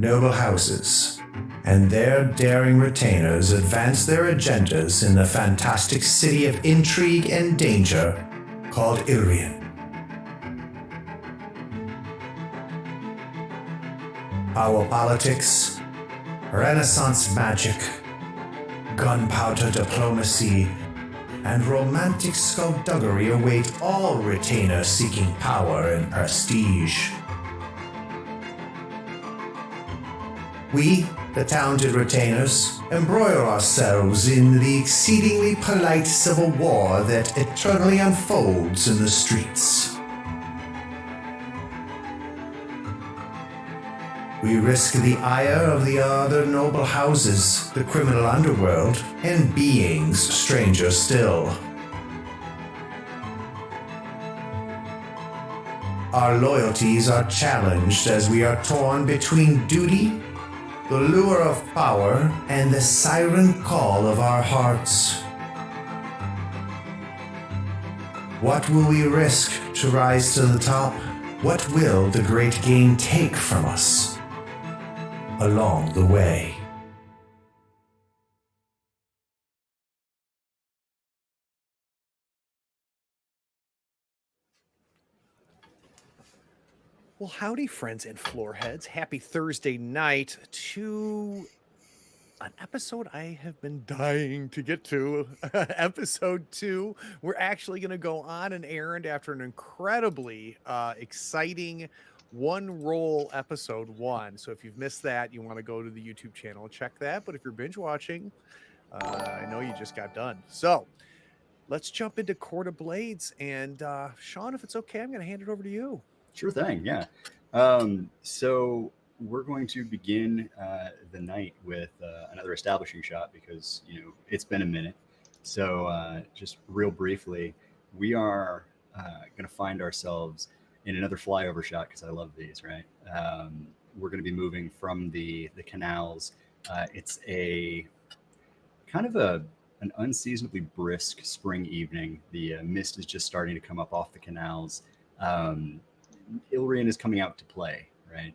noble houses, and their daring retainers advance their agendas in the fantastic city of intrigue and danger called Ilrian. Our politics, Renaissance magic, gunpowder diplomacy, and romantic skullduggery await all retainers seeking power and prestige. We, the talented retainers, embroil ourselves in the exceedingly polite civil war that eternally unfolds in the streets. We risk the ire of the other noble houses, the criminal underworld, and beings stranger still. Our loyalties are challenged as we are torn between duty, the lure of power, and the siren call of our hearts. What will we risk to rise to the top? What will the great game take from us along the way? Well, howdy, friends and floorheads. Happy Thursday night to an episode I have been dying to get to. Episode 2. We're actually going to go on an errand after an incredibly exciting one-roll episode 1. So if you've missed that, you want to go to the YouTube channel and check that. But if you're binge watching, I know you just got done. So let's jump into Court of Blades. And Sean, if it's okay, I'm going to hand it over to you. Sure thing, yeah. So we're going to begin the night with another establishing shot because, it's been a minute. So just real briefly, we are going to find ourselves in another flyover shot because I love these, right? We're going to be moving from the canals. It's a kind of an unseasonably brisk spring evening. The mist is just starting to come up off the canals. Ilrian is coming out to play, right?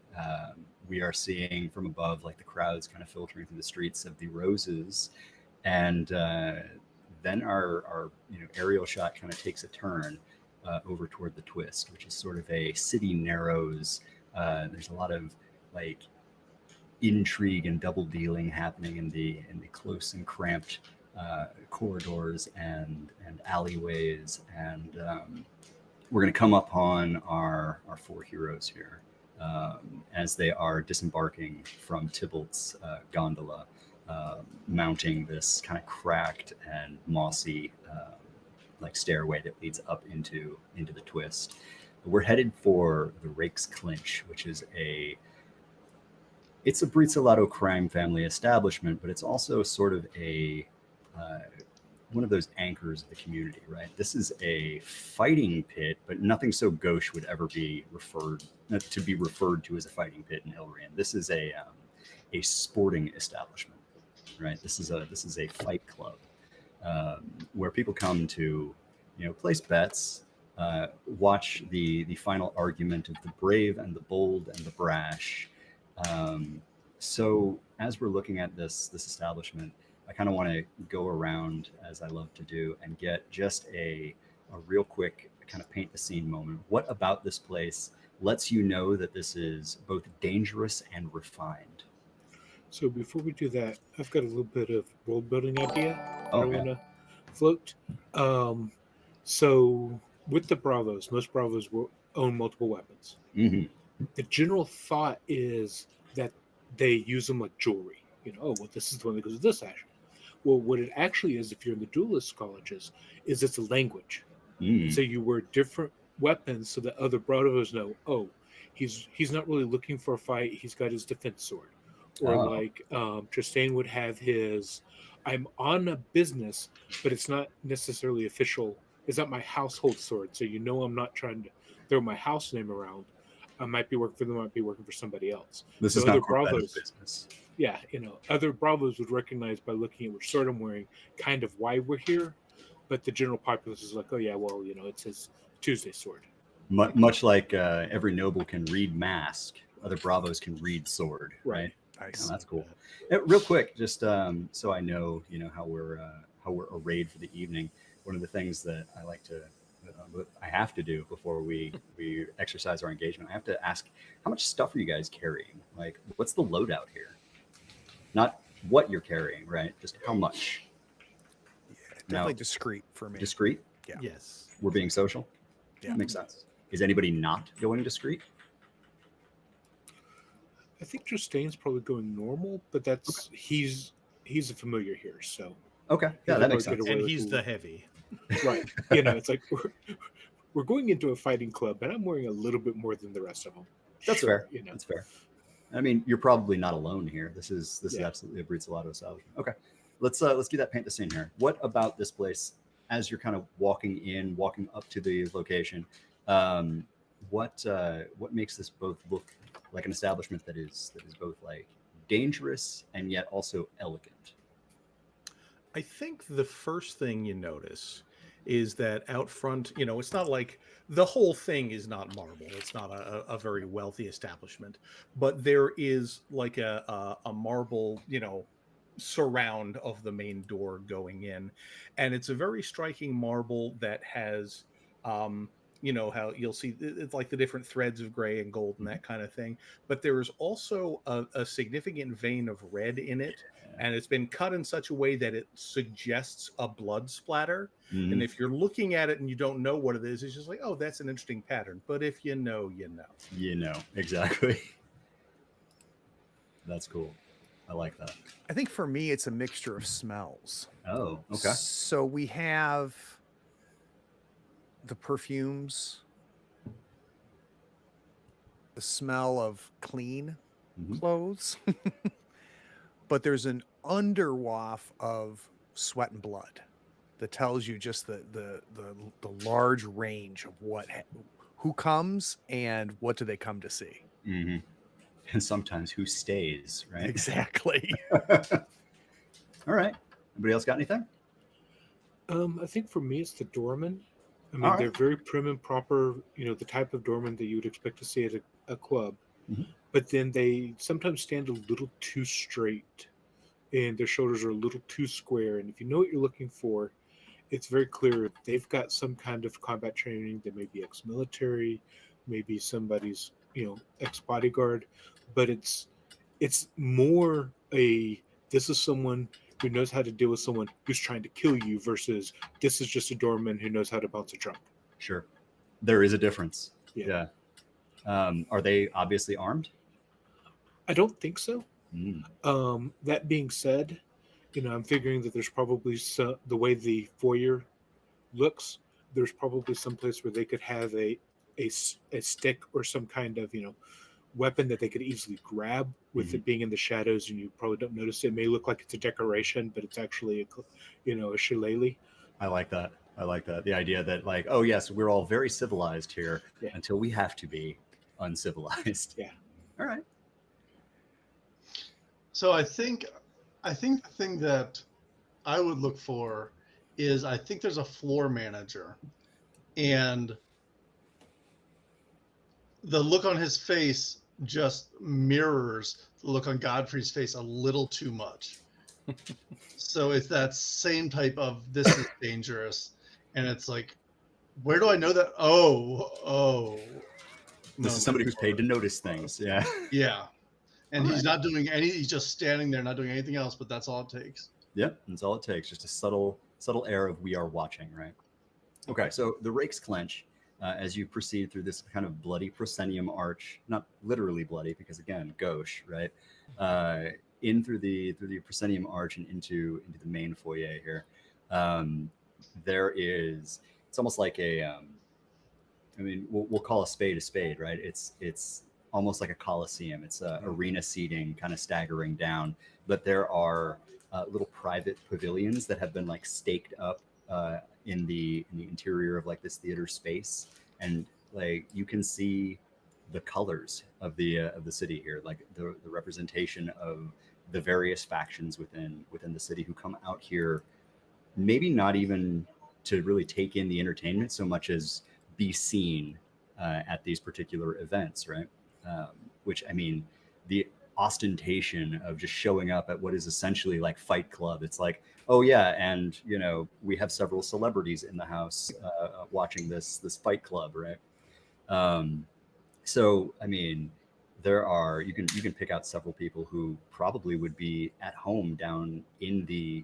We are seeing from above, like the crowds kind of filtering through the streets of the Roses, and then our aerial shot kind of takes a turn over toward the Twist, which is sort of a city narrows. There's a lot of like intrigue and double dealing happening in the close and cramped corridors and alleyways, and we're going to come upon our 4 heroes here as they are disembarking from Tybalt's gondola, mounting this kind of cracked and mossy like stairway that leads up into the Twist. We're headed for the Rake's Clinch, which is it's a Brizzolato crime family establishment, but it's also sort of one of those anchors of the community, right? This is a fighting pit, but nothing so gauche would ever be referred to as a fighting pit in Ilrian. This is a sporting establishment, right? This is a fight club where people come to, place bets, watch the final argument of the brave and the bold and the brash. So as we're looking at this establishment, I kind of want to go around, as I love to do, and get just a real quick kind of paint the scene moment. What about this place lets you know that this is both dangerous and refined? So before we do that, I've got a little bit of world building idea I Okay. want to float. So with the Bravos, most Bravos will own multiple weapons. Mm-hmm. The general thought is that they use them like jewelry. This is the one that goes with this action. Well, what it actually is, if you're in the duelist colleges, is it's a language. Mm. So you wear different weapons so that other Bravos know, he's not really looking for a fight. He's got his defense sword. Or Tristan would have his, I'm on a business, but it's not necessarily official. It's not my household sword. So I'm not trying to throw my house name around. I might be working for them, I might be working for somebody else. This so is other not Bravos business. Yeah, other Bravos would recognize by looking at which sword I'm wearing kind of why we're here, but the general populace is like, oh yeah, it's his Tuesday sword. Much like every noble can read Mask, other bravos can read sword, right? Nice. Oh, that's cool. Real quick, just so I know, how we're arrayed for the evening. One of the things that I like to, I have to do before we exercise our engagement, I have to ask, how much stuff are you guys carrying? Like, what's the loadout here? Not what you're carrying, right? Just how much. Definitely discreet for me. Discreet? Yeah. Yes. We're being social? Yeah. Makes sense. Is anybody not going discreet? I think Justain's probably going normal, but that's he's a familiar here, so Okay. Yeah, he'll that makes probably get sense. away And with he's the- the heavy. right. It's like we're going into a fighting club, and I'm wearing a little bit more than the rest of them. That's Sure, fair. That's fair. I mean, you're probably not alone here. This is Yeah. absolutely a Breetzelato establishment. Okay, let's do that. Paint the scene here. What about this place? As you're kind of walking up to the location, what makes this both look like an establishment that is both like dangerous and yet also elegant? I think the first thing you notice is that out front, it's not like the whole thing is not marble. It's not a very wealthy establishment, but there is like a marble, surround of the main door going in. And it's a very striking marble that has, how you'll see it's like the different threads of gray and gold and that kind of thing. But there is also a significant vein of red in it. And it's been cut in such a way that it suggests a blood splatter. Mhm. And if you're looking at it and you don't know what it is, it's just like, oh, that's an interesting pattern. But if you know, you know. Exactly. That's cool. I like that. I think for me, it's a mixture of smells. Oh, okay. So we have the perfumes, the smell of clean Mhm. clothes, but there's an underwaft of sweat and blood that tells you just the large range of who comes and what do they come to see. Mm-hmm. And sometimes who stays, right? Exactly. All right. Anybody else got anything? I think for me, it's the doorman. I mean, All right. they're very prim and proper, the type of doorman that you would expect to see at a club. Mhm. But then they sometimes stand a little too straight and their shoulders are a little too square. And if you know what you're looking for, it's very clear they've got some kind of combat training. They may be ex-military, maybe somebody's, ex-bodyguard, but it's more this is someone who knows how to deal with someone who's trying to kill you versus this is just a doorman who knows how to bounce a trunk. Sure. There is a difference. Yeah. Are they obviously armed? I don't think so. Mm. That being said, I'm figuring that there's probably the way the foyer looks, there's probably some place where they could have a stick or some kind of, weapon that they could easily grab with it being in the shadows and you probably don't notice it. It may look like it's a decoration, but it's actually a shillelagh. I like that. The idea that like, oh yes, we're all very civilized here until we have to be uncivilized. Yeah. All right. So I think the thing that I would look for is I think there's a floor manager, and the look on his face just mirrors the look on Godfrey's face a little too much. So it's that same type of this is dangerous, and it's like, where do I know that? Oh. This is somebody who's paid to notice things. Yeah. Yeah. And he's not doing he's just standing there, not doing anything else, but that's all it takes. Yep, that's all it takes. Just a subtle air of we are watching, right? Okay, so the rakes clench as you proceed through this kind of bloody proscenium arch, not literally bloody because again, gauche, right? In through the proscenium arch and into the main foyer here. It's almost like we'll call a spade, right? It's almost like a coliseum. It's arena seating, kind of staggering down, but there are little private pavilions that have been like staked up in the interior of like this theater space, and like you can see the colors of the city here, like the representation of the various factions within the city who come out here, maybe not even to really take in the entertainment so much as be seen at these particular events, right? which I mean, the ostentation of just showing up at what is essentially like Fight Club. It's like, oh yeah, and you know, we have several celebrities in the house watching this Fight Club, right? So I mean, there are you can pick out several people who probably would be at home down in the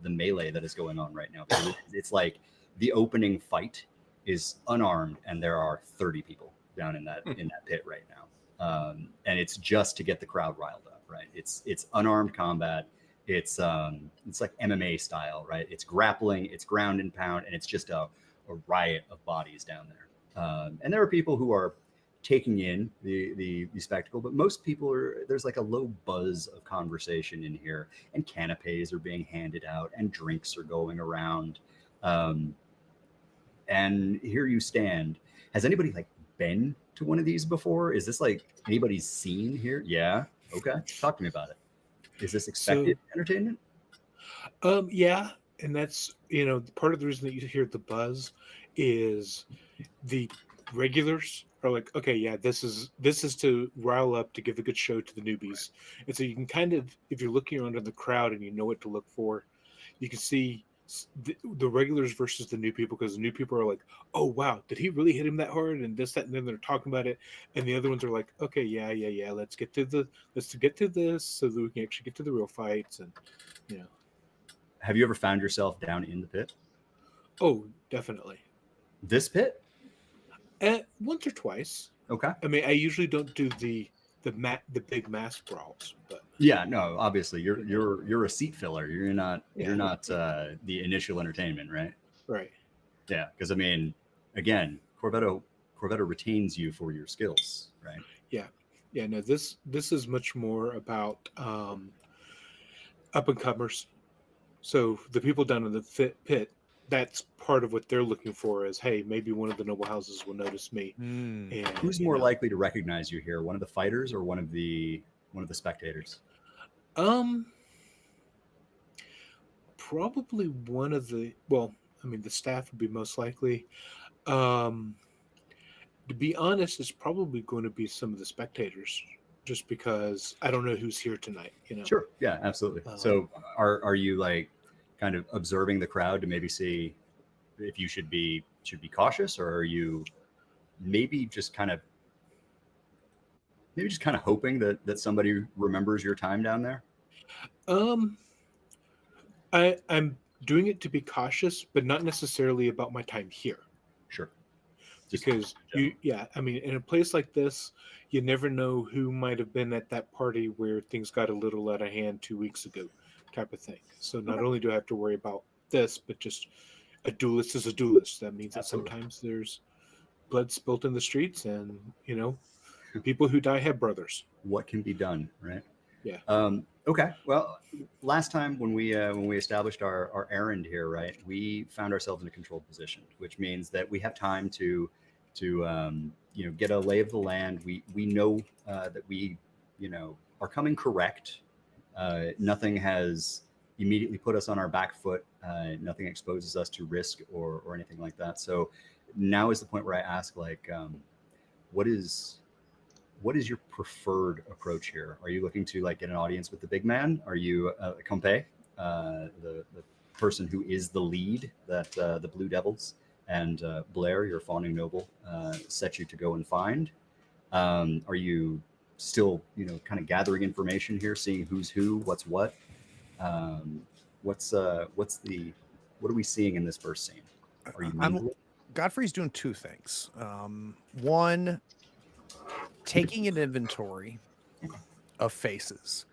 melee that is going on right now. Because it's like the opening fight is unarmed, and there are 30 people down in that pit right now. And it's just to get the crowd riled up, right? It's unarmed combat. It's like MMA style, right? It's grappling, it's ground and pound, and it's just a riot of bodies down there. And there are people who are taking in the spectacle, but most people there's like a low buzz of conversation in here, and canapes are being handed out, and drinks are going around. And here you stand. Has anybody like been to one of these before? Is this like anybody's seen here? Yeah. Okay. Talk to me about it. Is this expected entertainment? Yeah, and that's part of the reason that you hear the buzz is the regulars are like, okay, yeah, this is to rile up, to give a good show to the newbies. And so you can kind of, if you're looking around in the crowd and you know what to look for, you can see the regulars versus the new people, because the new people are like, oh wow, did he really hit him that hard, and this, that, and then they're talking about it, and the other ones are like, okay, yeah, let's get to this so that we can actually get to the real fights. And Have you ever found yourself down in the pit? Oh, definitely. This pit? Once or twice. Okay. I mean, I usually don't do the big mass brawls, but yeah, no, obviously you're a seat filler. You're not the initial entertainment, right? Right. Yeah, because I mean, again, Corvetto retains you for your skills, right? Yeah. No, this is much more about up and comers. So the people down in the pit, that's part of what they're looking for is, hey, maybe one of the noble houses will notice me. And who's more likely to recognize you here? One of the fighters or one of the spectators? Probably one of the, well, I mean, the staff would be most likely. To be honest, it's probably going to be some of the spectators, just because I don't know who's here tonight. Sure. Yeah, absolutely. So are you like kind of observing the crowd to maybe see if you should be cautious, or are you maybe just kind of hoping that somebody remembers your time down there? I'm doing it to be cautious, but not necessarily about my time here. Sure. Because I mean, in a place like this, you never know who might have been at that party where things got a little out of hand 2 weeks ago, type of thing. So not only do I have to worry about this, but just a duelist is a duelist. That means that sometimes there's blood spilt in the streets, and people who die have brothers. What can be done, right? Yeah. Okay. Well, last time when we established our errand here, right, we found ourselves in a controlled position, which means that we have time to get a lay of the land. We know that we are coming correct. Nothing has immediately put us on our back foot. Nothing exposes us to risk or anything like that. So now is the point where I ask, like, what is your preferred approach here? Are you looking to like get an audience with the big man? Are you Compe, the person who is the lead that the Blue Devils and Blair, your fawning noble, set you to go and find? Are you still kind of gathering information here, seeing who's who, what's what? What are we seeing in this first scene? Are you Godfrey's doing two things. One, taking an inventory of faces,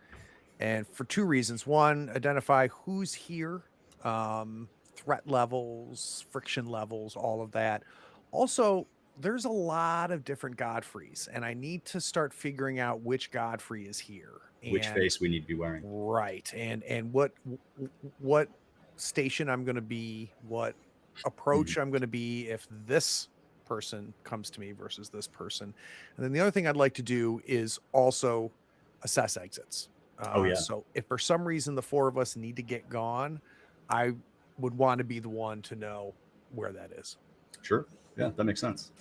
and for two reasons. One, identify who's here, threat levels, friction levels, all of that. Also, there's a lot of different Godfreys, and I need to start figuring out which Godfrey is here, which face we need to be wearing, right? And what station I'm going to be, what approach I'm going to be if this person comes to me versus this person. And then the other thing I'd like to do is also assess exits. So if for some reason the four of us need to get gone, I would want to be the one to know where that is. Sure. Yeah, that makes sense.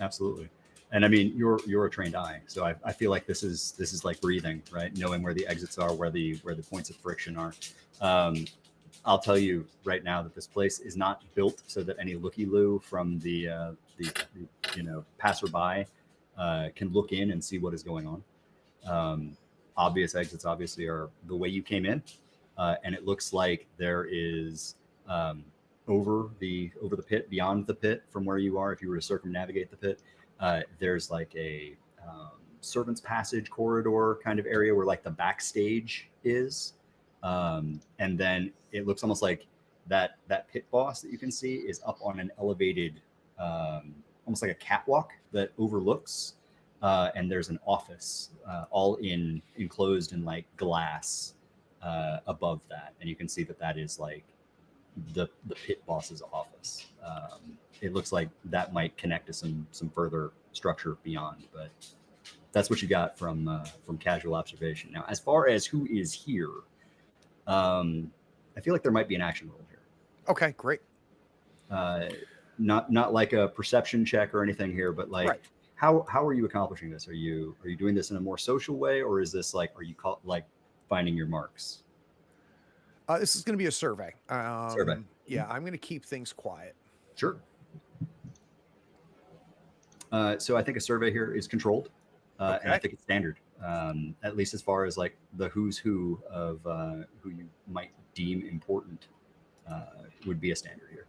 Absolutely. And I mean, you're a trained eye, so I feel like this is like breathing, right? Knowing where the exits are, where the points of friction are. I'll tell you right now that this place is not built so that any looky-loo from the passerby can look in and see what is going on. Obvious exits obviously are the way you came in, and it looks like there is over the pit, beyond the pit from where you are. If you were to circumnavigate the pit, there's like a servants' passage corridor kind of area where like the backstage is, and then it looks almost like that pit boss that you can see is up on an elevated, almost like a catwalk that overlooks. And there's an office all enclosed in like glass above that, and you can see that is like the pit boss's office. It looks like that might connect to some further structure beyond, but that's what you got from casual observation. Now, as far as who is here, I feel like there might be an action roll here. Okay, great. Not like a perception check or anything here, but like. Right. How are you accomplishing this? Are you doing this in a more social way, or is this like, are you finding your marks? This is going to be a survey. Survey. Yeah, I'm going to keep things quiet. Sure. So I think a survey here is controlled, and I think it's standard, at least as far as like the who's who of who you might deem important would be a standard here.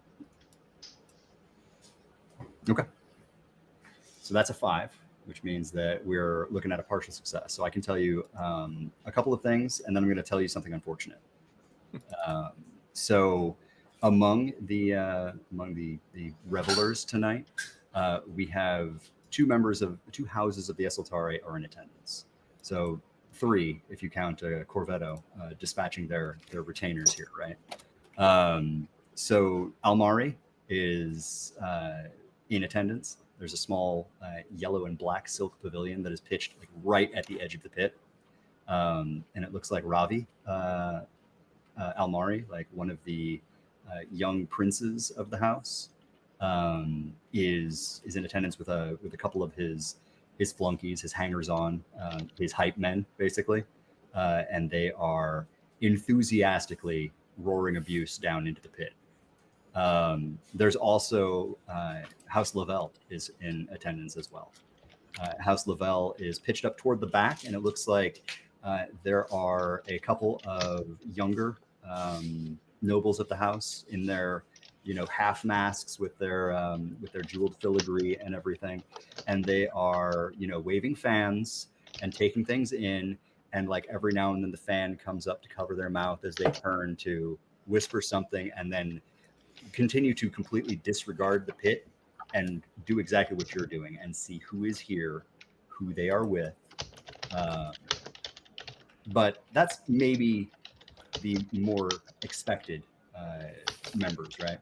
Okay. So that's a 5, which means that we're looking at a partial success. So I can tell you a couple of things, and then I'm going to tell you something unfortunate. So among the revelers tonight, we have 2 houses of the Esaltari are in attendance. So 3, if you count Corvetto dispatching their retainers here, right? So Almari is in attendance. There's a small yellow and black silk pavilion that is pitched like right at the edge of the pit. And it looks like Ravi Almari, like one of the young princes of the house, is in attendance with a couple of his flunkies, his hangers-on, his hype men, basically. And they are enthusiastically roaring abuse down into the pit. There's also House Lavelle is in attendance as well. House Lavelle is pitched up toward the back, and it looks like there are a couple of younger nobles of the house in their, half masks with their jeweled filigree and everything, and they are, waving fans and taking things in, and like every now and then the fan comes up to cover their mouth as they turn to whisper something, and then continue to completely disregard the pit and do exactly what you're doing and see who is here, who they are with. But that's maybe the more expected members, right?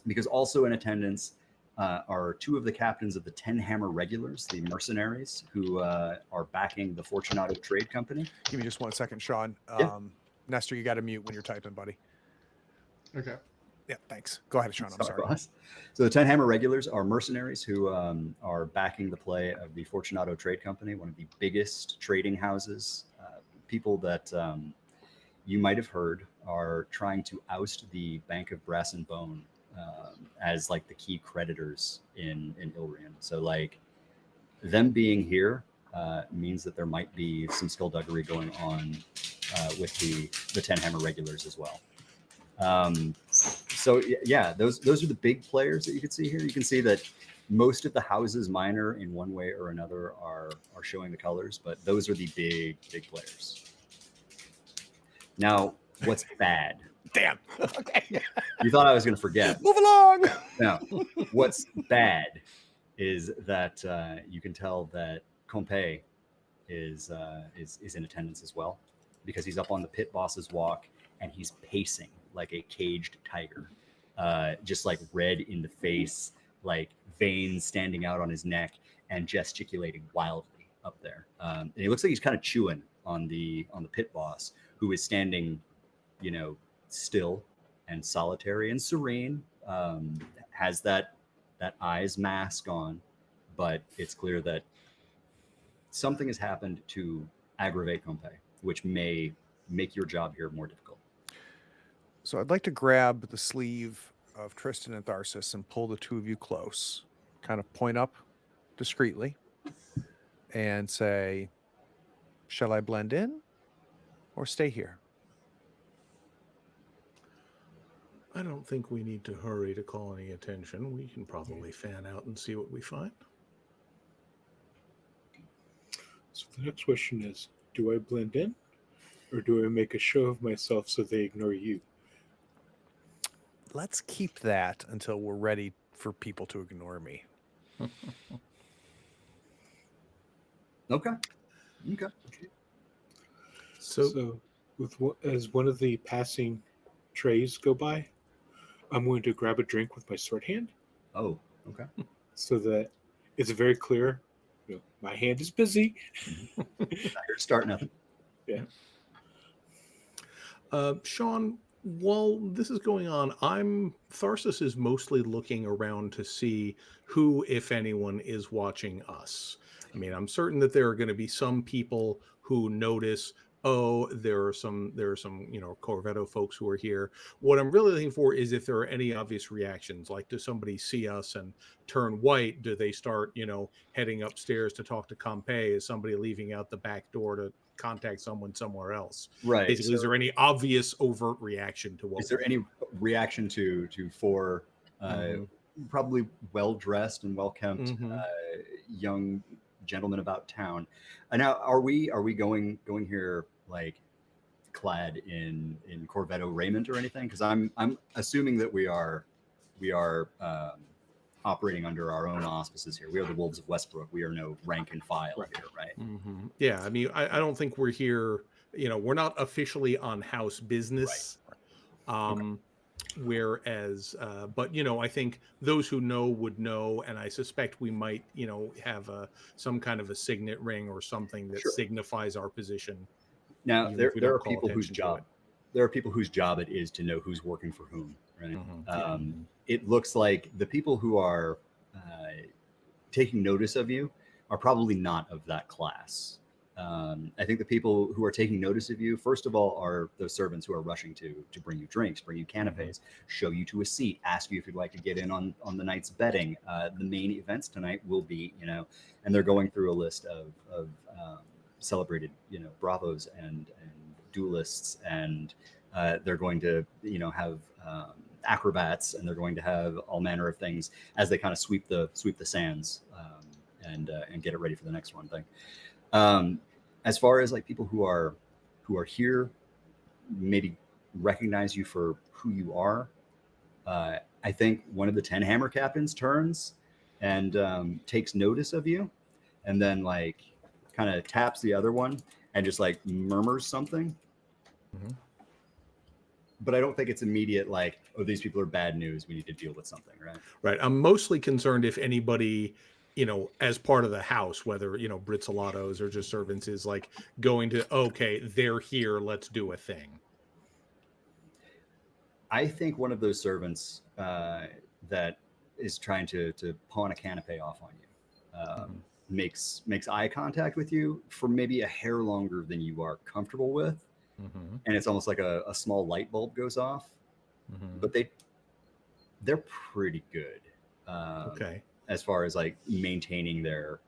Because also in attendance are 2 of the captains of the 10 Hammer Regulars, the mercenaries, who are backing the Fortunato Trade Company. Give me just 1 second, Sean. Yeah. Nestor, you got to mute when you're typing, buddy. Okay. Yeah, thanks. Go ahead, Sean. I'm sorry. Boss. So the 10 Hammer Regulars are mercenaries who are backing the play of the Fortunato Trade Company, one of the biggest trading houses. People that you might have heard are trying to oust the Bank of Brass and Bone as like the key creditors in Ilrian. So like them being here means that there might be some skullduggery going on with the 10 Hammer Regulars as well. So yeah, those are the big players that you can see here. You can see that most of the houses minor in one way or another are showing the colors, but those are the big players. Now, what's bad? Damn. Okay. You thought I was going to forget. Move along. Now, what's bad is that you can tell that Compe is in attendance as well, because he's up on the pit boss's walk and he's pacing like a caged tiger, just like red in the face, like veins standing out on his neck and gesticulating wildly up there. And he looks like he's kind of chewing on the pit boss, who is standing, still and solitary and serene, has that eyes mask on, but it's clear that something has happened to aggravate Compay, which may make your job here more difficult. So I'd like to grab the sleeve of Tristan and Tharsis and pull the two of you close, kind of point up discreetly and say, shall I blend in or stay here? I don't think we need to hurry to call any attention. We can probably fan out and see what we find. So the next question is, do I blend in or do I make a show of myself so they ignore you? Let's keep that until we're ready for people to ignore me. Okay. So as one of the passing trays go by, I'm going to grab a drink with my sword hand. Oh, okay. So that it's very clear, my hand is busy. Not here to start nothing. Yeah. Sean, while this is going on, Tharsis is mostly looking around to see who, if anyone, is watching us. I mean, I'm certain that there are going to be some people who notice, oh, there are some, Corvetto folks who are here. What I'm really looking for is if there are any obvious reactions. Like, does somebody see us and turn white? Do they start, heading upstairs to talk to Compay? Is somebody leaving out the back door to contact someone somewhere else? Right. Basically, is there any obvious overt reaction to what? Is there any reaction to four probably well-dressed and well-kept young gentlemen about town? Now, are we going here like clad in Corvetto raiment or anything? Because I'm assuming that we are operating under our own auspices here. We are the Wolves of Westbrook. We are no rank and file here, right? Mm-hmm. Yeah, I mean, I don't think we're here. We're not officially on house business. Right. Whereas, but I think those who know would know, and I suspect we might, have some kind of a signet ring or something that signifies our position. Now, there are people whose job it is to know who's working for whom, right? Mm-hmm. It looks like the people who are taking notice of you are probably not of that class. I think the people who are taking notice of you, first of all, are those servants who are rushing to bring you drinks, bring you canapes, show you to a seat, ask you if you'd like to get in on the night's betting. The main events tonight will be, and they're going through a list of celebrated, bravos and duelists, and they're going to, have acrobats, and they're going to have all manner of things as they kind of sweep the sands and get it ready for the next one thing. As far as like people who are here, maybe recognize you for who you are. I think one of the 10 hammer captains turns and takes notice of you, and then like kind of taps the other one and just like murmurs something. Mm-hmm. But I don't think it's immediate like, oh, these people are bad news, we need to deal with something, right? Right. I'm mostly concerned if anybody, as part of the house, whether, Britzolatos or just servants, is like going to, okay, they're here, let's do a thing. I think one of those servants that is trying to pawn a canapé off on you makes eye contact with you for maybe a hair longer than you are comfortable with. Mm-hmm. And it's almost like a small light bulb goes off, but they're pretty good. Okay. As far as like maintaining their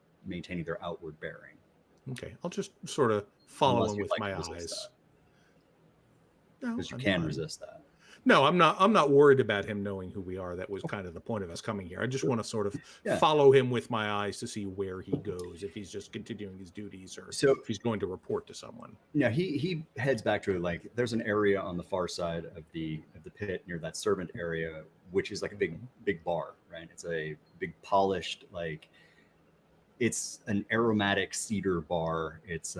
outward bearing. Okay, I'll just sort of follow them with my eyes. Because you can resist that. No, I'm not worried about him knowing who we are. That was kind of the point of us coming here. I just want to sort of follow him with my eyes to see where he goes, if he's just continuing his duties or if he's going to report to someone. Yeah, he heads back to like there's an area on the far side of the pit near that servant area, which is like a big bar, right? It's a big polished, like it's an aromatic cedar bar. It's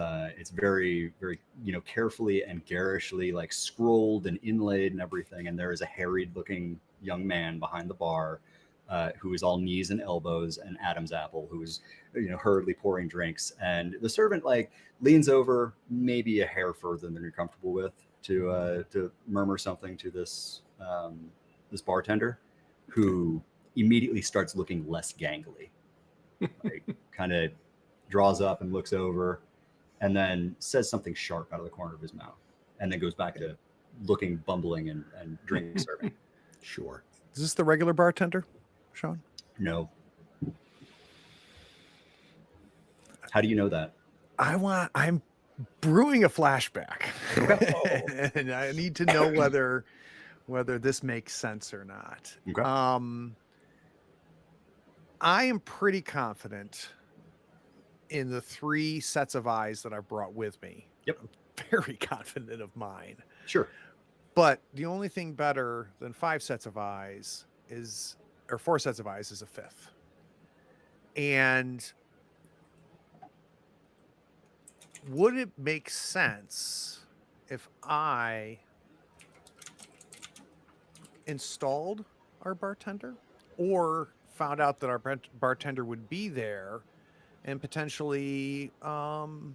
very, very, carefully and garishly like scrolled and inlaid and everything. And there is a harried looking young man behind the bar who is all knees and elbows, and Adam's apple, who is, hurriedly pouring drinks. And the servant like leans over maybe a hair further than you're comfortable with to murmur something to this bartender, who immediately starts looking less gangly. like, kind of draws up and looks over, and then says something sharp out of the corner of his mouth, and then goes back to looking bumbling and drink serving. Sure. Is this the regular bartender, Sean? No. How do you know that? I'm brewing a flashback. And I need to know whether this makes sense or not. Okay. I am pretty confident in the 3 sets of eyes that I brought with me. Yep. I'm very confident of mine. Sure. But the only thing better than 5 sets of eyes is, or 4 sets of eyes is a 5th. And would it make sense if I installed our bartender, or found out that our bartender would be there and potentially wanted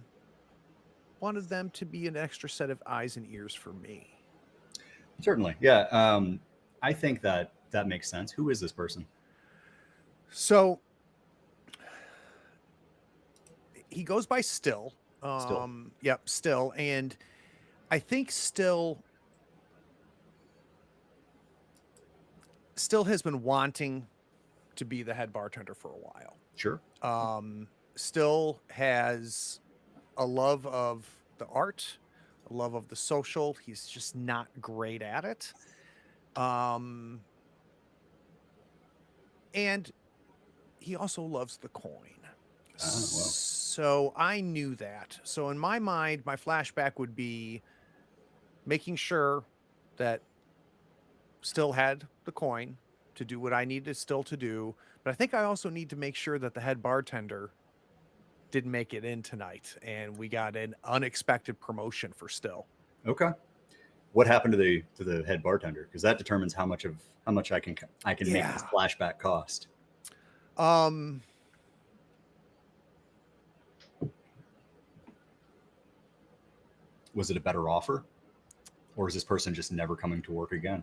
them to be an extra set of eyes and ears for me? Certainly. Yeah. I think that makes sense. Who is this person? So he goes by Still. Still. Yep, Still. And I think Still has been wanting to be the head bartender for a while. Sure. Still has a love of the art, a love of the social. He's just not great at it. And he also loves the coin. Oh, wow. So I knew that. So in my mind, my flashback would be making sure that Still had the coin to do what I needed Still to do. But I think I also need to make sure that the head bartender didn't make it in tonight, and we got an unexpected promotion for Still. Okay. What happened to the head bartender? Because that determines how much I can make this flashback cost. Was it a better offer, or is this person just never coming to work again?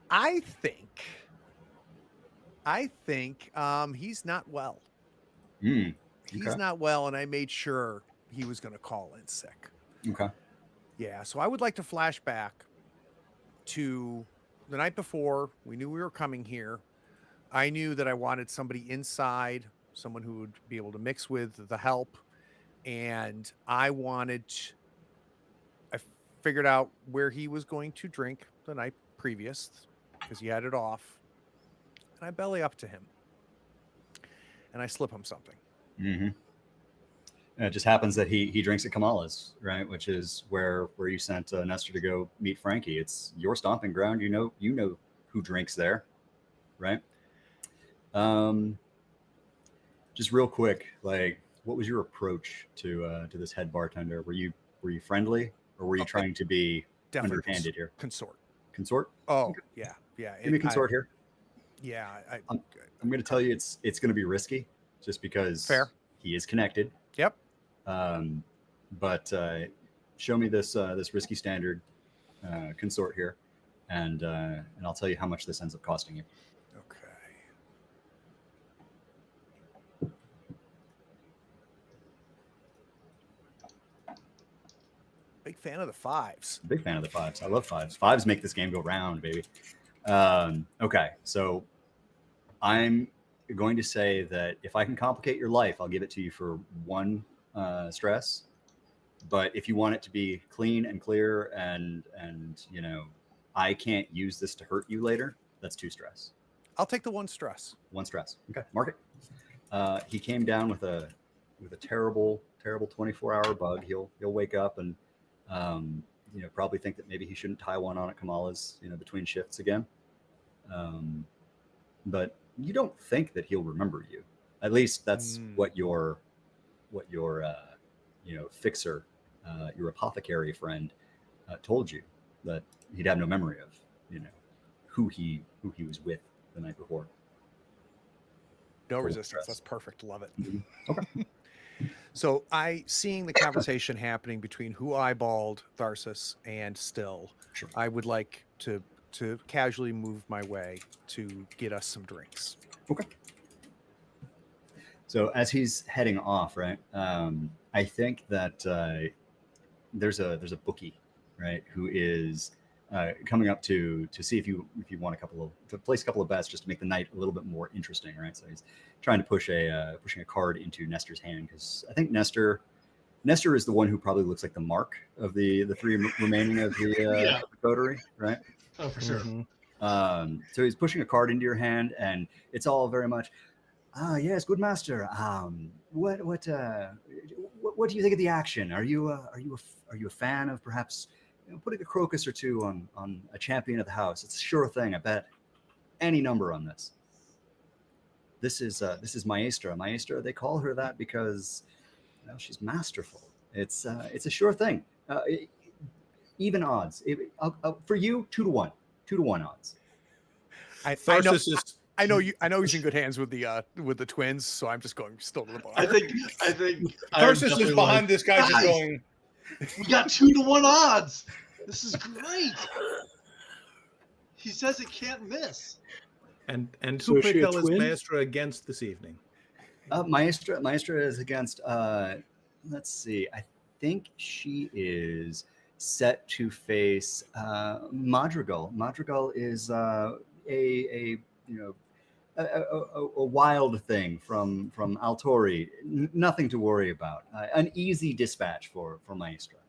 I think he's not well. Okay. He's not well, and I made sure he was going to call in sick. Okay. Yeah, so I would like to flash back to the night before. We knew we were coming here. I knew that I wanted somebody inside, someone who would be able to mix with the help. And I figured out where he was going to drink the night previous because he had it off. And I belly up to him. And I slip him something. Mm-hmm. And it just happens that he drinks at Kamala's, right? Which is where you sent Nestor to go meet Frankie. It's your stomping ground. You know who drinks there, right? Just real quick, like, what was your approach to this head bartender? Were you friendly, or were you trying to be underhanded here? Consort. Consort? Oh, Okay. yeah. Give me consort here. Yeah. I'm going to tell you it's going to be risky, just because he is connected. Yep. But show me this risky standard consort here, and I'll tell you how much this ends up costing you. Okay. Big fan of the 5s. Big fan of the 5s. I love 5s. 5s make this game go round, baby. Okay, so I'm going to say that if I can complicate your life, I'll give it to you for 1 stress. But if you want it to be clean and clear, and I can't use this to hurt you later, that's 2 stress. I'll take the 1 stress. 1 stress. Okay, mark it. He came down with a terrible 24-hour bug. He'll wake up and probably think that maybe he shouldn't tie one on at Kamala's between shifts again. But you don't think that he'll remember you. At least that's what your fixer, your apothecary friend told you, that he'd have no memory of who he was with the night before. No Full resistance. stress. That's perfect. Love it. Okay. So seeing the conversation happening between who eyeballed Tharsis and Still, Sure. I would like to casually move my way to get us some drinks. Okay. So as he's heading off, right? I think that there's a bookie, right, who is coming up to see if you want to place a couple of bets just to make the night a little bit more interesting, right? So he's trying to pushing a card into Nestor's hand, because I think Nestor is the one who probably looks like the mark of the three remaining of the coterie, right? Oh, for sure. So he's pushing a card into your hand, and it's all very much, yes, good master. What do you think of the action? Are you a fan of perhaps putting a crocus or two on a champion of the house? It's a sure thing. I bet any number on this. This is Maestra. Maestra, they call her that because she's masterful. It's a sure thing. Even odds. For you, 2-1. 2-1 odds. I know he's in good hands with the twins, so I'm just going still to the bar. I think Tarsus is behind this guy, just going. We got 2-1 odds. This is great. He says it can't miss. And So who is she a is twin? Maestra against this evening? Maestra is against. Let's see. I think she is set to face Madrigal. Madrigal is a wild thing from Altori. Nothing to worry about. An easy dispatch for Maestra.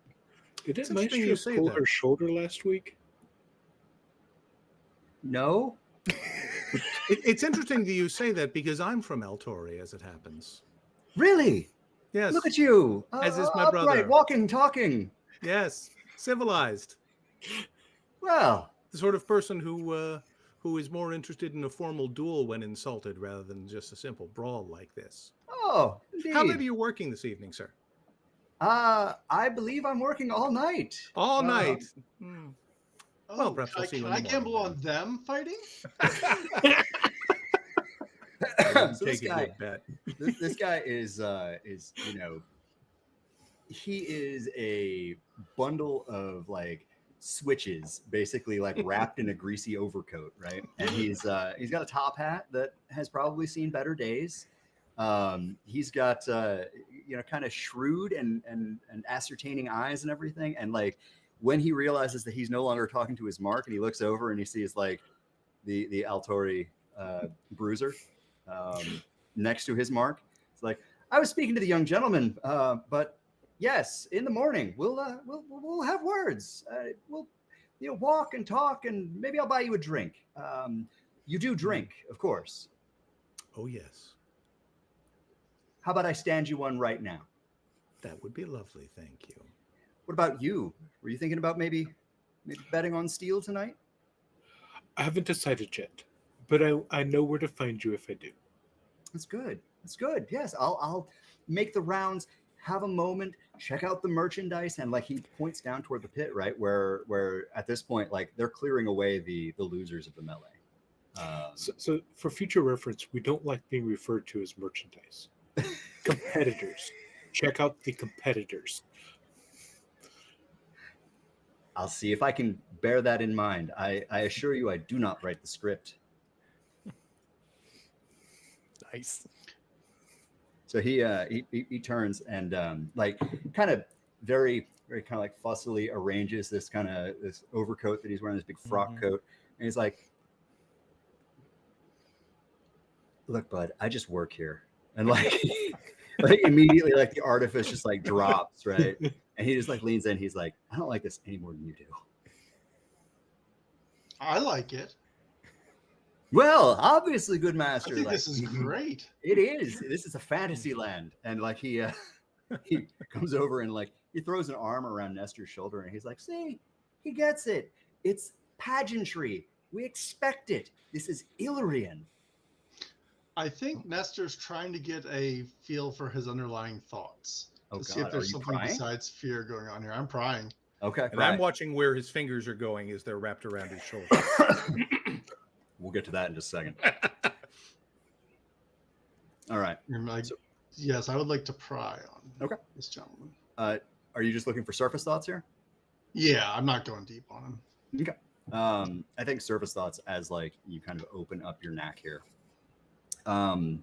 Didn't interesting you Maestro say pull that. her shoulder last week? No. It's interesting that you say that, because I'm from Altori, as it happens. Really? Yes. Look at you. As is my Upright, brother. walking, talking. Yes. Civilized. Well, The sort of person who is more interested in a formal duel when insulted rather than just a simple brawl like this. oh, indeed. How late are you working this evening, sir? I believe I'm working all night. All Uh, night. Oh, Well, perhaps we'll see you can in I the gamble morning, on them fighting? So this Take a guy, good bet. this guy is he is a bundle of like switches, basically, like wrapped in a greasy overcoat, right? And he's got a top hat that has probably seen better days. He's got kind of shrewd and ascertaining eyes and everything. And like when he realizes that he's no longer talking to his mark, and he looks over and he sees like the Altori bruiser next to his mark, it's like, I was speaking to the young gentleman, but yes, in the morning we'll have words. We'll walk and talk, and maybe I'll buy you a drink. You do drink, of course. Oh, yes. How about I stand you one right now? That would be lovely. Thank you. What about you? Were you thinking about maybe betting on steel tonight? I haven't decided yet, but I know where to find you if I do. That's good. That's good. Yes, I'll make the rounds, have a moment, check out the merchandise, and like he points down toward the pit, right, where at this point, like they're clearing away the losers of the melee. So for future reference, we don't like being referred to as merchandise. Competitors. Check out the competitors. I'll see if I can bear that in mind. I assure you, I do not write the script. Nice. So he turns and like kind of very kind of like fussily arranges this overcoat that he's wearing, this big frock coat, and he's like, "Look, bud, I just work here," and like like immediately like the artifice just like drops, right? And he just like leans in. He's like, "I don't like this any more than you do." I like it. Well, obviously, good I master. think like, this is great. It is. This is a fantasy land, and like he comes over and like he throws an arm around Nestor's shoulder, and he's like, "See, he gets it. It's pageantry. We expect it. This is Illyrian." I think Nestor's trying to get a feel for his underlying thoughts Oh to see if God, are there's you something prying? besides fear going on here. I'm prying. Okay, And right. I'm watching where his fingers are going as they're wrapped around his shoulder. We'll get to that in just a second. All right. I'm like, yes, I would like to pry on this gentleman. Are you just looking for surface thoughts here? Yeah, I'm not going deep on him. Okay. I think surface thoughts, as like you kind of open up your knack here. You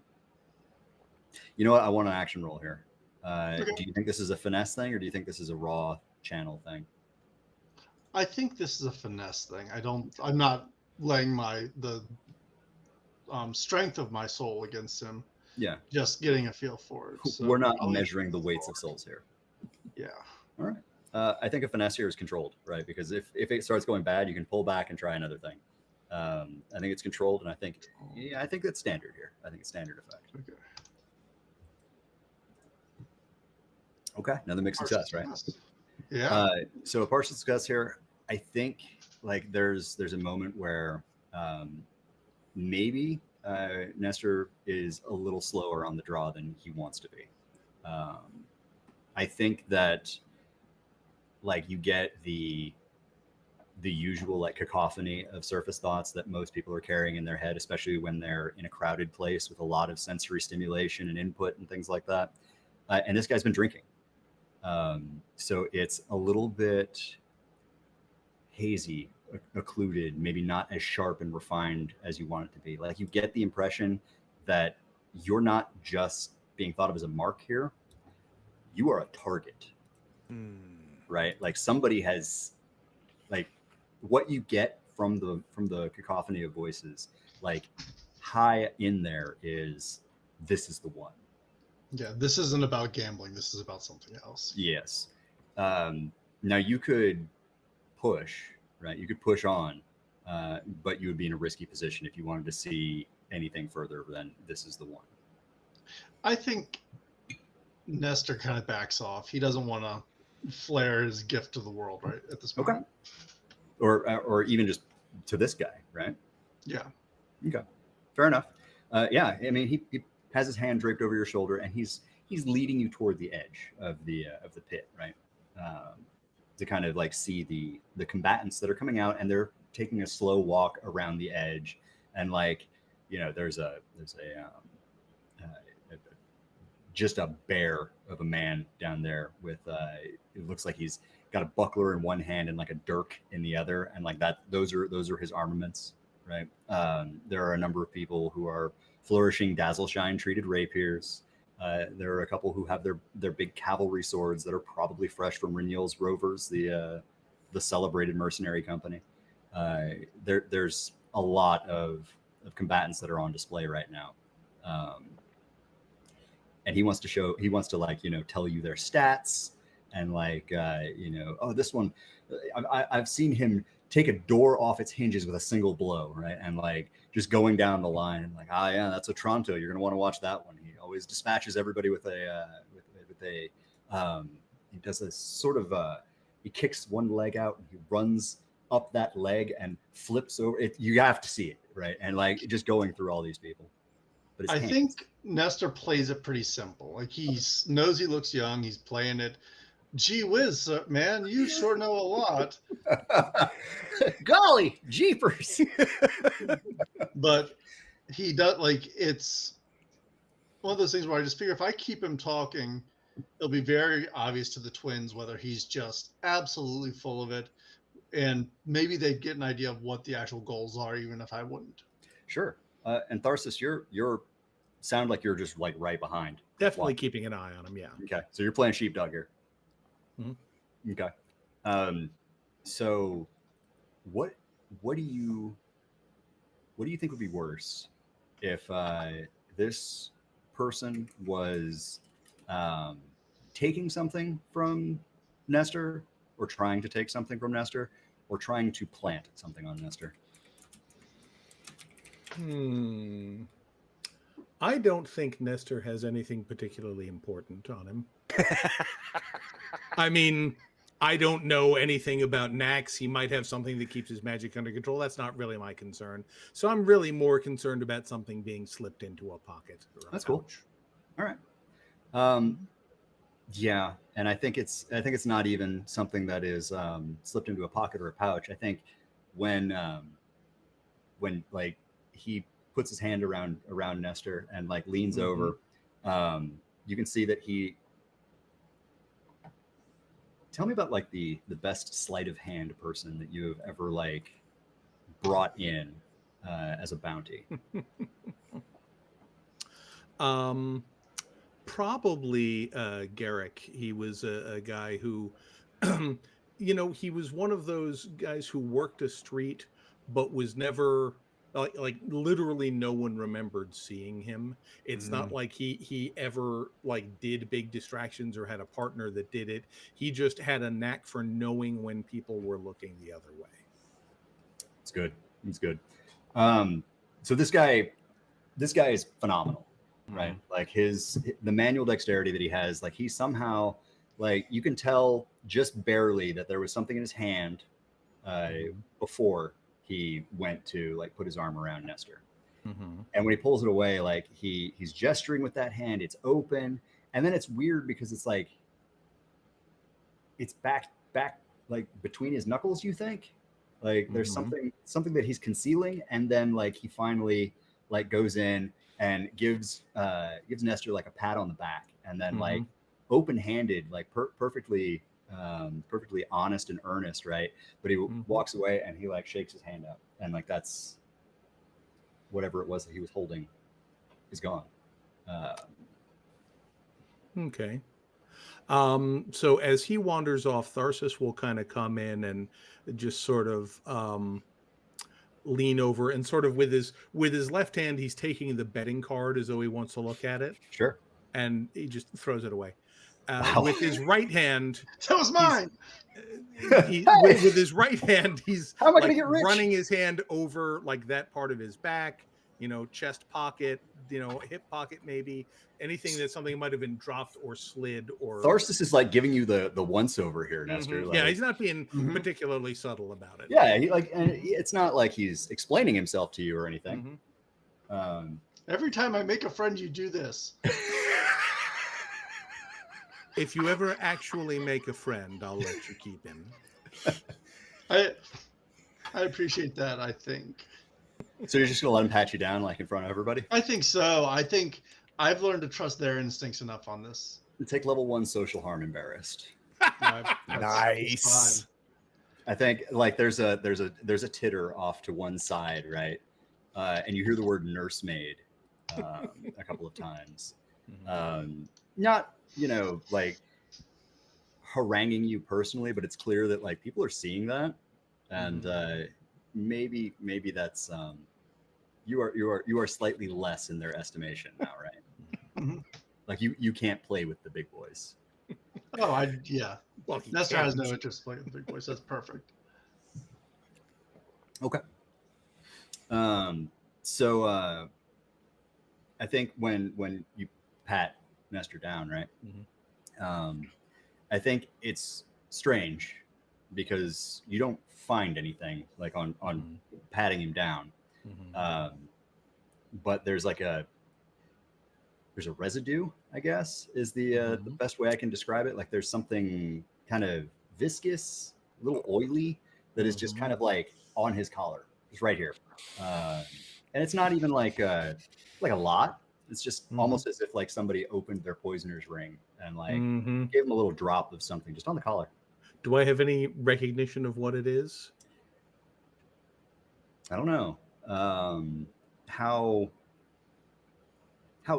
know what? I want an action roll here. Okay. Do you think this is a finesse thing, or do you think this is a raw channel thing? I think this is a finesse thing. I'm not laying the strength of my soul against him. Yeah. Just getting a feel for it. So We're not measuring the weights of souls here. Yeah. All right. I think a finesse here is controlled, right? Because if it starts going bad, you can pull back and try another thing. I think it's controlled, and I think it's standard here. I think it's standard effect. Okay. Okay, another mixed success, right? Yeah. So a partial success here. I think like there's a moment where maybe Nestor is a little slower on the draw than he wants to be. I think that like you get the usual like cacophony of surface thoughts that most people are carrying in their head, especially when they're in a crowded place with a lot of sensory stimulation and input and things like that. And this guy's been drinking. So it's a little bit hazy, occluded, maybe not as sharp and refined as you want it to be. Like you get the impression that you're not just being thought of as a mark here. You are a target, right? Like somebody has, like, what you get from the cacophony of voices, like high in there is, this is the one. Yeah, this isn't about gambling. This is about something else. Yes. Now you could push, right? You could push on, but you would be in a risky position if you wanted to see anything further than this is the one. I think Nestor kind of backs off. He doesn't want to flare his gift to the world right at this moment. Okay. Or even just to this guy, right? Yeah. Okay. Fair enough. Yeah. I mean, he has his hand draped over your shoulder, and he's leading you toward the edge of the pit, right? To kind of like see the combatants that are coming out, and they're taking a slow walk around the edge, and like, you know, there's just a bear of a man down there with it looks like he's got a buckler in one hand and like a dirk in the other, and like that those are his armaments, right? There are a number of people who are flourishing dazzle shine treated rapiers. There are a couple who have their big cavalry swords that are probably fresh from Rignol's Rovers, the celebrated mercenary company. There's a lot of combatants that are on display right now. And he wants to like, you know, tell you their stats and like, you know, oh, this one, I've seen him take a door off its hinges with a single blow, right? And like just going down the line and like, yeah, that's Otranto. You're going to want to watch that one. He always dispatches everybody with he does a sort of, he kicks one leg out and he runs up that leg and flips over it. You have to see it, right? And like just going through all these people. But I think Nestor plays it pretty simple. Like he knows he looks young. He's playing it. Gee whiz, man, you sure know a lot. Golly, jeepers. But he does, like, it's one of those things where I just figure if I keep him talking, it'll be very obvious to the twins whether he's just absolutely full of it, and maybe they'd get an idea of what the actual goals are, even if I wouldn't. Sure. And Tharsis, you're sound like you're just like right behind. Definitely keeping an eye on him. Yeah. Okay. So you're playing sheepdog here. Mm-hmm. Okay. So what do you think would be worse if this person was taking something from Nestor, or trying to take something from Nestor, or trying to plant something on Nestor? I don't think Nestor has anything particularly important on him. I mean, I don't know anything about Nax. He might have something that keeps his magic under control. That's not really my concern. So I'm really more concerned about something being slipped into a pocket. That's cool. All right. Yeah, and I think it's not even something that is slipped into a pocket or a pouch. I think when like he puts his hand around Nestor and like leans over, you can see that he. Tell me about like the best sleight of hand person that you have ever like brought in as a bounty. Um, Probably Garrick. He was a guy who, he was one of those guys who worked a street, but was never like literally no one remembered seeing him. It's not Mm. like he ever like did big distractions or had a partner that did it. He just had a knack for knowing when people were looking the other way. It's good. It's good. So this guy is phenomenal, right? Like the manual dexterity that he has, like he somehow, like you can tell just barely that there was something in his hand before he went to like put his arm around Nestor. Mm-hmm. And when he pulls it away, like he's gesturing with that hand, it's open, and then it's weird because it's like it's back like between his knuckles, you think? Like there's something that he's concealing, and then like he finally like goes in and gives Nestor like a pat on the back, and then like open-handed, like perfectly honest and earnest, right? But he walks away and he like shakes his hand up, and like that's whatever it was that he was holding is gone. Okay. So as he wanders off, Tharsis will kind of come in and just sort of lean over and sort of with his left hand, he's taking the betting card as though he wants to look at it, Sure. and he just throws it away. Wow. With his right hand, That was mine. with his right hand, he's How am I like gonna get rich? running his hand over like that part of his back, chest pocket, hip pocket, maybe anything that something might have been dropped or slid or. Tharsis is like giving you the once over here, Nestor. Like, Yeah, he's not being particularly subtle about it. Yeah, and it's not like he's explaining himself to you or anything. Every time I make a friend, you do this. If you ever actually make a friend, I'll let you keep him. I appreciate that, I think. So you're just gonna let him pat you down like in front of everybody? I think so. I think I've learned to trust their instincts enough on this. Take level 1 social harm embarrassed. Nice. I think like there's a titter off to one side, right? And you hear the word nursemaid a couple of times. Not like haranguing you personally, but it's clear that like people are seeing that, and maybe that's you are slightly less in their estimation now, right? Like you can't play with the big boys. Oh, yeah. Well, Nestor has no interest in playing with the big boys. That's perfect. Okay. So I think when you pat Nestor down, right? I think it's strange because you don't find anything like on patting him down. But there's a residue, I guess, is the best way I can describe it. Like there's something kind of viscous, a little oily that is just kind of like on his collar, just right here. And it's not even like a lot. It's just almost as if like somebody opened their poisoner's ring and like gave him a little drop of something just on the collar. Do I have any recognition of what it is? I don't know. How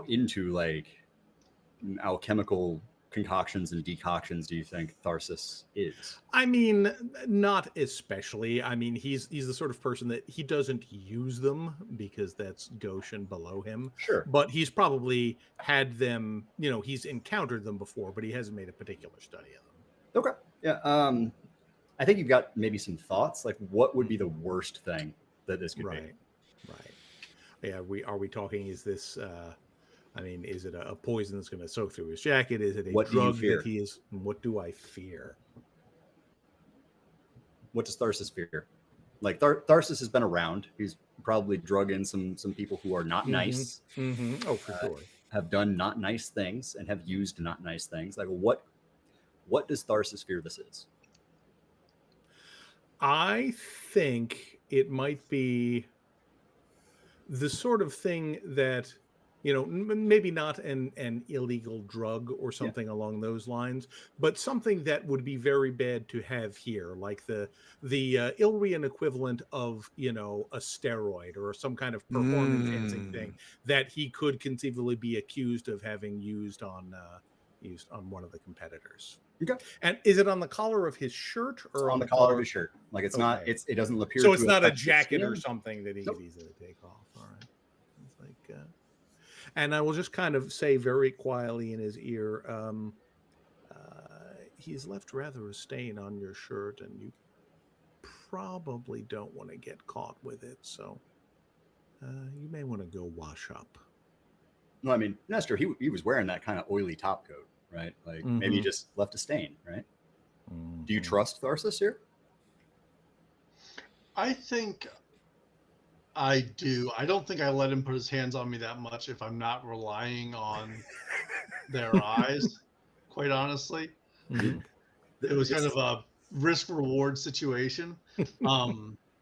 into like alchemical concoctions and decoctions do you think Tharsis is? I mean, not especially. I mean, he's the sort of person that he doesn't use them because that's Goshen below him. Sure. But he's probably had them, he's encountered them before, but he hasn't made a particular study of them. Okay. Yeah. I think you've got maybe some thoughts. Like, what would be the worst thing that this could be? Right. Yeah. Are we talking? Is this? Is it a poison that's going to soak through his jacket? Is it a drug that he is? What do I fear? What does Tharsis fear? Like Tharsis has been around. He's probably drug in some people who are not nice. Oh, for sure. Have done not nice things and have used not nice things. Like what does Tharsis fear this is? I think it might be the sort of thing that maybe not an illegal drug or something along those lines, but something that would be very bad to have here, like the Ilrian equivalent of a steroid or some kind of performance enhancing thing that he could conceivably be accused of having used on one of the competitors. Okay. And is it on the collar of his shirt or on the collar of his shirt? Like it's not. It doesn't appear. So it's to not a affect the jacket or skin. something that he Nope. could easily take off. All right. It's like, and I will just kind of say very quietly in his ear, he's left rather a stain on your shirt, and you probably don't want to get caught with it. So you may want to go wash up. No, I mean, Nestor, he was wearing that kind of oily top coat, right? Like maybe he just left a stain, right? Do you trust Tharsis here? I think I do. I don't think I let him put his hands on me that much if I'm not relying on their eyes, quite honestly. It was kind of a risk reward situation.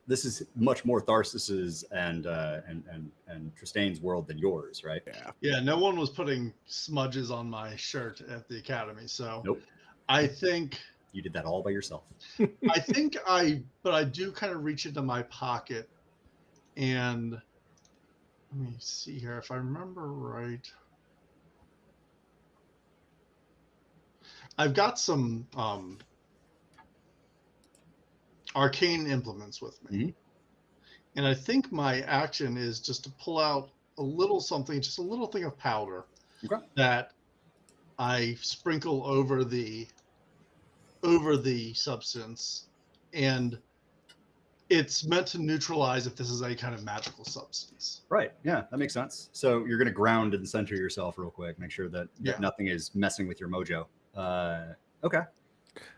This is much more Tharsis's and Tristane's world than yours, right? Yeah, no one was putting smudges on my shirt at the academy, so Nope. I think You did that all by yourself. but I do kind of reach into my pocket, and let me see here if I remember right. I've got some arcane implements with me. And I think my action is just to pull out a little something, just a little thing of powder that I sprinkle over the substance, and it's meant to neutralize if this is any kind of magical substance. Right. Yeah, that makes sense. So you're going to ground in the center of yourself real quick. Make sure that nothing is messing with your mojo. Okay.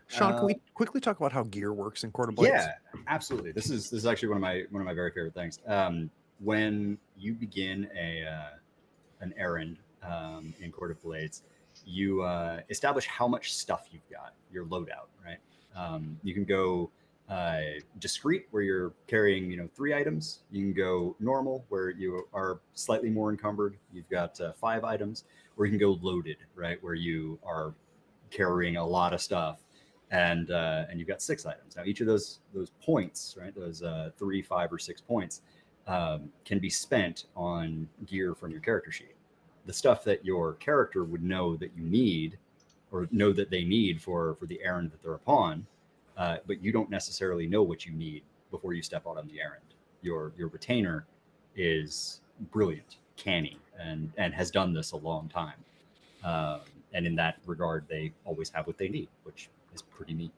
Sean, can we quickly talk about how gear works in Court of Blades? Yeah, absolutely. This is actually one of my very favorite things. When you begin an errand in Court of Blades, you establish how much stuff you've got, your loadout, right? You can go discreet, where you're carrying 3 items. You can go normal, where you are slightly more encumbered. You've got 5 items, or you can go loaded, right, where you are carrying a lot of stuff, and you've got 6 items. Now each of those points, right, those 3, 5, or 6 points can be spent on gear from your character sheet. The stuff that your character would know that you need, or know that they need for the errand that they're upon, but you don't necessarily know what you need before you step out on the errand. Your retainer is brilliant, canny, and has done this a long time. And in that regard, they always have what they need, which is pretty neat.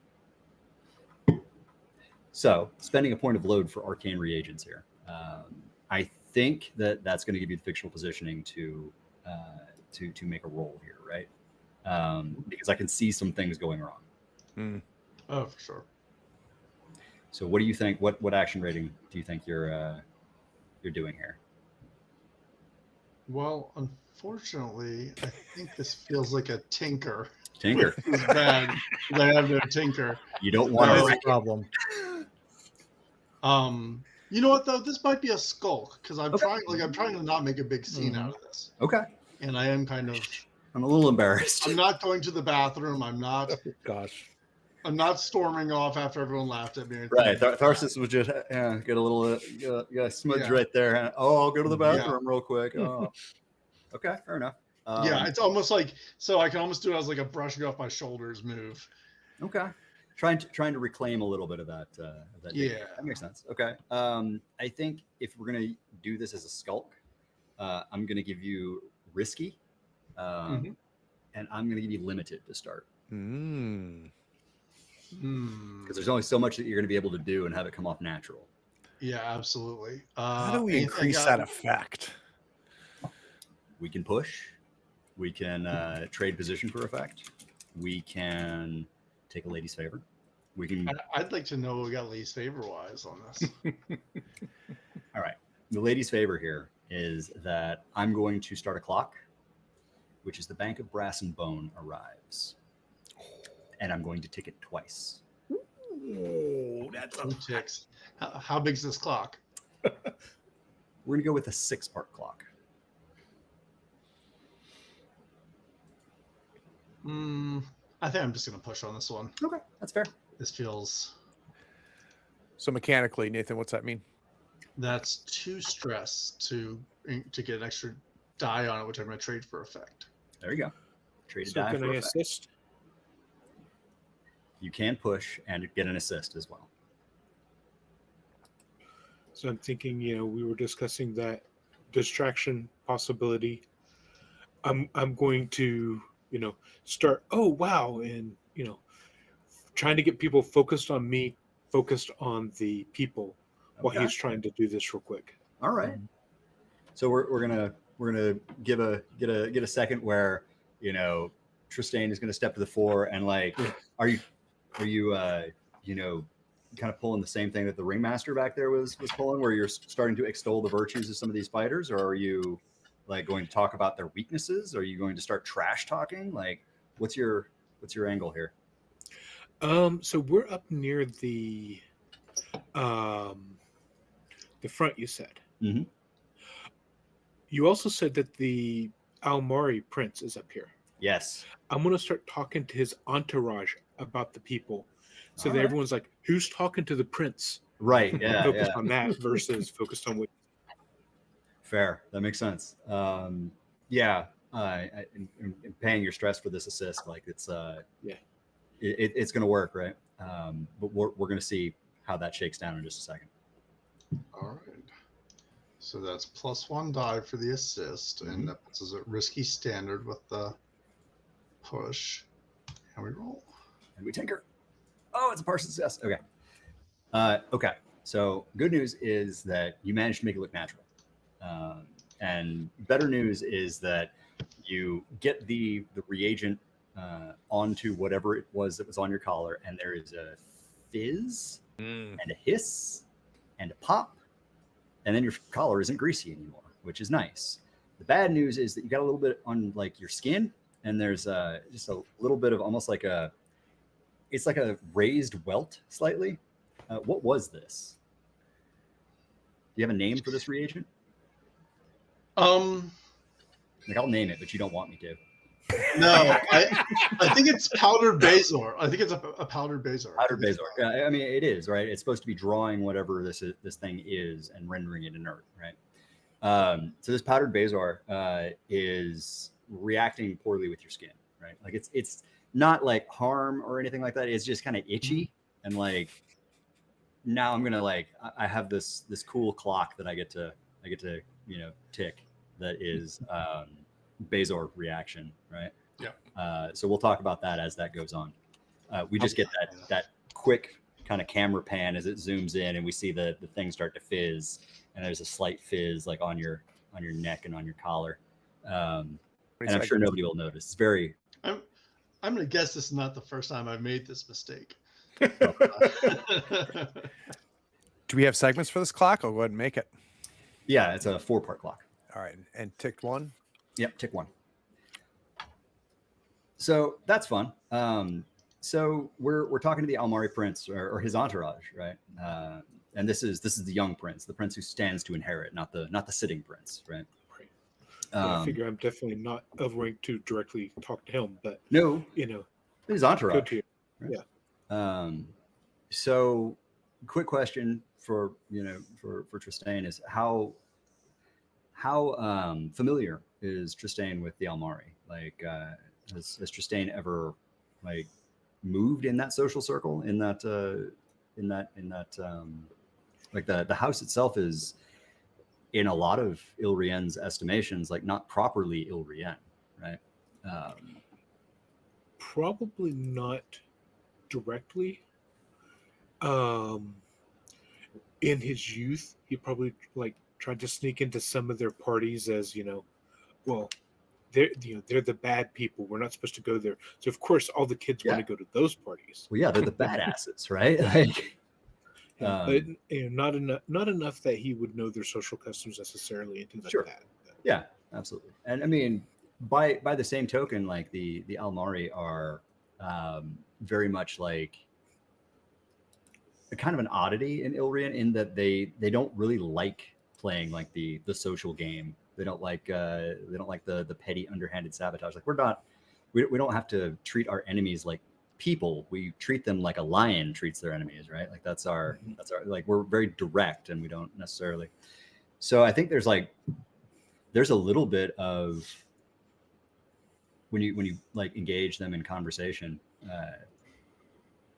So, spending a point of load for arcane reagents here. I think that's going to give you the fictional positioning to make a roll here, right? Because I can see some things going wrong. Oh, for sure. So, what do you think? What action rating do you think you're doing here? Well, unfortunately, I think this feels like a tinker. Tinker. It's bad. They have no tinker. You don't want a problem. You know what though? This might be a skulk, because I'm trying to not make a big scene out of this. Okay. And I am kind of. I'm a little embarrassed. I'm not going to the bathroom. I'm not. Oh, gosh. I'm not storming off after everyone laughed at me. Right. Tharsis was just get a little smudge right there. Oh, I'll go to the bathroom real quick. Oh. Okay, fair enough. Yeah, it's almost like, so I can almost do it as like a brushing off my shoulders move. Okay. Trying to reclaim a little bit of that. Yeah, that makes sense. Okay. I think if we're gonna do this as a skulk, I'm gonna give you risky, and I'm gonna give you limited to start. Because there's only so much that you're gonna be able to do and have it come off natural. Yeah, absolutely. How do we increase that effect? We can push. We can trade position for effect. We can take a lady's favor. We can. I'd like to know what we got least favor wise on this. All right. The lady's favor here is that I'm going to start a clock, which is the Bank of Brass and Bone arrives, and I'm going to tick it twice. Oh, that's a ticks. How big's this clock? We're gonna go with a 6-part clock. I think I'm just gonna push on this one. Okay, that's fair. This feels So mechanically, Nathan, what's that mean? that's 2 stress to get an extra die on it, which I'm gonna trade for effect. There you go. Trade a So die can for I effect. assist? You can push and get an assist as well. So I'm thinking, we were discussing that distraction possibility. I'm going to, start, oh wow, and trying to get people focused on me, focused on the people while Okay. he's trying to do this real quick. All right. So we're gonna get a second where Tristane is gonna step to the fore and like, are you kind of pulling the same thing that the ringmaster back there was pulling, where you're starting to extol the virtues of some of these fighters, or are you like going to talk about their weaknesses? Are you going to start trash talking? Like, what's your angle here? So we're up near the front, you said. Mm-hmm. You also said that the Almari prince is up here. Yes. I'm going to start talking to his entourage about the people. So All that right. everyone's like, who's talking to the prince? Right. Yeah. Focused Yeah. on that versus focused on what. Fair. That makes sense. Yeah. In paying your stress for this assist, like it's it's going to work, right? But we're going to see how that shakes down in just a second. All right. So that's +1 die for the assist, and that puts us at risky standard with the push. And we roll. And we tinker. Oh, it's a partial success. Okay. Okay. So good news is that you managed to make it look natural. And better news is that you get the reagent onto whatever it was that was on your collar, and there is a fizz and a hiss and a pop, and then your collar isn't greasy anymore, which is nice. The bad news is that you got a little bit on like your skin, and there's just a little bit of almost like it's like a raised welt slightly. What was this? Do you have a name for this reagent? Like, I'll name it, but you don't want me to. No, I think it's powdered Bazor. I think it's a powdered Bazor. Powdered Bazor. Yeah, I mean, it is, right? It's supposed to be drawing whatever this thing is and rendering it inert, right? So this powdered Bazor is reacting poorly with your skin, right? Like it's not like harm or anything like that. It's just kind of itchy, and like now I'm gonna like I have this cool clock that I get to tick that is Bazor reaction, right? Yeah. So we'll talk about that as that goes on. We just get that quick kind of camera pan as it zooms in, and we see the thing start to fizz, and there's a slight fizz like on your neck and on your collar. And I'm sure nobody will notice. It's very. I'm gonna guess this is not the first time I've made this mistake. Do we have segments for this clock? I'll go ahead and make it. Yeah, it's a 4-part clock. All right, and ticked 1. Yep, tick 1. So that's fun. So we're talking to the Almari prince or his entourage, right? And this is the young prince, the prince who stands to inherit, not the sitting prince, right? Right. I figure I'm definitely not of rank to directly talk to him, but no, his entourage. Go to you. Right? Yeah. So quick question for Tristane is how familiar is Tristane with the Almari? Like, has Tristane ever like moved in that social circle? In that like the house itself is, in a lot of Ilrien's estimations, like not properly Ilrien, right? Probably not directly. In his youth, he probably like tried to sneak into some of their parties as well, they're the bad people. We're not supposed to go there. So of course, all the kids want to go to those parties. Well, yeah, they're the badasses, right? Like, but not enough that he would know their social customs necessarily and things like that. Yeah, absolutely. And I mean, by the same token, like the Almari are very much like a kind of an oddity in Ilrien, in that they don't really like playing like the social game. They don't like the petty underhanded sabotage. Like we're we don't have to treat our enemies like people. We treat them like a lion treats their enemies, right? Like that's our like we're very direct, and we don't necessarily. So I think there's a little bit of when you like engage them in conversation.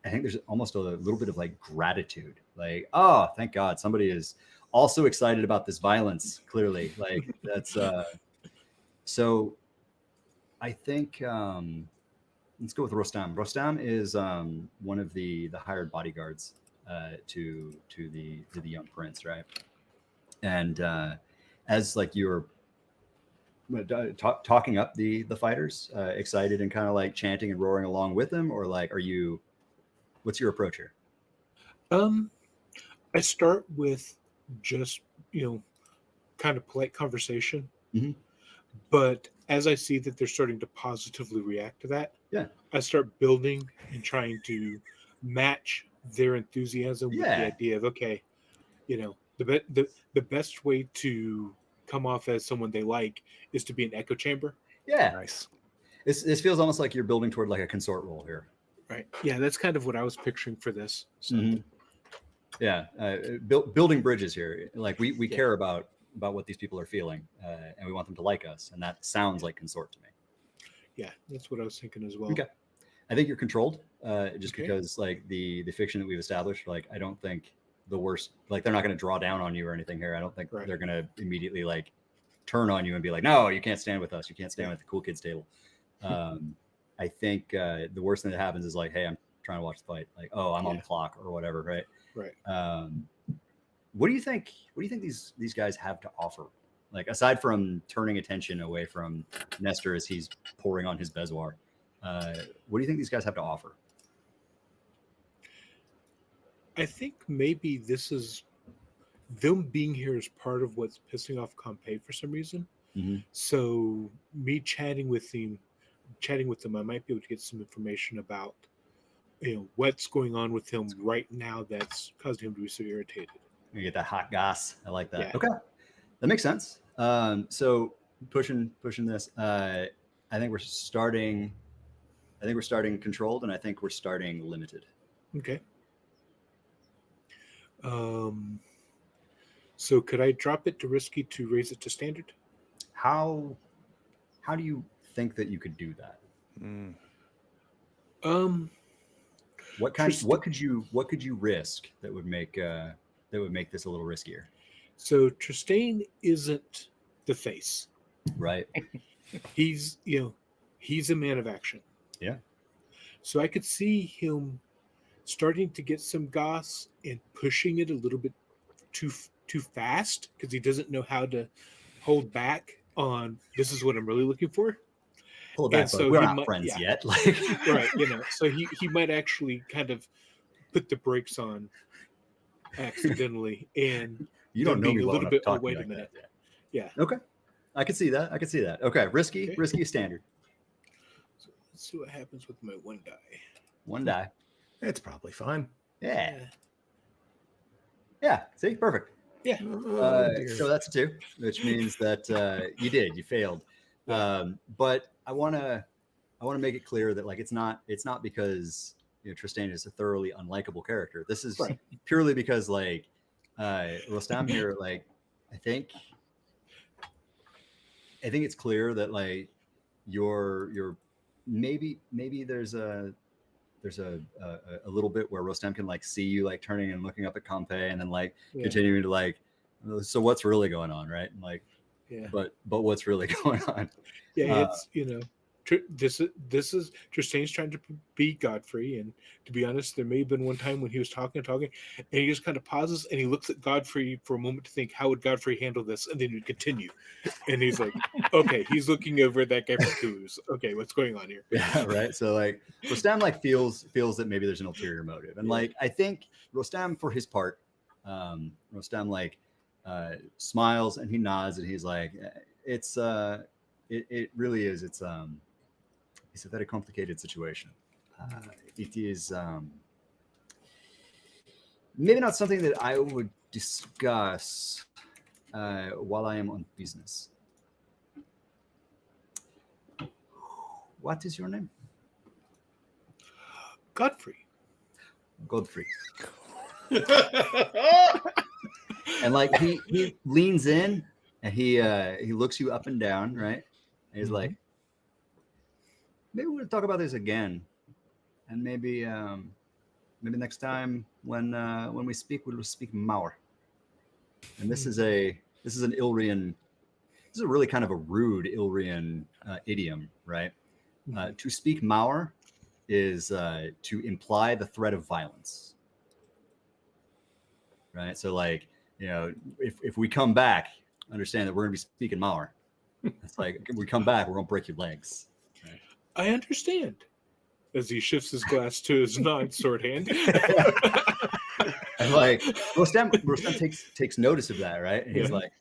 I think there's almost a little bit of like gratitude, like, oh, thank God somebody is also excited about this violence. Clearly, like that's so. I think let's go with Rostam. Rostam is one of the hired bodyguards to the young prince, right? And as like you're talking up the fighters, excited and kind of like chanting and roaring along with them, or like, what's your approach here? I start with just, kind of polite conversation. Mhm. But as I see that they're starting to positively react to that, Yeah. I start building and trying to match their enthusiasm with the Yeah. idea of, okay, the best way to come off as someone they like is to be an echo chamber. Yeah. Nice. This feels almost like you're building toward like a consort role here. Right. Yeah, that's kind of what I was picturing for this. So. Mhm. Yeah. Building bridges here. Like we care about what these people are feeling, and we want them to like us, and that sounds like consort to me. Yeah, that's what I was thinking as well. Okay. I think you're controlled, just Okay. because like the fiction that we've established, like I don't think the worst, like they're not going to draw down on you or anything here. I don't think they're going to immediately like turn on you and be like, no, you can't stand with us. You can't stand with the cool kids table. I think the worst thing that happens is like, hey, I'm trying to watch the fight. Like, oh, I'm on the clock or whatever, right? Right. What do you think? What do you think these guys have to offer? Like aside from turning attention away from Nestor as he's pouring on his bezoar, what do you think these guys have to offer? I think maybe this is them being here is part of what's pissing off Compay for some reason. Mm-hmm. So me chatting with them, I might be able to get some information about what's going on with him right now that's caused him to be so irritated. You get that hot goss. I like that. Yeah. Okay, that makes sense. So pushing this. I think we're starting controlled, and I think we're starting limited. Okay. So could I drop it to risky to raise it to standard? How do you think that you could do that? What could you risk that would make this a little riskier? So Tristane isn't the face, right? He's a man of action. Yeah. So I could see him starting to get some goss and pushing it a little bit too fast because he doesn't know how to hold back on this is what I'm really looking for. Hold back, so we're not friends yet. Like right, so he might actually kind of put the brakes on accidentally, and you don't know me well enough to talk wait to me a minute. That. Yeah. Okay. I could see that. Okay. Risky standard. So let's see what happens with my one die. One die. It's probably fine. Yeah. See, perfect. Yeah. So that's a 2, which means that you failed. But I want to make it clear that like it's not because Tristane is a thoroughly unlikable character. This is purely because like Rostam here, like I think it's clear that like you're maybe there's a little bit where Rostam can like see you like turning and looking up at Compay and then like continuing to like, so what's really going on, right? And like, but what's really going on? Yeah, it's this is Tristane's trying to be Godfrey, and to be honest, there may have been one time when he was talking, and he just kind of pauses and he looks at Godfrey for a moment to think, how would Godfrey handle this? And then he'd continue, and he's like, okay, he's looking over at that guy for clues. Okay, what's going on here? Yeah, right. So like Rostam like feels that maybe there's an ulterior motive, and like I think Rostam for his part, Rostam like smiles and he nods and he's like, it's it really is. It's a very complicated situation. It is maybe not something that I would discuss while I am on business. What is your name? Godfrey. Godfrey. And like he leans in and he looks you up and down, right? And he's like, maybe we'll talk about this again, and maybe next time when we speak, we'll speak Maur. And this is an Ilrian. This is a really kind of a rude Ilrian idiom, right? To speak Maur is to imply the threat of violence, right? So like, if we come back, understand that we're going to be speaking Maur. It's like, if we come back, we're going to break your legs. Right? I understand. As he shifts his glass to his non-sword hand. And like, Rostam takes notice of that, right? And he's like,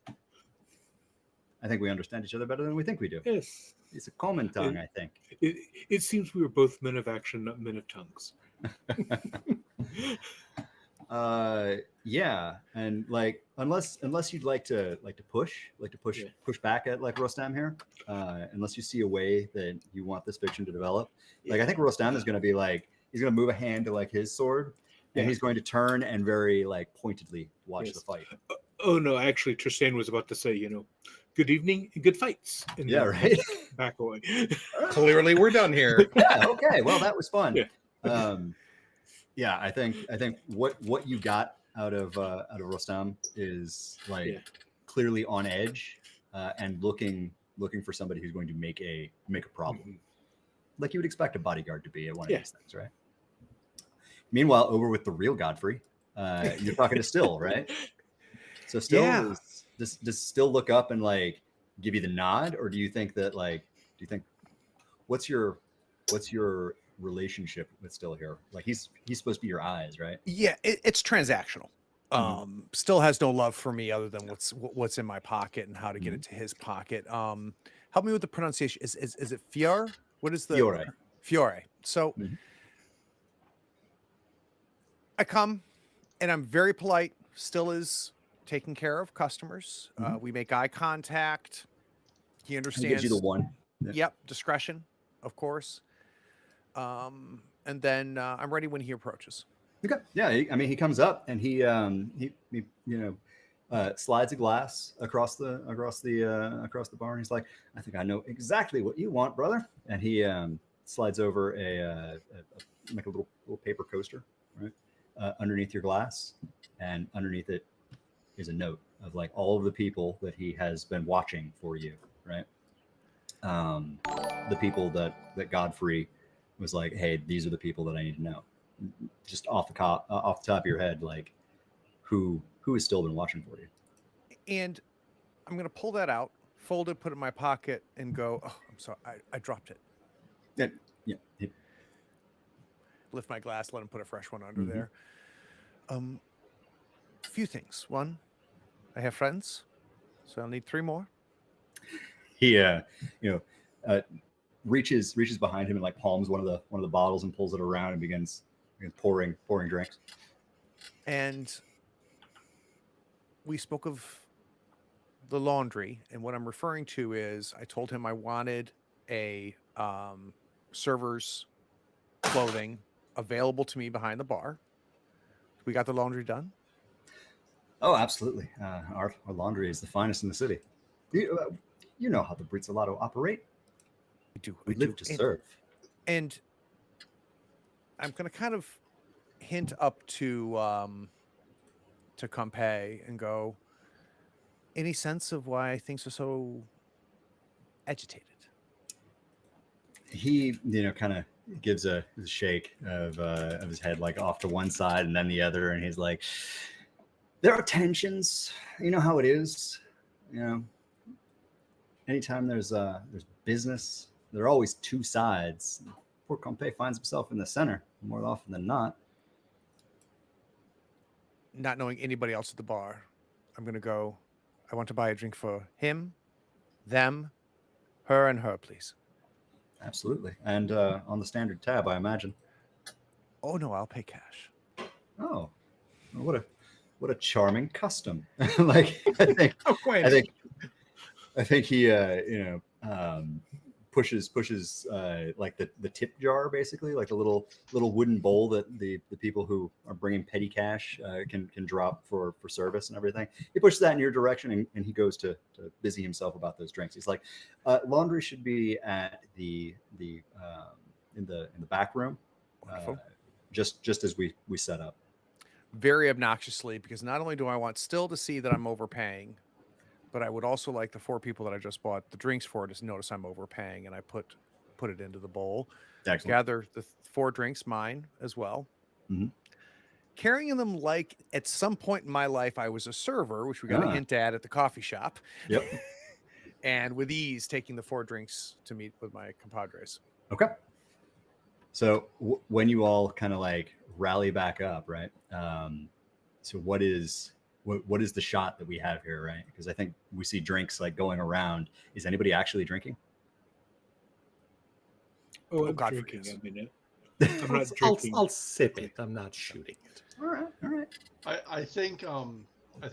I think we understand each other better than we think we do. Yes. It's a common tongue, I think. It seems we were both men of action, not men of tongues. Yeah, and like unless you'd like to push back at like Rostam here, unless you see a way that you want this fiction to develop, like I think Rostam is going to be like, he's going to move a hand to like his sword, and he's going to turn and very like pointedly watch the fight. Oh no, actually Tristan was about to say, good evening and good fights. And right. Back away. Clearly, we're done here. Yeah. Okay. Well, that was fun. Yeah. I think what you got out of Rostam is like clearly on edge and looking for somebody who's going to make a problem, like you would expect a bodyguard to be at one of these things, right? Meanwhile, over with the real Godfrey, you're talking to Still, right? So Still does Still look up and like give you the nod, or do you think what's your relationship with Still here? Like he's supposed to be your eyes, right? Yeah, it's transactional. Still has no love for me other than what's in my pocket and how to get it to his pocket. Help me with the pronunciation. Is it Fiore? What is the Fiore? Fiore. So I come and I'm very polite. Still is taking care of customers. We make eye contact. He understands. Gives you the one. Yep, discretion, of course. And then I'm ready when he approaches. Okay. Yeah. He comes up and he slides a glass across the bar, and he's like, I think I know exactly what you want, brother. And he slides over a little paper coaster, right, underneath your glass, and underneath it is a note of like all of the people that he has been watching for you, right? The people that Godfrey was like, hey, these are the people that I need to know. Just off the top of your head, like who has still been watching for you. And I'm gonna pull that out, fold it, put it in my pocket, and go, oh, I'm sorry, I dropped it. Yeah. Lift my glass, let him put a fresh one under there. A few things. One, I have friends, so I'll need 3 more. He reaches behind him and like palms one of the bottles and pulls it around and begins pouring drinks. And we spoke of the laundry, and what I'm referring to is I told him I wanted a server's clothing available to me behind the bar. We got the laundry done. Oh, absolutely. Our laundry is the finest in the city. You know how the Brizzolato operate. We live to serve. And I'm going to kind of hint up to Compay and go, any sense of why things are so agitated? He, kind of gives a shake of his head, like off to one side and then the other, and he's like, there are tensions. You know how it is. Anytime there's business, there are always 2 sides. Poor Compay finds himself in the center more often than not. Not knowing anybody else at the bar, I'm going to go, I want to buy a drink for him, them, her, and her, please. Absolutely. And on the standard tab, I imagine. Oh, no, I'll pay cash. Oh, what a charming custom. Like, I think he, pushes like the tip jar, basically, like the little wooden bowl that the people who are bringing petty cash can drop for service and everything. He pushes that in your direction, and he goes to busy himself about those drinks. He's like, laundry should be at the in the back room, just as we set up. Very obnoxiously, because not only do I want Still to see that I'm overpaying, but I would also like the 4 people that I just bought the drinks for to notice I'm overpaying, and I put it into the bowl. Excellent. Gather the 4 drinks, mine as well. Mm-hmm. Carrying them like at some point in my life I was a server, which we got a hint at the coffee shop. Yep. And with ease, taking the 4 drinks to meet with my compadres. Okay. So when you all kind of like rally back up, right? So what is the shot that we have here, right? Because I think we see drinks like going around. Is anybody actually drinking? Oh, I'm God drinking. forgives. I mean, I'm not drinking. I'll sip it. I'm not shooting it. All right. I think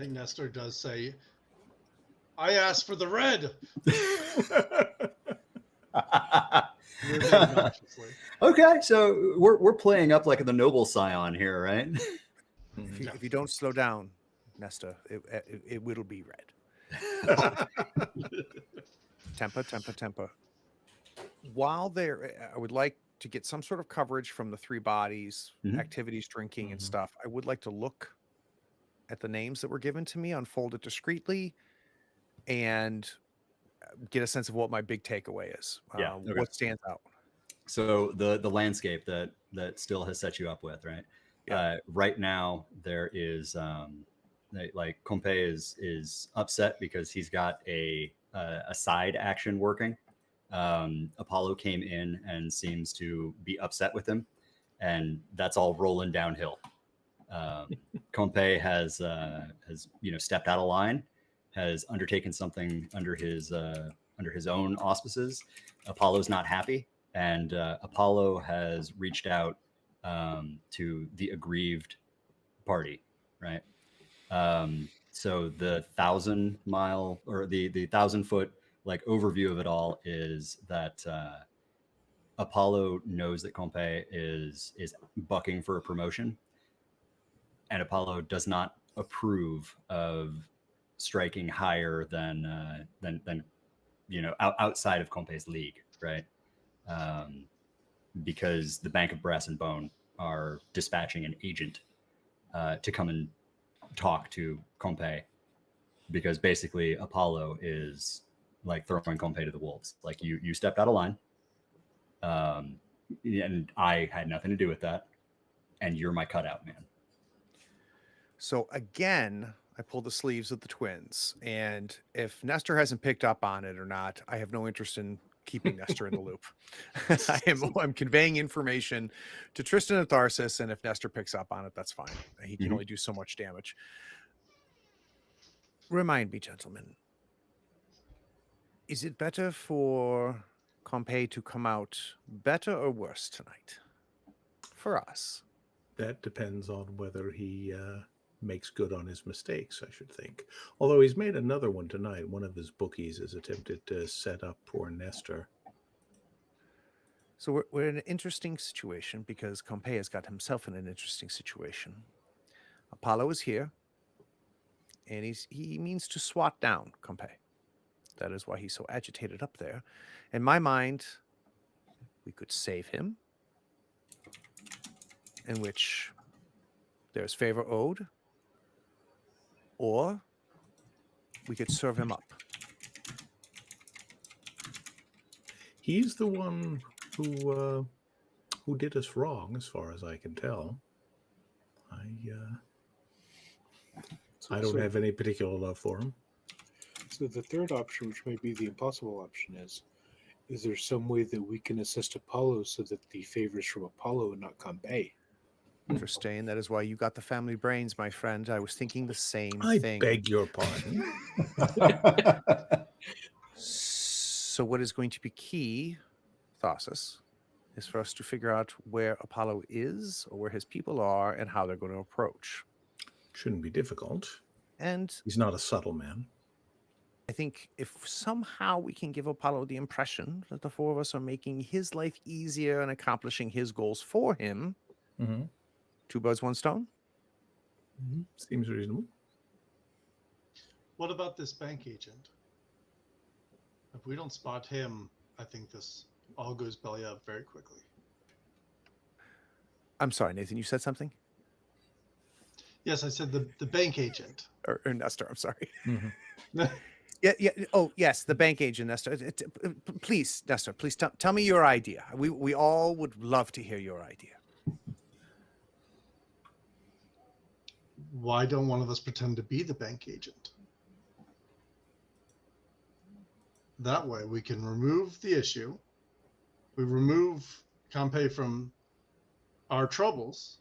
Nestor does say, I asked for the red. Okay, so we're playing up like the noble scion here, right? If you don't slow down, Nesta, it will be red. Temper. While there, I would like to get some sort of coverage from the 3 bodies, activities, drinking, and stuff. I would like to look at the names that were given to me, unfold it discreetly, and get a sense of what my big takeaway is. Okay. What stands out. So the landscape that Still has set you up with, right? Yeah. Right now there is like Compé is upset because he's got a side action working. Apollo came in and seems to be upset with him, and that's all rolling downhill. Compé has stepped out of line, has undertaken something under his own auspices. Apollo's not happy, and Apollo has reached out to the aggrieved party, right? So the 1,000-mile or the 1,000-foot like overview of it all is that Apollo knows that Compé is bucking for a promotion, and Apollo does not approve of striking higher than outside of Compé's league, right? Because the Bank of Brass and Bone are dispatching an agent to come and talk to Compé, because basically Apollo is like throwing Compé to the wolves. Like you stepped out of line, and I had nothing to do with that, and you're my cutout man. So again, I pulled the sleeves of the twins, and if Nestor hasn't picked up on it or not, I have no interest in keeping Nestor in the loop. I'm conveying information to Tristan and Tharsis, and if Nestor picks up on it, that's fine. He can only do so much damage. Remind me, gentlemen, is it better for Compé to come out better or worse tonight? For us. That depends on whether he makes good on his mistakes, I should think. Although he's made another one tonight. One of his bookies has attempted to set up poor Nestor. So we're in an interesting situation because Compé has got himself in an interesting situation. Apollo is here, and he means to swat down Compé. That is why he's so agitated up there. In my mind, we could save him, in which there's favor owed, or we could serve him up. He's the one who did us wrong, as far as I can tell. I don't have any particular love for him. So the third option, which may be the impossible option, is there some way that we can assist Apollo so that the favor is from Apollo and not Compé? Interesting. That is why you got the family brains, my friend. I was thinking the same thing. I beg your pardon. So what is going to be key, Tharsis, is for us to figure out where Apollo is or where his people are and how they're going to approach. Shouldn't be difficult. And He's not a subtle man. I I think if somehow we can give Apollo the impression that the four of us are making his life easier and accomplishing his goals for him, Mhm. 2 birds, 1 stone. Seems reasonable. What about this bank agent? If we don't spot him, I think this all goes belly up very quickly. I'm sorry, Nathan, you said something? Yes, I said the bank agent. Or Nestor, I'm sorry. Mhm. Yeah. Oh, yes, the bank agent, Nestor. Please, Nestor, please tell me your idea. We all would love to hear your idea. Why don't one of us pretend to be the bank agent? That way we can remove the issue. We remove Campe from our troubles,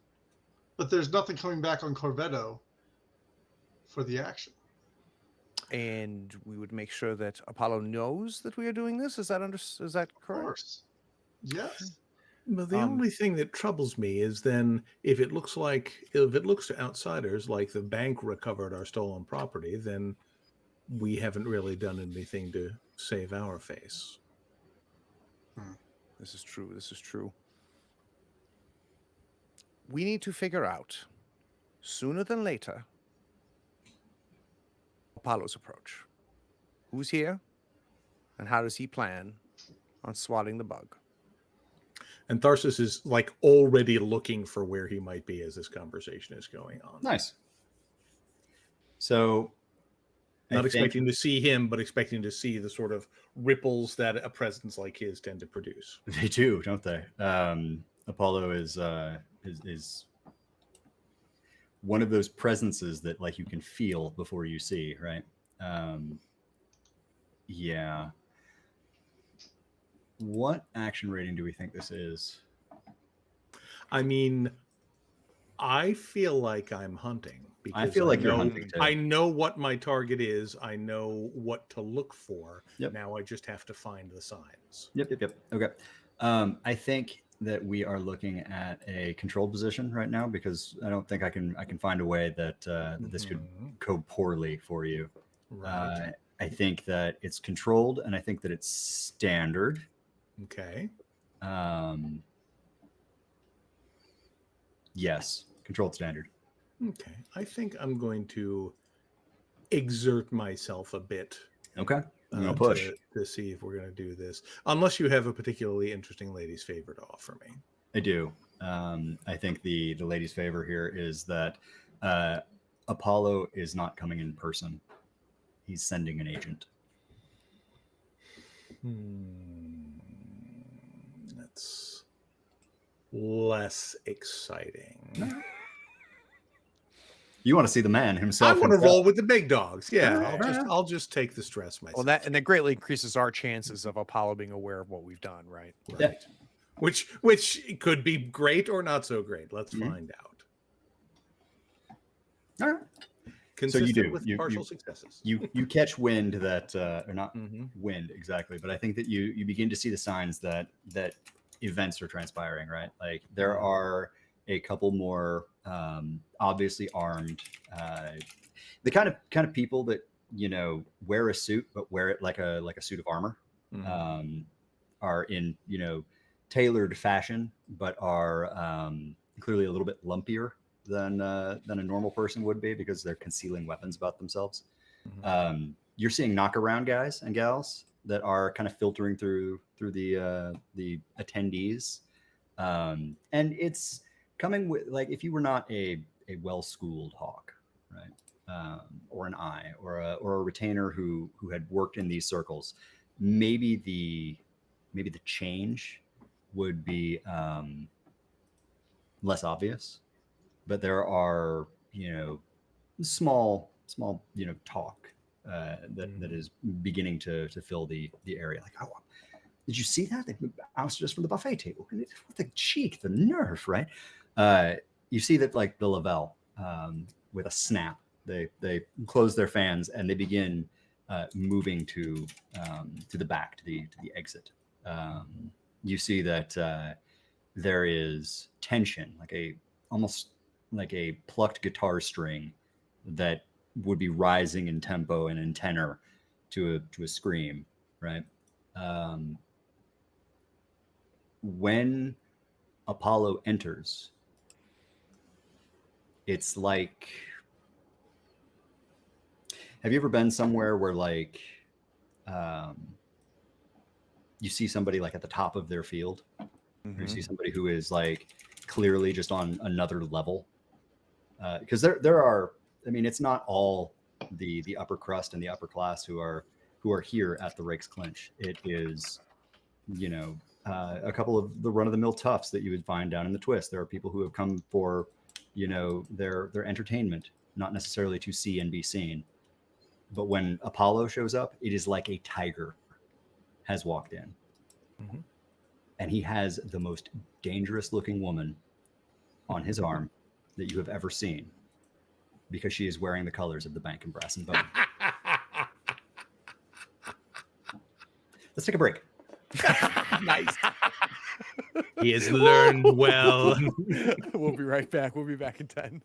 but there's nothing coming back on Corvetto for the action. And we would make sure that Apollo knows that we are doing this. Is that is that Of correct? course. Yes. But the Um, only thing that troubles me is then if it looks to outsiders like the bank recovered our stolen property, then we haven't really done anything to save our face. This is true. This is true. We need to figure out sooner than later Apollo's approach. Who's here and how does he plan on swatting the bug? And Tharsis is like already looking for where he might be as this conversation is going on. Nice. So, Not expecting to see him, but expecting to see the sort of ripples that a presence like his tend to produce. They do, don't they? Apollo is one of those presences that like you can feel before you see, right? Yeah. What action rating do we think this is? I mean, I feel like I'm hunting. I feel like you're hunting too. I know what my target is. I know what to look for. Yep. Now I just have to find the signs. Yep. Okay. I think that we are looking at a controlled position right now because I don't think I can find a way that this could go poorly for you. Right. I think that it's controlled, and I think that it's standard. Okay. Yes, controlled standard. Okay. I think I'm going to exert myself a bit. Okay. I'm gonna push to see if we're going to do this. Unless you have a particularly interesting lady's favor to offer me. I do. I think the lady's favor here is that Apollo is not coming in person. He's sending an agent. That's less exciting. You want to see the man himself? I want to roll with the big dogs. Yeah, I'll just take the stress myself. Well, that greatly increases our chances of Apollo being aware of what we've done, right? Yeah. Which could be great or not so great. Let's find out. All right. Consistent so you do with partial successes. You catch wind that or not wind exactly, but I think that you begin to see the signs that events are transpiring, right? Like there are a couple more obviously armed the kind of people that wear a suit but wear it like a suit of armor, are in tailored fashion but are clearly a little bit lumpier than a normal person would be because they're concealing weapons about themselves. You're seeing knockaround guys and gals that are kind of filtering through the attendees, and it's coming with, like, if you were not a well-schooled hawk, right, or an eye, or a retainer who had worked in these circles, maybe the change would be less obvious. But there are, small, talk that is beginning to fill the area. Like, oh, did you see that? They ousted us from the buffet table. What the cheek, the nerve, right? You see that, like, the Lavelle, with a snap, they close their fans and they begin moving to the back, to the exit. You see that there is tension, almost like a plucked guitar string that would be rising in tempo and in tenor to a scream, right? When Apollo enters, it's like, have you ever been somewhere where like you see somebody like at the top of their field, or you see somebody who is like clearly just on another level? Because there are, I mean, it's not all the upper crust and the upper class who are here at the Rake's Clinch. It is, you know, a couple of the run-of-the-mill toughs that you would find down in the Twist. There are people who have come for, you know, their entertainment, not necessarily to see and be seen. But when Apollo shows up, it is like a tiger has walked in. And he has the most dangerous looking woman on his arm that you have ever seen, because she is wearing the colors of the Bank and Brass and Bone. Let's take a break. Nice. He has learned well. We'll be right back. We'll be back in 10.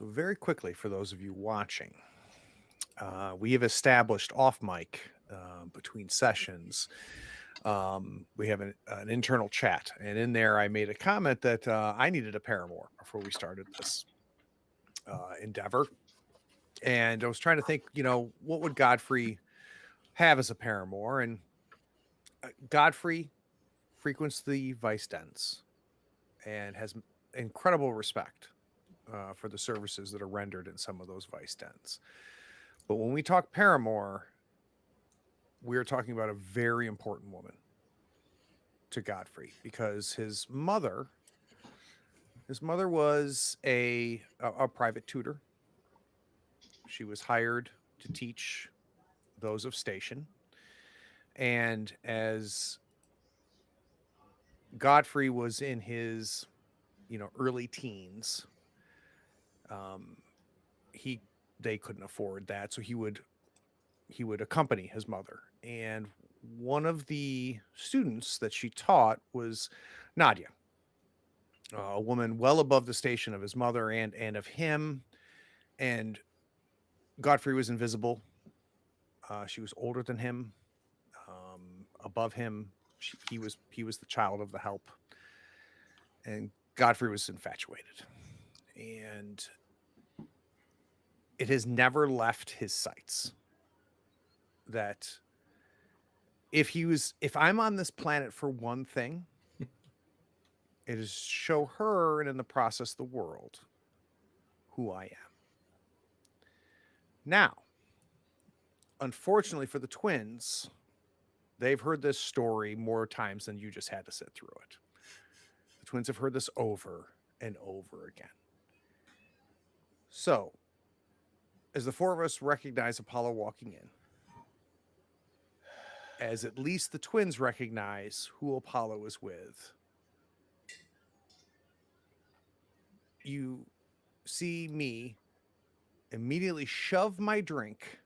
So very quickly, for those of you watching, we have established off mic between sessions. We have an internal chat, and in there I made a comment that I needed a paramour before we started this endeavor. And I was trying to think, what would Godfrey have as a paramour? And Godfrey frequents the vice dens and has incredible respect for the services that are rendered in some of those vice dens. But when we talk paramour, we're talking about a very important woman to Godfrey, because his mother was a private tutor. She was hired to teach those of station. And as Godfrey was in his, early teens, they couldn't afford that, so he would accompany his mother. And one of the students that she taught was Nadia, a woman well above the station of his mother and of him. And Godfrey was invisible. She was older than him, above him. He was the child of the help, and Godfrey was infatuated, and it has never left his sights that if I'm on this planet for one thing, it is show her, and in the process the world, who I am. Now, unfortunately for the twins, they've heard this story more times than you just had to sit through it. The twins have heard this over and over again. So, as the four of us recognize Apollo walking in, as at least the twins recognize who Apollo is with, you see me immediately shove my drink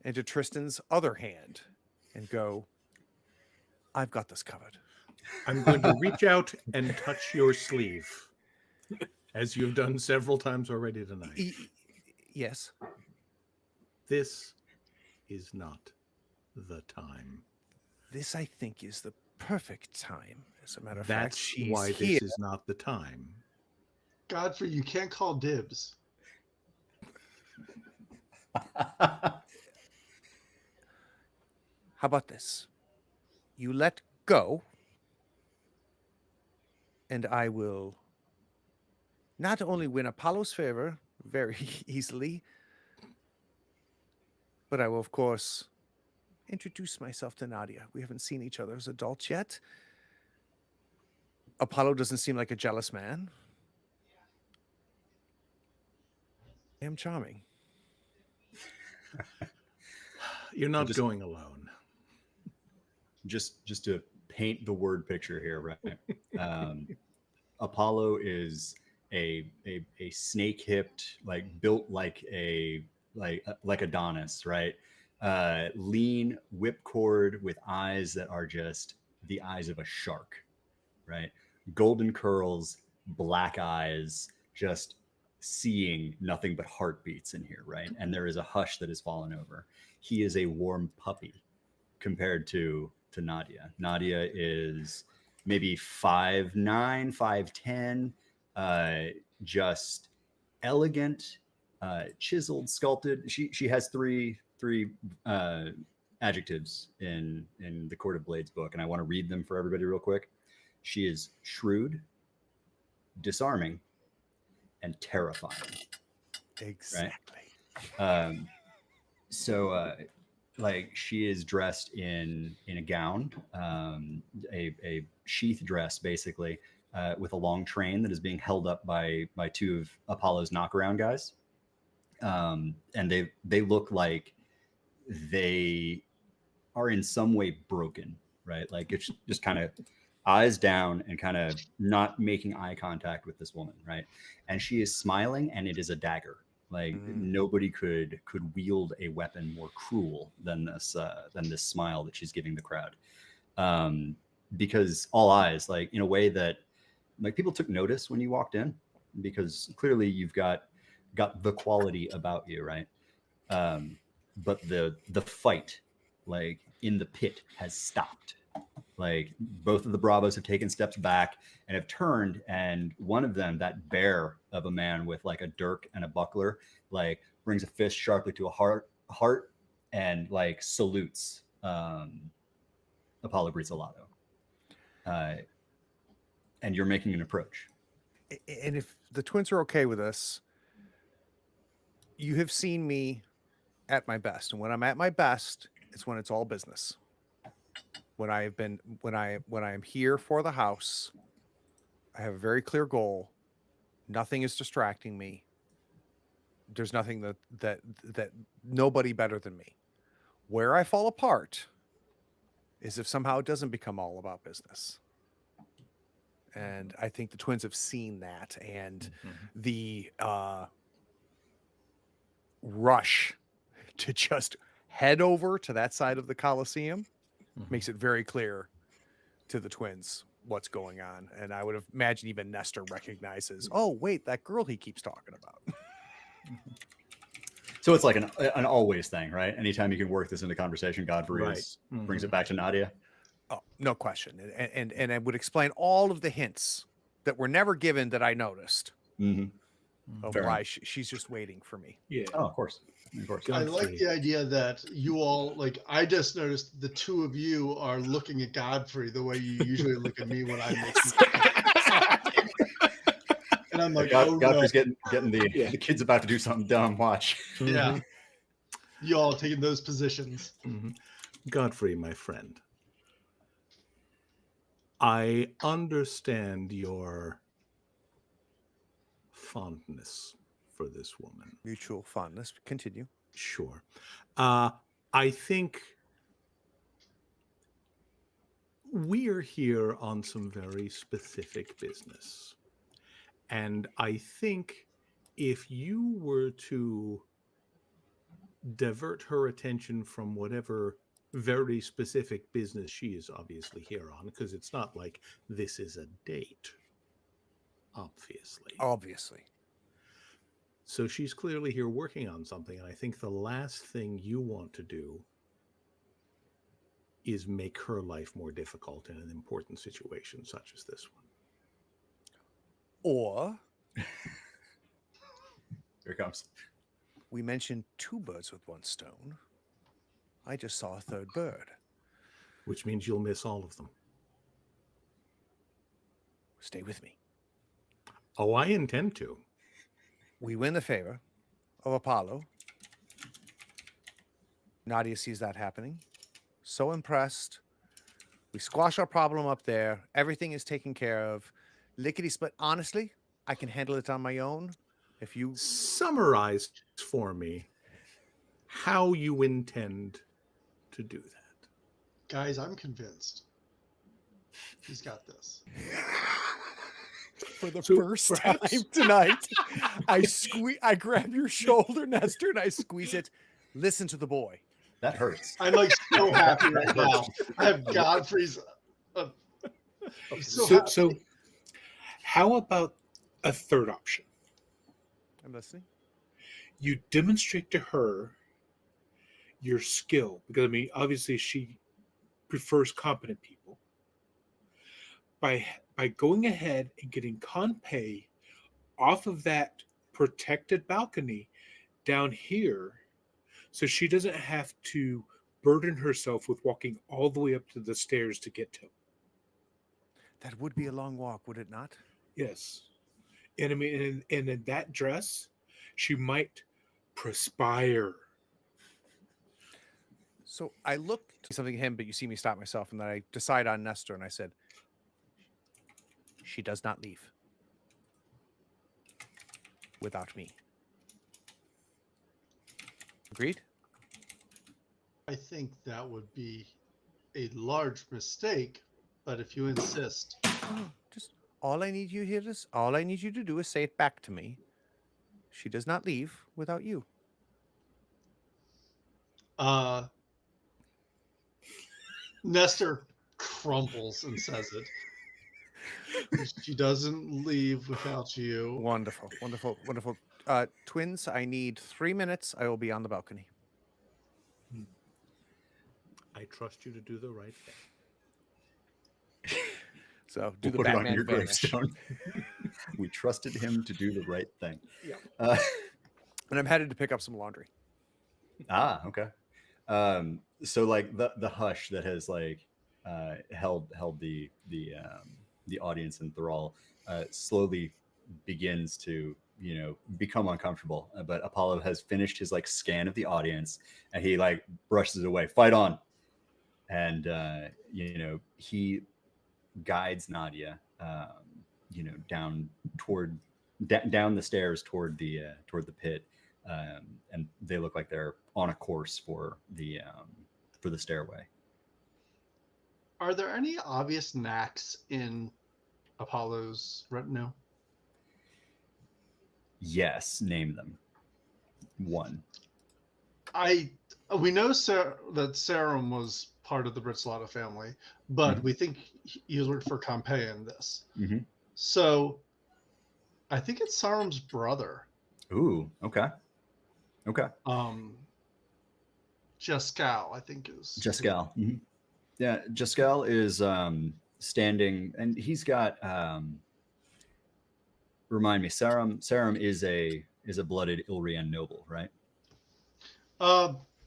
into Tristan's other hand and go, I've got this covered. I'm going to reach out and touch your sleeve, as you've done several times already tonight. Yes. This is not the time. This, I think, is the perfect time. As a matter of That's fact, she's why here. this is not the time. Godfrey, you can't call dibs. How about this? You let go, and I will not only win Apollo's favor very easily, but I will, of course, introduce myself to Nadia. We haven't seen each other as adults yet. Apollo doesn't seem like a jealous man. I am charming. You're not going alone. Just to paint the word picture here, right? Apollo is a snake-hipped, built like Adonis, right? Lean whipcord with eyes that are just the eyes of a shark, right? Golden curls, black eyes, just seeing nothing but heartbeats in here, right? And there is a hush that has fallen over. He is a warm puppy compared to Nadia. Nadia is maybe 5'9", 5'10", just elegant, chiseled, sculpted. She has three adjectives in the Court of Blades book, and I want to read them for everybody real quick. She is shrewd, disarming, and terrifying. Exactly. Right? So like she is dressed in a gown, a sheath dress basically, with a long train that is being held up by two of Apollo's knockaround guys, and they look like they are in some way broken, right? Like it's just kind of eyes down and kind of not making eye contact with this woman, right? And she is smiling, and it is a dagger. Like nobody could wield a weapon more cruel than this smile that she's giving the crowd, because all eyes, like in a way that like people took notice when you walked in, because clearly you've got the quality about you, right? But the fight, like in the pit, has stopped. Like both of the Bravos have taken steps back and have turned, and one of them, that bear of a man with like a dirk and a buckler, like brings a fist sharply to a heart and like salutes Apollo Brizzolato. And you're making an approach. And if the twins are okay with us, you have seen me at my best, and when I'm at my best, it's when it's all business. When I am here for the house, I have a very clear goal. Nothing is distracting me. There's nothing that nobody better than me. Where I fall apart is if somehow it doesn't become all about business. And I think the twins have seen that, and the rush to just head over to that side of the Coliseum makes it very clear to the twins what's going on. And I would imagine even Nestor recognizes, oh, wait, that girl he keeps talking about. So it's like an always thing, right? Anytime you can work this into conversation, Godfrey Right. Brings it back to Nadia. Oh, no question. And I would explain all of the hints that were never given that I noticed of Fair why enough. she's just waiting for me. Yeah. Oh, of course. Of course. I like the idea that you all, like, I just noticed the two of you are looking at Godfrey the way you usually look at me when I'm looking. And I'm like, oh, Godfrey's no. getting the kid's about to do something dumb. Watch. Yeah. You all taking those positions. Godfrey, my friend, I understand your fondness for this woman. Mutual fondness. Continue. Sure. I think we're here on some very specific business. And I think if you were to divert her attention from whatever very specific business she is obviously here on, because it's not like this is a date, obviously. So she's clearly here working on something, and I think the last thing you want to do is make her life more difficult in an important situation such as this one. Or Here it comes. we mentioned two birds with one stone. I just saw a third bird. Which means you'll miss all of them. Stay with me. Oh, I intend to. We win the favor of Apollo. Nadia sees that happening. So impressed. We squash our problem up there. Everything is taken care of. Lickety split. Honestly, I can handle it on my own. If you Summarize for me how you intend to do that. Guys, I'm convinced. He's got this. for the first time tonight, I grab your shoulder, Nestor, and I squeeze it. Listen to the boy. That hurts. I'm like so happy right now. I have Godfrey's. I'm so happy. So how about a third option? I'm listening. You demonstrate to her your skill, because I mean, obviously she prefers competent people. By going ahead and getting Kanpei off of that protected balcony down here, so she doesn't have to burden herself with walking all the way up to the stairs to get to him. That would be a long walk, would it not? Yes. And I mean, and in that dress, she might perspire. So I looked something at him, but you see me stop myself, and then I decide on Nestor, and I said, "She does not leave without me." Agreed? I think that would be a large mistake, but if you insist. Just all I need you to do is say it back to me. She does not leave without you. Nestor crumples and says it. She doesn't leave without you. Wonderful, wonderful, wonderful. Twins, I need 3 minutes. I will be on the balcony. I trust you to do the right thing. So do We'll the put it on Batman your vanish. gravestone. We trusted him to do the right thing. Yeah. Uh, And I'm headed to pick up some laundry. okay. So like the hush that has like held the audience in thrall slowly begins to become uncomfortable. But Apollo has finished his like scan of the audience, and he like brushes it away. Fight on, and he guides Nadia, down the stairs toward the pit, and they look like they're on a course for the stairway. Are there any obvious knacks in Apollo's retinue? Yes, name them. One. We know that Sarum was part of the Britzlotta family, but we think he was working for Compay in this. Mm-hmm. So I think it's Sarum's brother. Ooh, okay. Jescal, I think is. Jescal. Mm-hmm. Yeah, Jescal is standing, and he's got. Remind me, Sarum is a blooded Ilrian noble, right?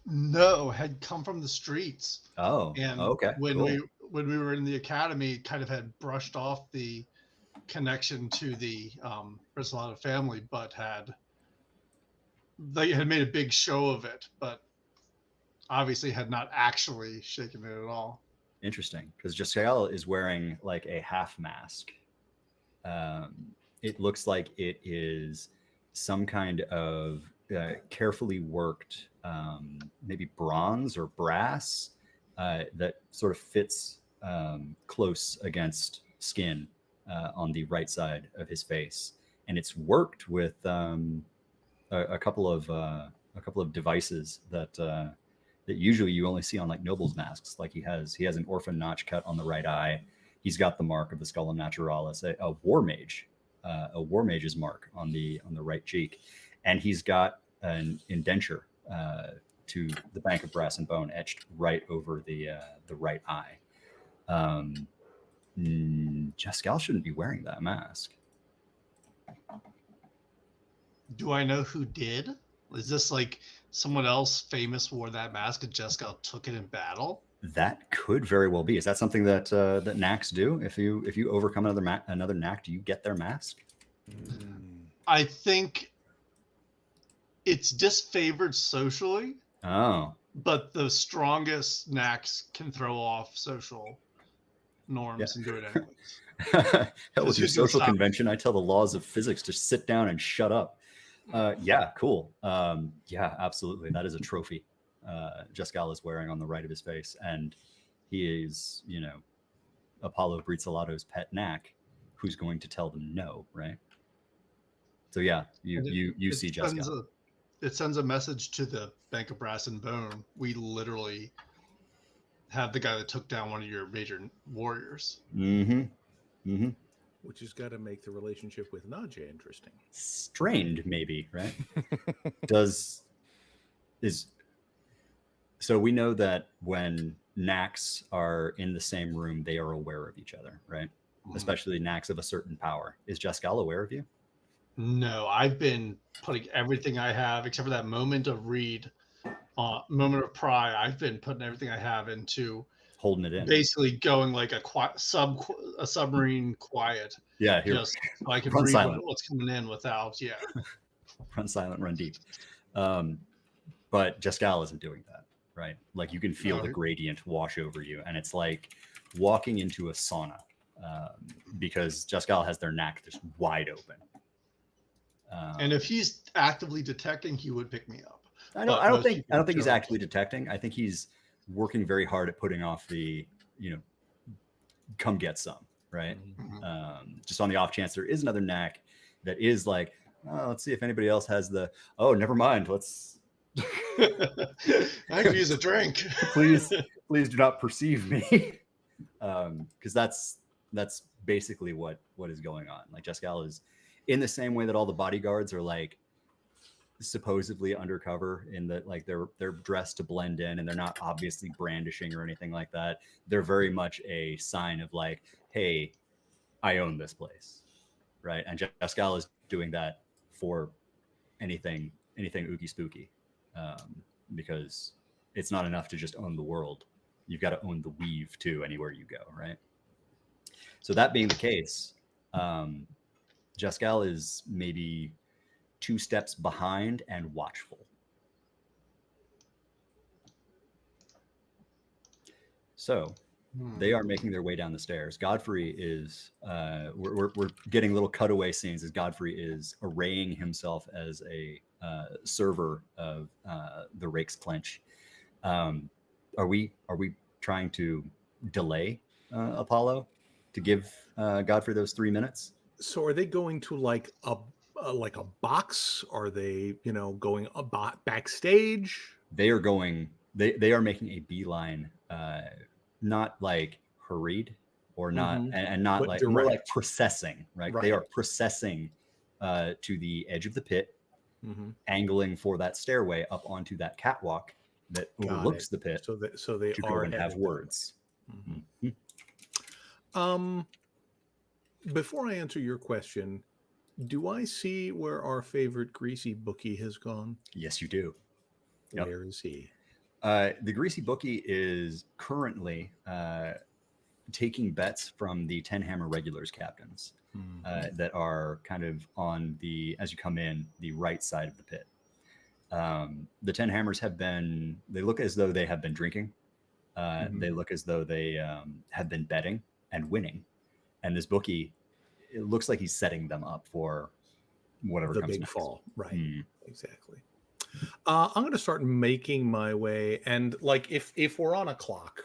No, had come from the streets. Oh, and okay. When cool. we were in the academy, kind of had brushed off the connection to the Britzlotta family, but they had made a big show of it, but obviously had not actually shaken it at all. Interesting, because Jescal is wearing like a half mask. It looks like it is some kind of carefully worked, maybe bronze or brass that sort of fits close against skin on the right side of his face, and it's worked with a couple of devices that usually you only see on like nobles' masks. Like he has an orphan notch cut on the right eye. He's got the mark of the Skullum Naturalis, a war mage's mark on the right cheek, and he's got an indenture to the Bank of Brass and Bone etched right over the right eye. Jescal shouldn't be wearing that mask. Do I know who did? Is this like someone else famous wore that mask and Jescal took it in battle? That could very well be. Is that something that that knacks do? If you overcome another knack, do you get their mask? I think it's disfavored socially. Oh, but the strongest knacks can throw off social norms and do it anyways. Hell with your social convention. I tell the laws of physics to sit down and shut up. Yeah, cool. Yeah, absolutely. That is a trophy Jescal is wearing on the right of his face, and he is, Apollo Britzolato's pet knack, who's going to tell them no, right? So yeah, you see Jescal. It sends a message to the Bank of Brass and Bone. We literally have the guy that took down one of your major warriors. Which has got to make the relationship with Nadja interesting. Strained, maybe, right? So we know that when knacks are in the same room, they are aware of each other, right? Especially knacks of a certain power. Is Jescal aware of you? No, I've been putting everything I have, except for that moment of read, moment of pry. I've been putting everything I have into holding it in, basically going like a submarine quiet. Yeah, here. Just so I can Run read silent. what's coming in without, Run silent, run deep. But Jescal isn't doing that. right? Like you can feel the Alright. gradient wash over you, and it's like walking into a sauna, because Jaskal has their knack just wide open. And if he's actively detecting, he would pick me up. I But most don't people think he's don't. actually detecting. I think he's working very hard at putting off the, come get some, right? Mhm. Just on the off chance there is another knack that is like, oh, let's see if anybody else has the, oh, never mind. Let's I could use a drink. please do not perceive me. Because that's basically what is going on. Like Jaskal is in the same way that all the bodyguards are like supposedly undercover in that, like they're dressed to blend in and they're not obviously brandishing or anything like that. They're very much a sign of like, hey, I own this place, right? And Jaskal is doing that for anything ooky spooky, because it's not enough to just own the world. You've got to own the weave too, anywhere you go, right? So that being the case, Jaskal is maybe 2 steps behind and watchful. So they are making their way down the stairs. Godfrey is, we're getting little cutaway scenes as Godfrey is arraying himself as a server of the Rake's Clench. Are we trying to delay Apollo to give Godfrey those 3 minutes? So are they going to like a box? Are they, going backstage? They are going. They are making a beeline, not like hurried or not, and not But like more like direct. processing. Right? They are processing to the edge of the pit, angling for that stairway up onto that catwalk that overlooks the pit. So they to are go and have headed words. Before I answer your question, do I see where our favorite greasy bookie has gone? Yes, you do. Yep. Where is he? The greasy bookie is currently taking bets from the 10 Hammer regulars captains that are kind of on the, as you come in, the right side of the pit. The 10 Hammers they look as though they have been drinking. They look as though they have been betting and winning. And this bookie, it looks like he's setting them up for whatever The comes big next. fall. Right. Exactly. I'm going to start making my way. And like, if we're on a clock,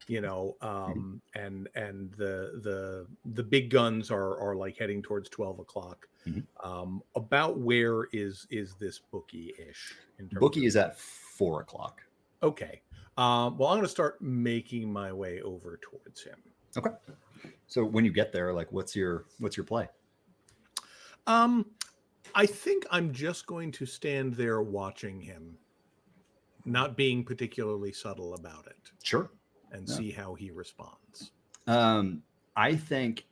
and the big guns are like heading towards 12 o'clock. About where is this bookie-ish? Bookie is at 4 o'clock. Okay. Well, I'm going to start making my way over towards him. Okay. So when you get there, like, what's your play? I think I'm just going to stand there watching him, not being particularly subtle about it. Sure. And see how he responds. I think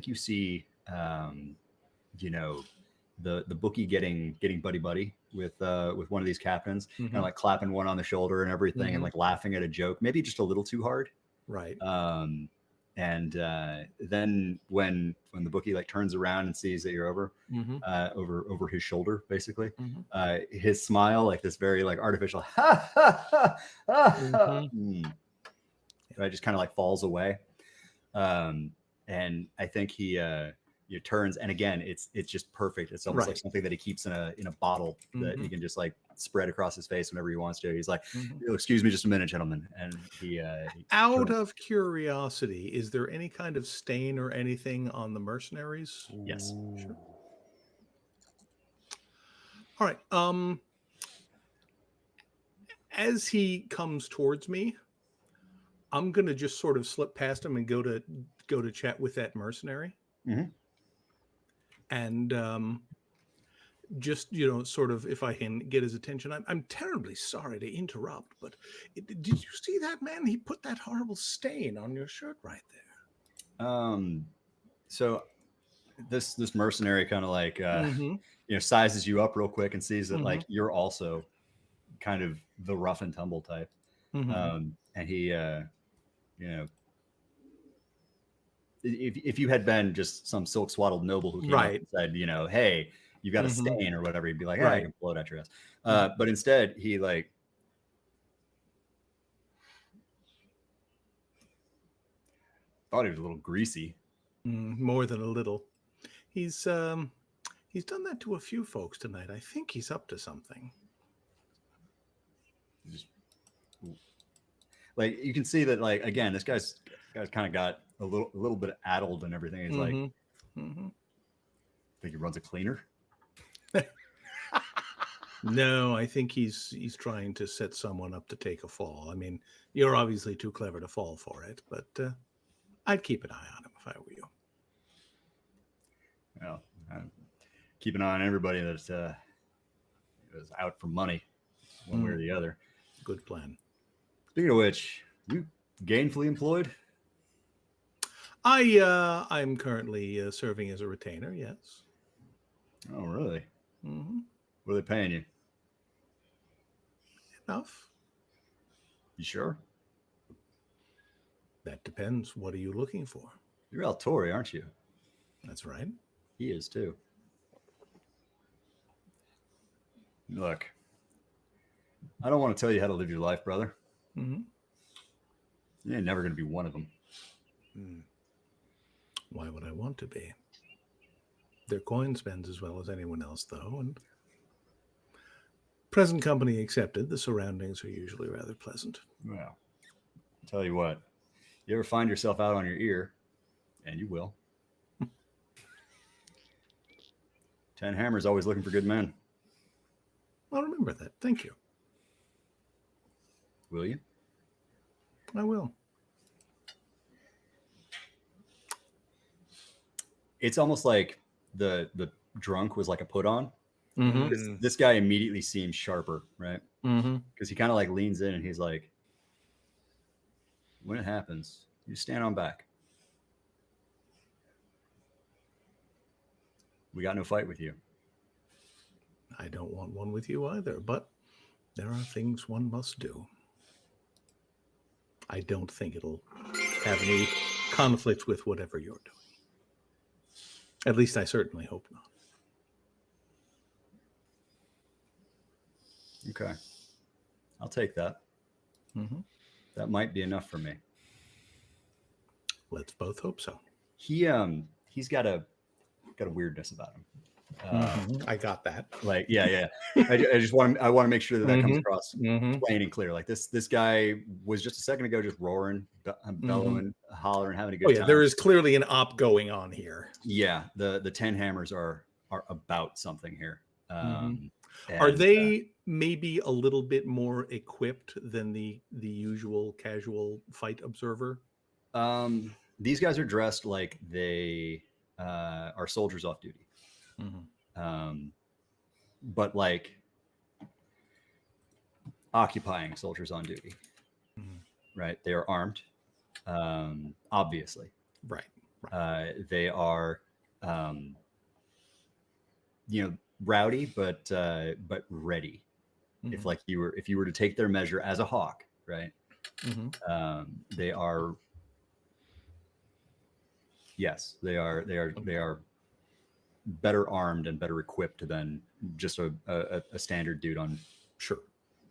you see, the bookie getting buddy with one of these captains, and like clapping one on the shoulder and everything, and like laughing at a joke, maybe just a little too hard. Right. And then when the bookie like turns around and sees that you're over his shoulder, basically, his smile, like this very like artificial right, just kind of like falls away. And I think he turns, and again, it's just perfect. It's almost like something that he keeps in a bottle that he can just like spread across his face whenever he wants to. He's like, excuse me just a minute, gentlemen. And he out of curiosity, is there any kind of stain or anything on the mercenaries? Yes. Sure. All right. As he comes towards me, I'm gonna just sort of slip past him and go to chat with that mercenary. And just, sort of, if I can get his attention, I'm terribly sorry to interrupt, but did you see that, man? He put that horrible stain on your shirt right there. So this mercenary kind of like sizes you up real quick and sees that like you're also kind of the rough and tumble type. And he if you had been just some silk swaddled noble who came up and said, hey, you got a stain or whatever, he'd be like, I Right. can blow it out your ass. But instead, he like thought he was a little greasy. More than a little. He's done that to a few folks tonight. I think he's up to something. Just, like, you can see that, like, again, this guy's kind of got a little bit addled and everything. He's like, think he runs a cleaner? No, I think he's trying to set someone up to take a fall. I mean, you're obviously too clever to fall for it, but I'd keep an eye on him if I were you. Well, keep an eye on everybody that's is out for money, one way or the other. Good plan. Speaking of which, you gainfully employed? I'm currently serving as a retainer. Yes. Oh, really? Mm-hmm. What are they paying you? Enough. You sure? That depends. What are you looking for? You're El Torre, aren't you? That's right. He is too. Look, I don't want to tell you how to live your life, brother. Mm-hmm. You ain't never going to be one of them. Why would I want to be? Their coin spends as well as anyone else, though, and present company accepted, the surroundings are usually rather pleasant. Well, I'll tell you what, you ever find yourself out on your ear, and you will. 10 Hammers always looking for good men. I'll remember that. Thank you. Will you? I will. It's almost like the drunk was like a put on. Mm-hmm. This guy immediately seems sharper, right? Mm-hmm. Because he kind of like leans in and he's like, when it happens, you stand on back. We got no fight with you. I don't want one with you either, but there are things one must do. I don't think it'll have any conflict with whatever you're doing. At least I certainly hope not. Okay. I'll take that. Mm-hmm. That might be enough for me. Let's both hope so. He's got a weirdness about him. I got that. Like, yeah. I just want to make sure that comes across plain and clear. Like this guy was just a second ago just roaring, bellowing, hollering, having a good time. There is clearly an op going on here. Yeah, the 10 Hammers are about something here. Are they maybe a little bit more equipped than the usual casual fight observer? These guys are dressed like they are soldiers off duty. But like occupying soldiers on duty, right? They are armed, obviously. Right. They are, rowdy, but ready. If you were to take their measure as a hawk, right? They are. Yes, they are better armed and better equipped than just a standard dude on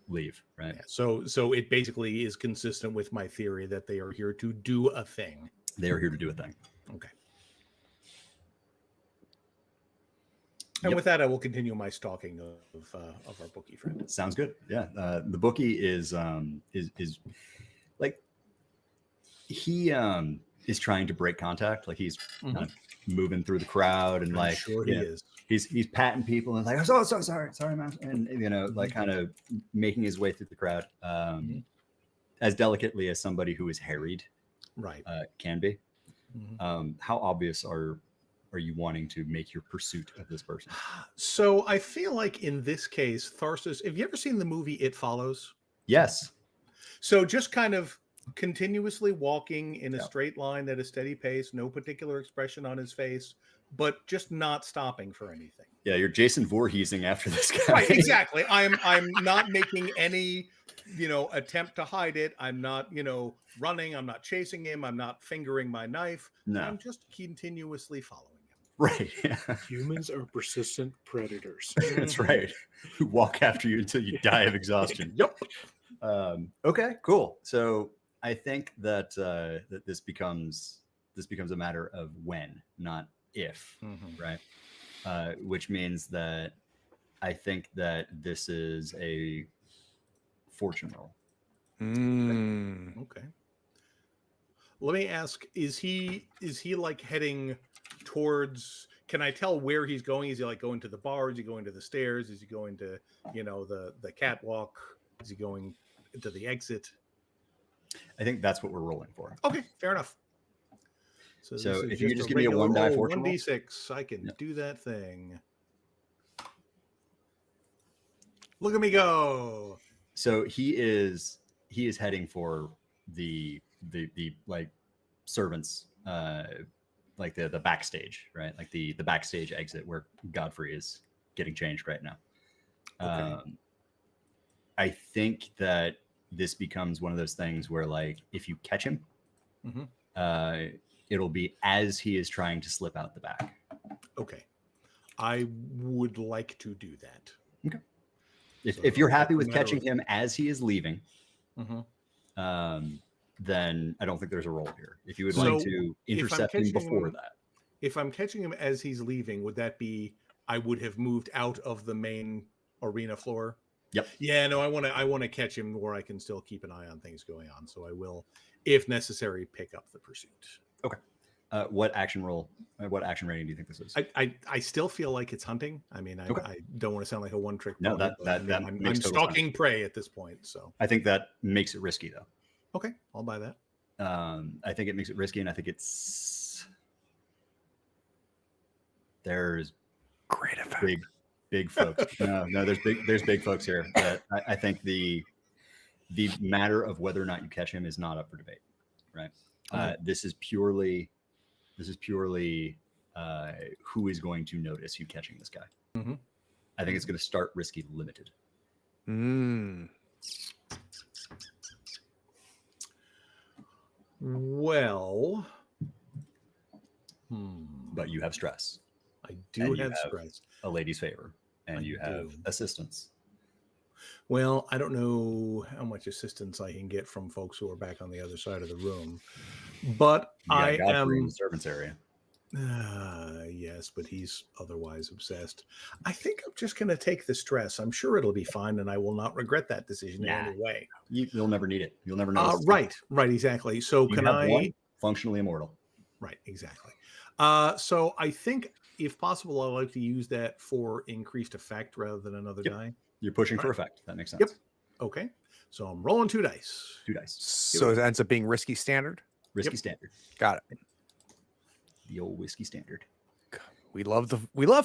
leave, right? Yeah, so it basically is consistent with my theory that they are here to do a thing. They are here to do a thing. Okay. And with that, I will continue my stalking of our bookie friend. Sounds good. Yeah, the bookie is like he is trying to break contact. Like he's kind of moving through the crowd and like sure he is. He's patting people and like, oh, so sorry, man, and like kind of making his way through the crowd as delicately as somebody who is harried, right, can be. How obvious are you wanting to make your pursuit of this person? So I feel like in this case, Tharsis, have you ever seen the movie It Follows? Yes. So just kind of continuously walking in a straight line at a steady pace, no particular expression on his face, but just not stopping for anything. Yeah, you're Jason Voorheesing after this guy. Right, exactly. I'm not making any, attempt to hide it. I'm not, running. I'm not chasing him. I'm not fingering my knife. No. I'm just continuously following him. Right. Yeah. Humans are persistent predators. That's right. Who walk after you until you die of exhaustion. Yep. Okay, cool. So I think that that this becomes a matter of when, not if, right? Which means that I think that this is a fortune roll. Okay. Let me ask: Is he like heading towards? Can I tell where he's going? Is he like going to the bar? Is he going to the stairs? Is he going to the catwalk? Is he going to the exit? I think that's what we're rolling for. Okay, fair enough. So if you could just give me a 1 die fortune roll. 1d6, I can do that thing. Look at me go! So he is heading for the like servants, like the backstage, right? Like the backstage exit where Godfrey is getting changed right now. Okay. I think that this becomes one of those things where, like, if you catch him, it'll be as he is trying to slip out the back. Okay. I would like to do that. Okay. If you're happy with catching him as he is leaving, then I don't think there's a role here. If you would like to intercept him before that. If I'm catching him as he's leaving, would that be I would have moved out of the main arena floor? Yep. Yeah, no, I want to catch him where I can still keep an eye on things going on. So I will, if necessary, pick up the pursuit. Okay. What action rating do you think this is? I still feel like it's hunting. I mean, I don't want to sound like a one-trick pony. No, I'm stalking prey at this point. So I think that makes it risky, though. Okay, I'll buy that. I think it makes it risky, and I think there's great effect. Big folks. No, there's big folks here. That I think the matter of whether or not you catch him is not up for debate, right? This is purely who is going to notice you catching this guy. I think it's going to start risky limited. Well, but you have stress. I do have stress. A lady's favor, and you have assistance. Well, I don't know how much assistance I can get from folks who are back on the other side of the room, but I am in the servants area. Yes, but he's otherwise obsessed. I think I'm just going to take the stress. I'm sure it'll be fine, and I will not regret that decision in any way. You'll never need it. You'll never know. Right, exactly. So can I functionally immortal? Right, exactly. So I think, if possible, I'd like to use that for increased effect rather than another die. You're pushing for effect. That makes sense. Yep. Okay. So I'm rolling 2 dice. 2 dice. So it ends up being risky standard? Risky standard. Got it. The old whiskey standard. We love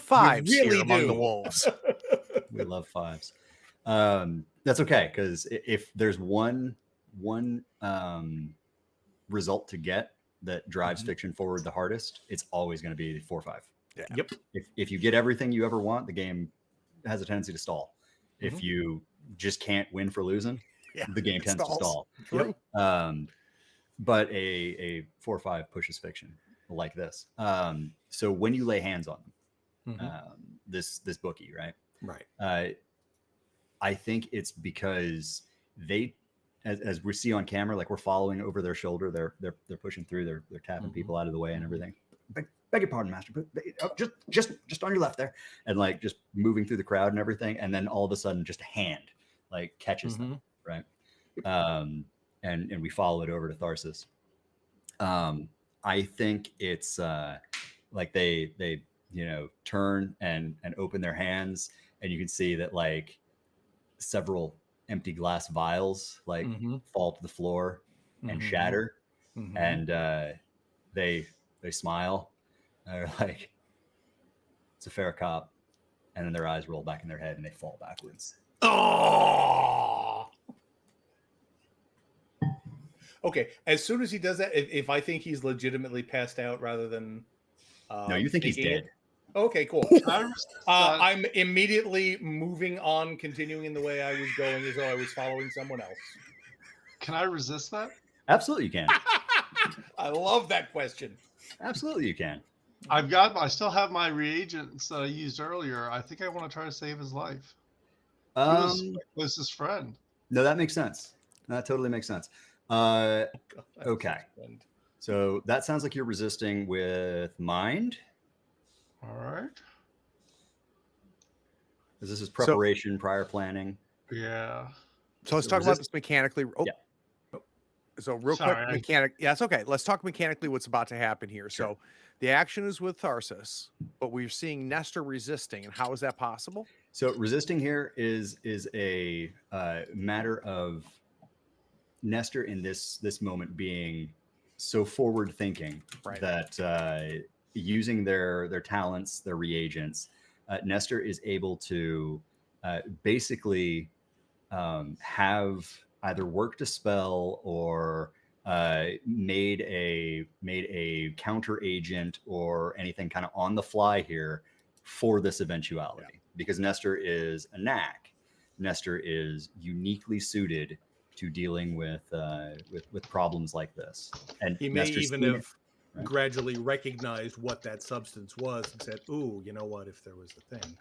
fives really here among the wolves. We love fives. That's okay, because if there's one result to get that drives fiction forward the hardest, it's always going to be 4-5. Yeah. Yep. If you get everything you ever want, the game has a tendency to stall. If you just can't win for losing, the game tends to stall. Yep. But a 4-5 pushes fiction like this. So when you lay hands on them, this bookie, right? I think it's because they, as we see on camera, like we're following over their shoulder. They're pushing through. They're tapping people out of the way and everything. Beg your pardon, master. Just on your left there, and like just moving through the crowd and everything. And then all of a sudden, just a hand like catches them, right? And we follow it over to Tharsis. I think it's like they turn and open their hands, and you can see that like several empty glass vials like fall to the floor and shatter, and they smile. They're like, it's a fair cop, and then their eyes roll back in their head and they fall backwards. Oh. Okay. As soon as he does that, if I think he's legitimately passed out rather than no, you think he's dead. Okay, cool. I'm immediately moving on, continuing in the way I was going, as though I was following someone else. Can I resist that? Absolutely, you can. I love that question. Absolutely, you can. I still have my reagents that I used earlier. I think I want to try to save his life. He was my closest friend. No, that makes sense. That totally makes sense. Okay. So that sounds like you're resisting with mind. All right. Because this is preparation, prior planning. Yeah. So let's talk about this mechanically. Oh, Yeah. So real quick, mechanic. Yeah, it's okay. Let's talk mechanically what's about to happen here. Sure. So the action is with Tharsis, but we're seeing Nestor resisting. And how is that possible? So resisting here is a matter of Nestor in this moment being so forward thinking that using their talents, their reagents, Nestor is able to basically have either worked a spell or made a counter agent or anything kind of on the fly here for this eventuality, because Nestor is a knack. Nestor is uniquely suited to dealing with problems like this, and he may Nestor's even seen have right? gradually recognized what that substance was and said, "Ooh, you know what? If there was a thing."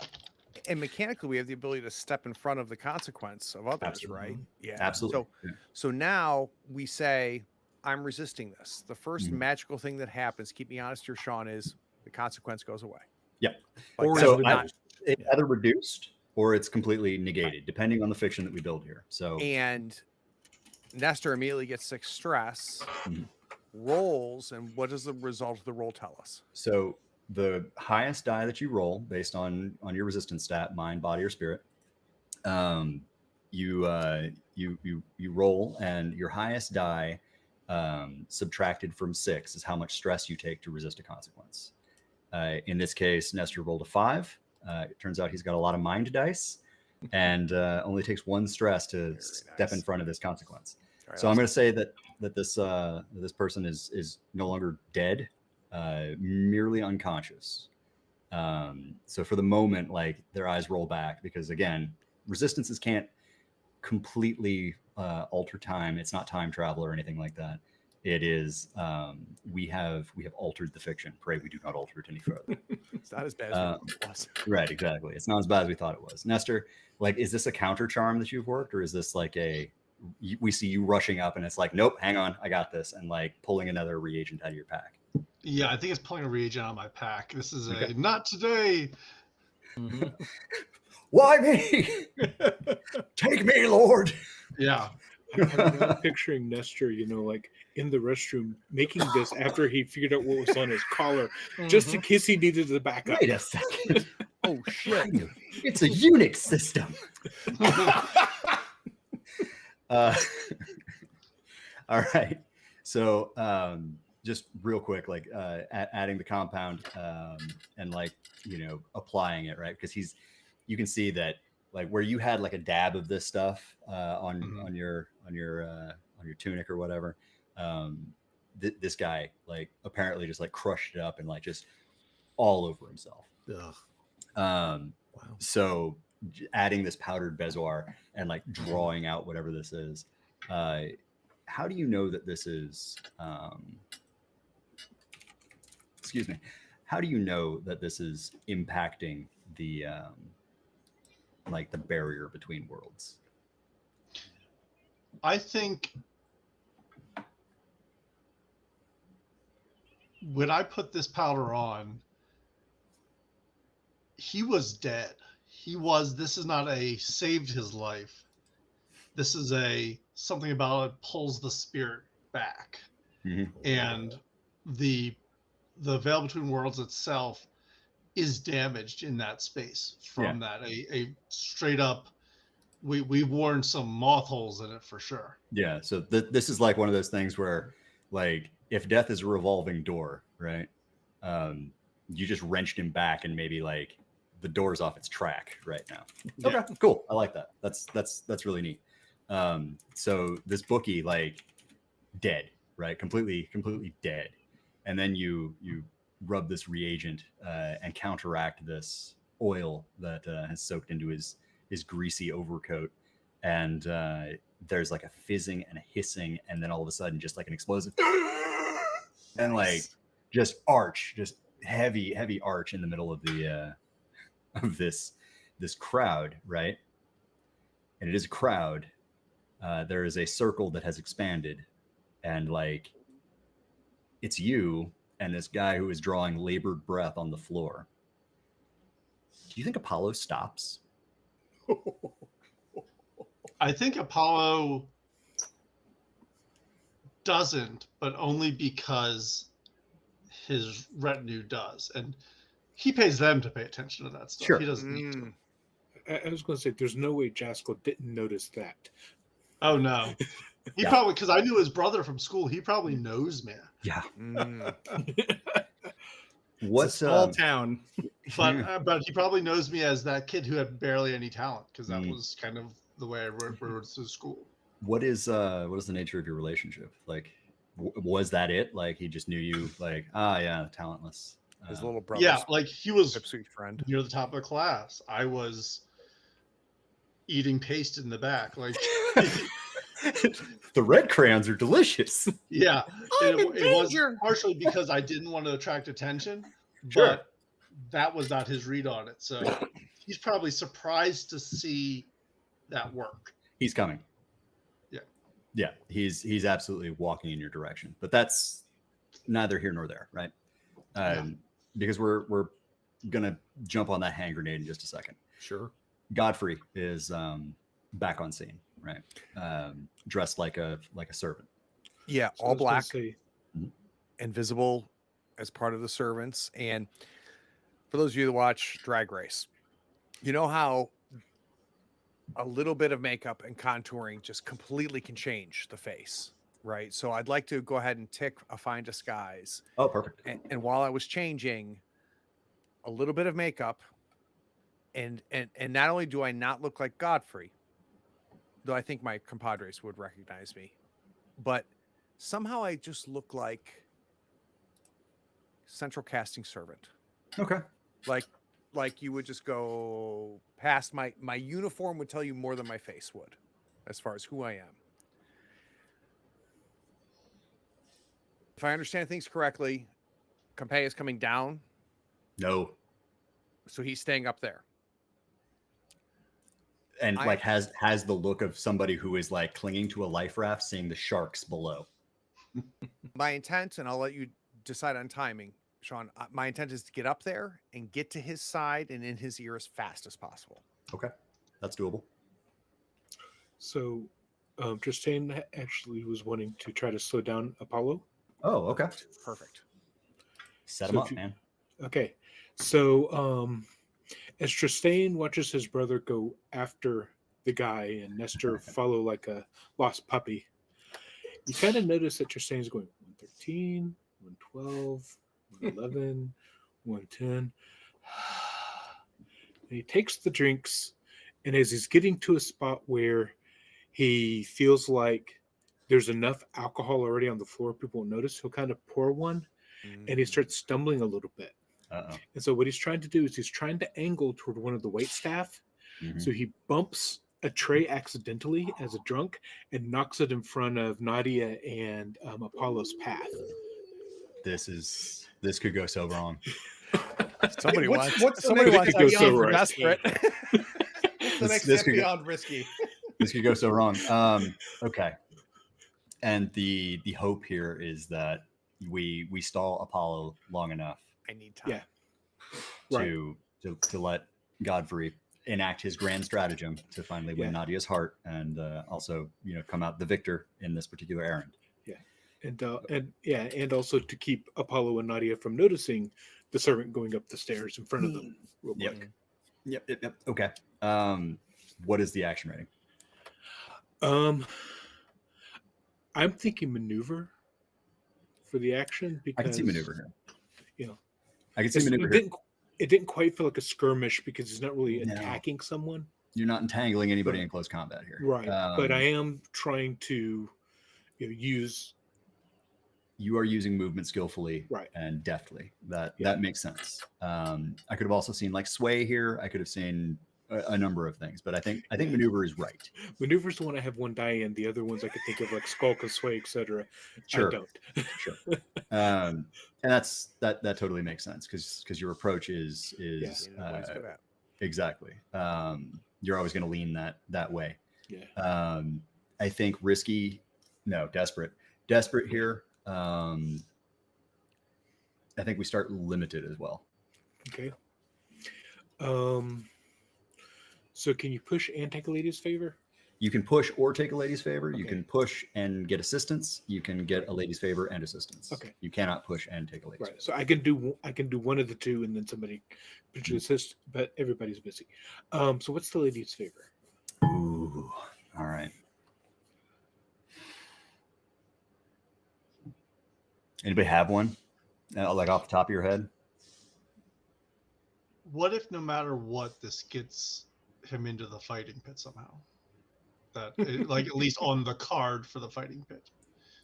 And mechanically, we have the ability to step in front of the consequence of others, Absolutely. right? Yeah, Absolutely. So now we say, I'm resisting this. The first magical thing that happens, keep me honest here, Sean, is the consequence goes away. Yeah. Like, Or So not. it's either reduced or it's completely negated, depending on the fiction that we build here. So and Nestor immediately gets 6 stress, rolls, and what does the result of the roll tell us? So the highest die that you roll based on your resistance stat, mind, body, or spirit, you roll, and your highest die subtracted from 6 is how much stress you take to resist a consequence. In this case, Nestor rolled a 5. It turns out he's got a lot of mind dice, and only takes 1 stress to step in front of this consequence. So I'm going to say that this person is no longer dead, merely unconscious. So for the moment, like, their eyes roll back, because again, resistances can't completely alter time. It's not time travel or anything like that. It is we have altered the fiction. Pray we do not alter it any further. It's not as bad as it was. Right, exactly. It's not as bad as we thought it was. Nestor, like, is this a counter charm that you've worked, or is this like we see you rushing up and it's like, nope, hang on, I got this, and like pulling another reagent out of your pack? Yeah, I think it's pulling a reagent out of my pack. This is not today. Why me? Take me, Lord. Yeah. I'm now picturing Nestor, like in the restroom making this after he figured out what was on his collar, just in case he needed to back up. Wait a second. Oh shit! It's a Unix system. All right. So just real quick, like adding the compound and like, applying it, right? Because you can see that, like, where you had like a dab of this stuff on your tunic or whatever, this guy like apparently just like crushed it up and like just all over himself. Wow. So adding this powdered bezoar and like drawing out whatever this is, how do you know that this is excuse me, how do you know that this is impacting the like the barrier between worlds? I think when I put this powder on, he was dead. This is not a saved his life. This is something about it pulls the spirit back. And the veil between worlds itself is damaged in that space from that. A straight up, we've worn some moth holes in it for sure. Yeah. So this is like one of those things where, like, if death is a revolving door, right? You just wrenched him back and maybe like the door's off its track right now. Okay, cool. I like that. That's really neat. So this bookie, like, dead, right? Completely dead. And then you rub this reagent and counteract this oil that has soaked into his greasy overcoat, and there's like a fizzing and a hissing, and then all of a sudden just like an explosive and like just heavy arch in the middle of the of this crowd, right? And it is a crowd. There is a circle that has expanded, and like it's you and this guy who is drawing labored breath on the floor. Do you think Apollo stops? I think Apollo doesn't, but only because his retinue does, and he pays them to pay attention to that stuff. Sure. He doesn't need to. I was going to say, there's no way Jaskell didn't notice that. Oh no, he Yeah. probably, because I knew his brother from school. He probably knows me, Yeah. Mm. What's Small town. but he probably knows me as that kid who had barely any talent, because that Mm. was kind of the way I wrote to school. what is the nature of your relationship? Like, was that it? Like he just knew you? Like, yeah, talentless. His little brother. Yeah, like he was sweet friend. near the top of the class. I was eating paste in the back. Like, The red crayons are delicious. yeah, I'm in it was danger. partially because I didn't want to attract attention, Sure. but that was not his read on it. So he's probably surprised to see that work. He's coming. Yeah. Yeah, he's absolutely walking in your direction. But that's neither here nor there, right? Because we're gonna jump on that hand grenade in just a second. Sure. Godfrey is back on scene, right? Dressed like a servant. Yeah, So I all was gonna black, say, invisible as part of the servants. And for those of you that watch Drag Race, you know how a little bit of makeup and contouring just completely can change the face, right? So I'd like to go ahead and tick a fine disguise. Oh, perfect. And while I was changing, a little bit of makeup, and not only do I not look like Godfrey, though I think my compadres would recognize me, but somehow I just look like central casting servant. Okay. Like you would just go past my uniform would tell you more than my face would, as far as who I am. If I understand things correctly, Compay is coming down, No. so he's staying up there. And like has the look of somebody who is like clinging to a life raft, seeing the sharks below. My intent, and I'll let you decide on timing, Sean. My intent is to get up there and get to his side and in his ear as fast as possible. Okay, that's doable. so Justine actually was wanting to try to slow down Apollo. Oh, okay. Perfect. Set So him if up, you- man. Okay, so as Justine watches his brother go after the guy and Nestor follow like a lost puppy, you kind of notice that Justine's going 113, 112, 111, 110. And he takes the drinks, and as he's getting to a spot where he feels like there's enough alcohol already on the floor, people won't notice, he'll kind of pour one, and he starts stumbling a little bit. Uh-oh. And so what he's trying to do is he's trying to angle toward one of the wait staff. Mhm. So he bumps a tray accidentally as a drunk and knocks it in front of Nadia and Apollo's path. This could go so wrong. Somebody What's wants. the Somebody next wants step to beyond beyond for desperate. What's the next this step could go- beyond risky? This could go so wrong. Okay. And the hope here is that we stall Apollo long enough I need time. Yeah. to let Godfrey enact his grand stratagem to finally win Yeah. Nadia's heart and also come out the victor in this particular errand. And also to keep Apollo and Nadia from noticing the servant going up the stairs in front of them. Real Yep. quick. Yep. Okay. What is the action rating? I'm thinking maneuver for the action because I can see maneuver here. You know, I can see It's- maneuver it here. didn't quite feel like a skirmish because he's not really No. attacking someone. You're not entangling anybody Right. in close combat here. Right. But I Um, am trying to use You are using movement skillfully Right. and deftly. Yeah. That makes sense. I could have also seen like sway here. I could have seen a number of things, but I think maneuver is right. Maneuver's the one I have one die in. The other ones I could think of like skulk and sway, etc. Sure. I don't. Sure. And that totally makes sense because your approach is exactly. You're always going to lean that way. Yeah. I think desperate here. I think we start limited as well. Okay. So can you push and take a lady's favor? You can push or take a lady's favor. Okay. You can push and get assistance. You can get a lady's favor and assistance. Okay. You cannot push and take a lady's favor. So I can do one of the two, and then somebody could assist, but everybody's busy. So what's the lady's favor? Ooh. All right. Anybody have one? Like off the top of your head? What if no matter what, this gets him into the fighting pit somehow? Like at least on the card for the fighting pit.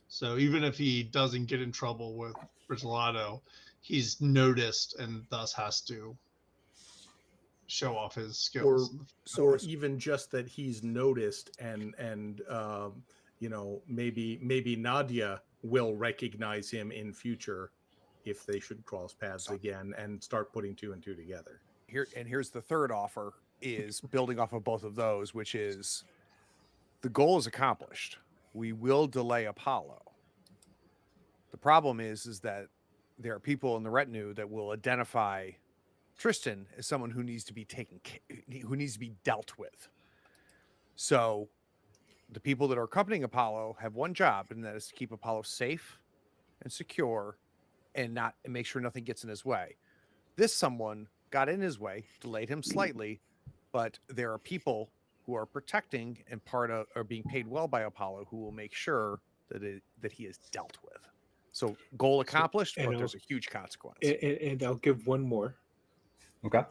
So even if he doesn't get in trouble with Bricolato, he's noticed and thus has to show off his skills. Or even just that he's noticed and maybe Nadia will recognize him in future if they should cross paths again and start putting 2 and 2 together. Here's the third offer, is building off of both of those, which is the goal is accomplished. We will delay Apollo. The problem is that there are people in the retinue that will identify Tristan as someone who needs to be dealt with. So the people that are accompanying Apollo have one job, and that is to keep Apollo safe and secure and make sure nothing gets in his way. This someone got in his way, delayed him slightly, but there are people who are protecting and are being paid well by Apollo who will make sure that he is dealt with. So goal accomplished, but there's a huge consequence. And I'll give one more. Okay.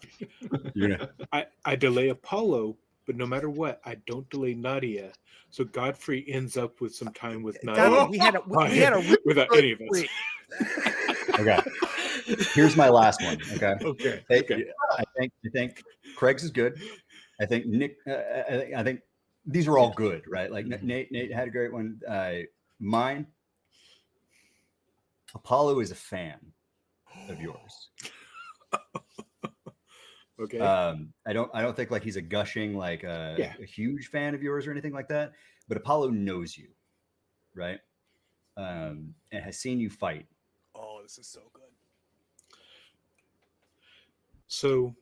I delay Apollo, but no matter what, I don't delay Nadia. So Godfrey ends up with some time with Nadia. We had a without any of us. Okay. Here's my last one. Okay. Okay. I think Craig's is good. I think Nick. I think these are all good, right? Like Nate had a great one. Mine. Apollo is a fan of yours. Okay. I don't think like he's a gushing a huge fan of yours or anything like that. But Apollo knows you, right? And has seen you fight. Oh, this is so good. So,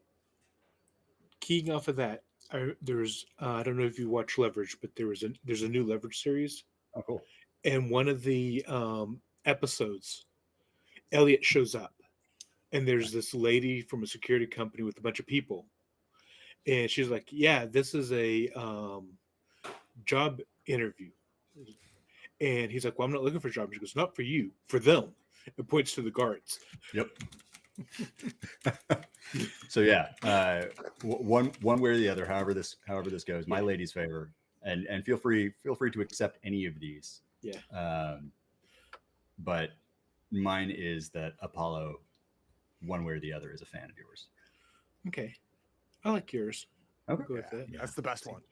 keying off of that, there's I don't know if you watch Leverage, but there's a new Leverage series. Oh, cool. And one of the episodes, Elliot shows up, and there's this lady from a security company with a bunch of people, and she's like, "Yeah, this is a job interview," and he's like, "Well, I'm not looking for a job." She goes, "Not for you, for them." It points to the guards. Yep. So yeah, one way or the other, however this goes, my lady's favor, and feel free to accept any of these. Yeah. But mine is that Apollo, one way or the other, is a fan of yours. Okay, I like yours. Okay. Go with that. That's the best one.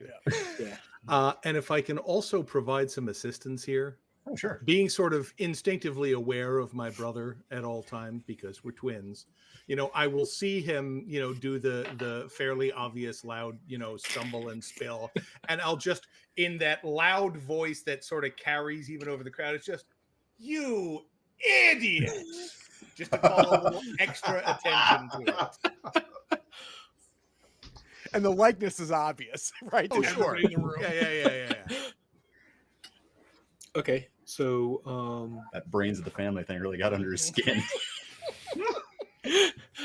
Yeah. And if I can also provide some assistance here. Oh, sure. Being sort of instinctively aware of my brother at all times because we're twins, I will see him, do the fairly obvious loud, stumble and spill. And I'll just, in that loud voice that sort of carries even over the crowd, it's just, "You idiot!" Just to call a little extra attention to it. And the likeness is obvious, right? Oh, sure. In the room. Yeah. Okay, so That brains of the family thing really got under his skin.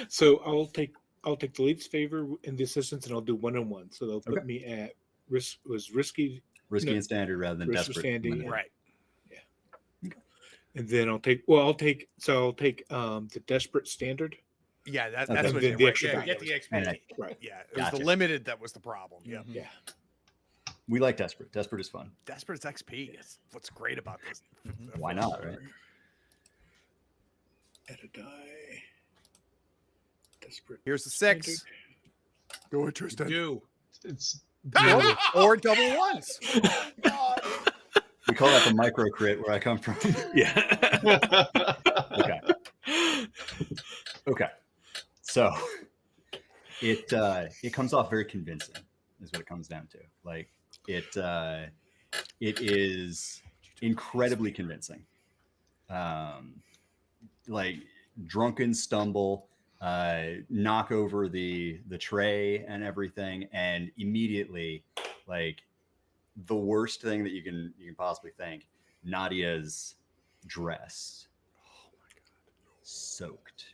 so I'll take the lead's favor in the assistance, and I'll do 1-on-1. So they'll put me at risky and standard rather than desperate. Standing, Right. Yeah. Okay. And then I'll take the desperate standard. Yeah, that's Okay. what the extra Yeah, get the XP. Right. Yeah, it was Gotcha. the limited that was the problem. Yeah. Mhm. Yeah. We like desperate. Desperate is fun. Desperate is XP. It's what's great about this. Why not, right? Add a die. Desperate. Here's the 6. standard. Go ahead, Tristan. Do. It's Or double ones. We call that the micro crit where I come from. Yeah. Okay. Okay. So it comes off very convincing, is what it comes down to. Like it is incredibly convincing. Like drunken stumble, knock over the tray and everything, and immediately, like the worst thing that you can possibly think, Nadia's dress, soaked,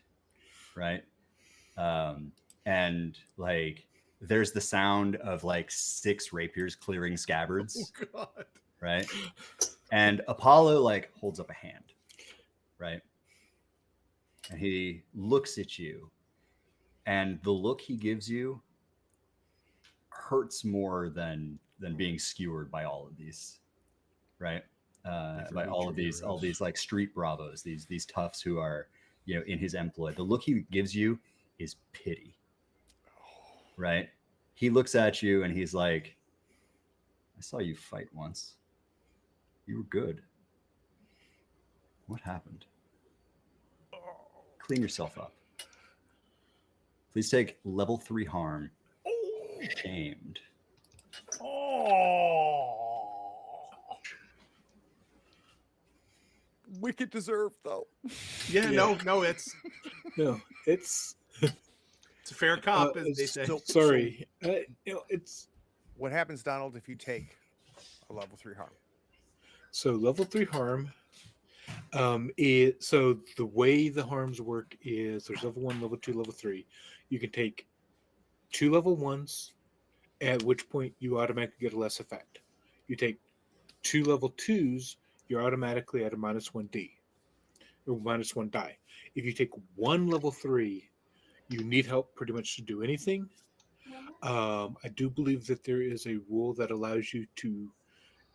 right? And like there's the sound of like 6 rapiers clearing scabbards, Oh God. right? And Apollo like holds up a hand, right? And he looks at you, and the look he gives you hurts more than being skewered by all of these, right? By all of these like street bravos, these toughs who are, you know, in his employ. The look he gives you is pity, right? He looks at you and he's like, I saw you fight once. You were good. What happened? Clean yourself up. Please take level 3 harm. Shamed. Oh. Wicked deserved, though. Yeah, Yeah. no, it's No, it's a fair cop, as they so- say. sorry. It's What happens, Donald, if you take a level 3 harm? so level 3 harm. So the way the harms work is there's level 1, level 2, level 3. You can take 2 level 1s, at which point you automatically get a less effect. You take 2 level 2s, you're automatically at a -1d or -1 die. If you take 1 level 3, you need help pretty much to do anything. I do believe that there is a rule that allows you to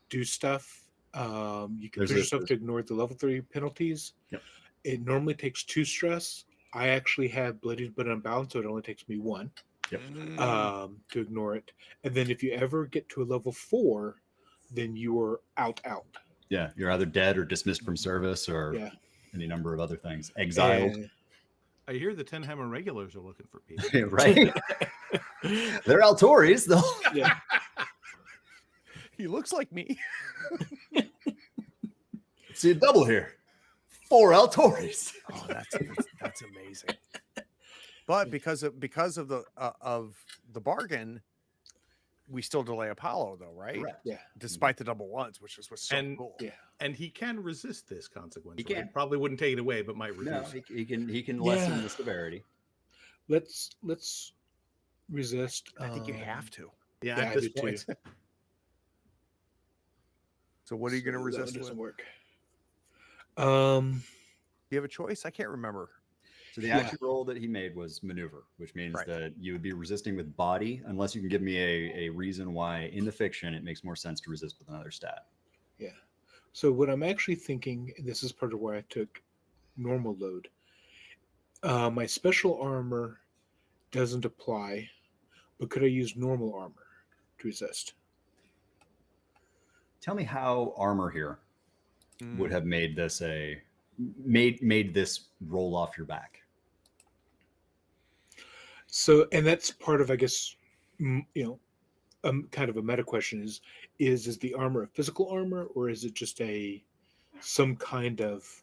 do stuff. You can push yourself to ignore the level 3 penalties. Yep. It normally takes 2 stress. I actually have bloodied but unbound, so it only takes me 1 Yep. to ignore it. And then if you ever get to a level 4, then you are out. Yeah, you're either dead or dismissed from service or Yeah. any number of other things. Exiled. And- I hear the 10 Hammer regulars are looking for people. Right? They're Altoris, though. yeah. He looks like me. See a double here. 4 Altoris. Oh, that's amazing. But because of the bargain, we still delay Apollo, though, right? Correct. Yeah. Despite the double ones, which is what's so And- cool. Yeah. And he can resist this consequence. He can. Probably wouldn't take it away, but might No, reduce it. he can lessen Yeah. the severity. Let's resist. I think you have to. Yeah, Yeah, at I this do too. point. So what are you going to So that resist with? doesn't Do work. you have a choice? I can't remember. So the Yeah. action roll that he made was maneuver, which means Right. that you would be resisting with body, unless you can give me a reason why in the fiction it makes more sense to resist with another stat. Yeah. So what I'm actually thinking, and this is part of why I took normal load. My special armor doesn't apply, but could I use normal armor to resist? Tell me how armor here would have made this made this roll off your back. So, and that's part of, I guess, kind of a meta question is the armor a physical armor, or is it just some kind of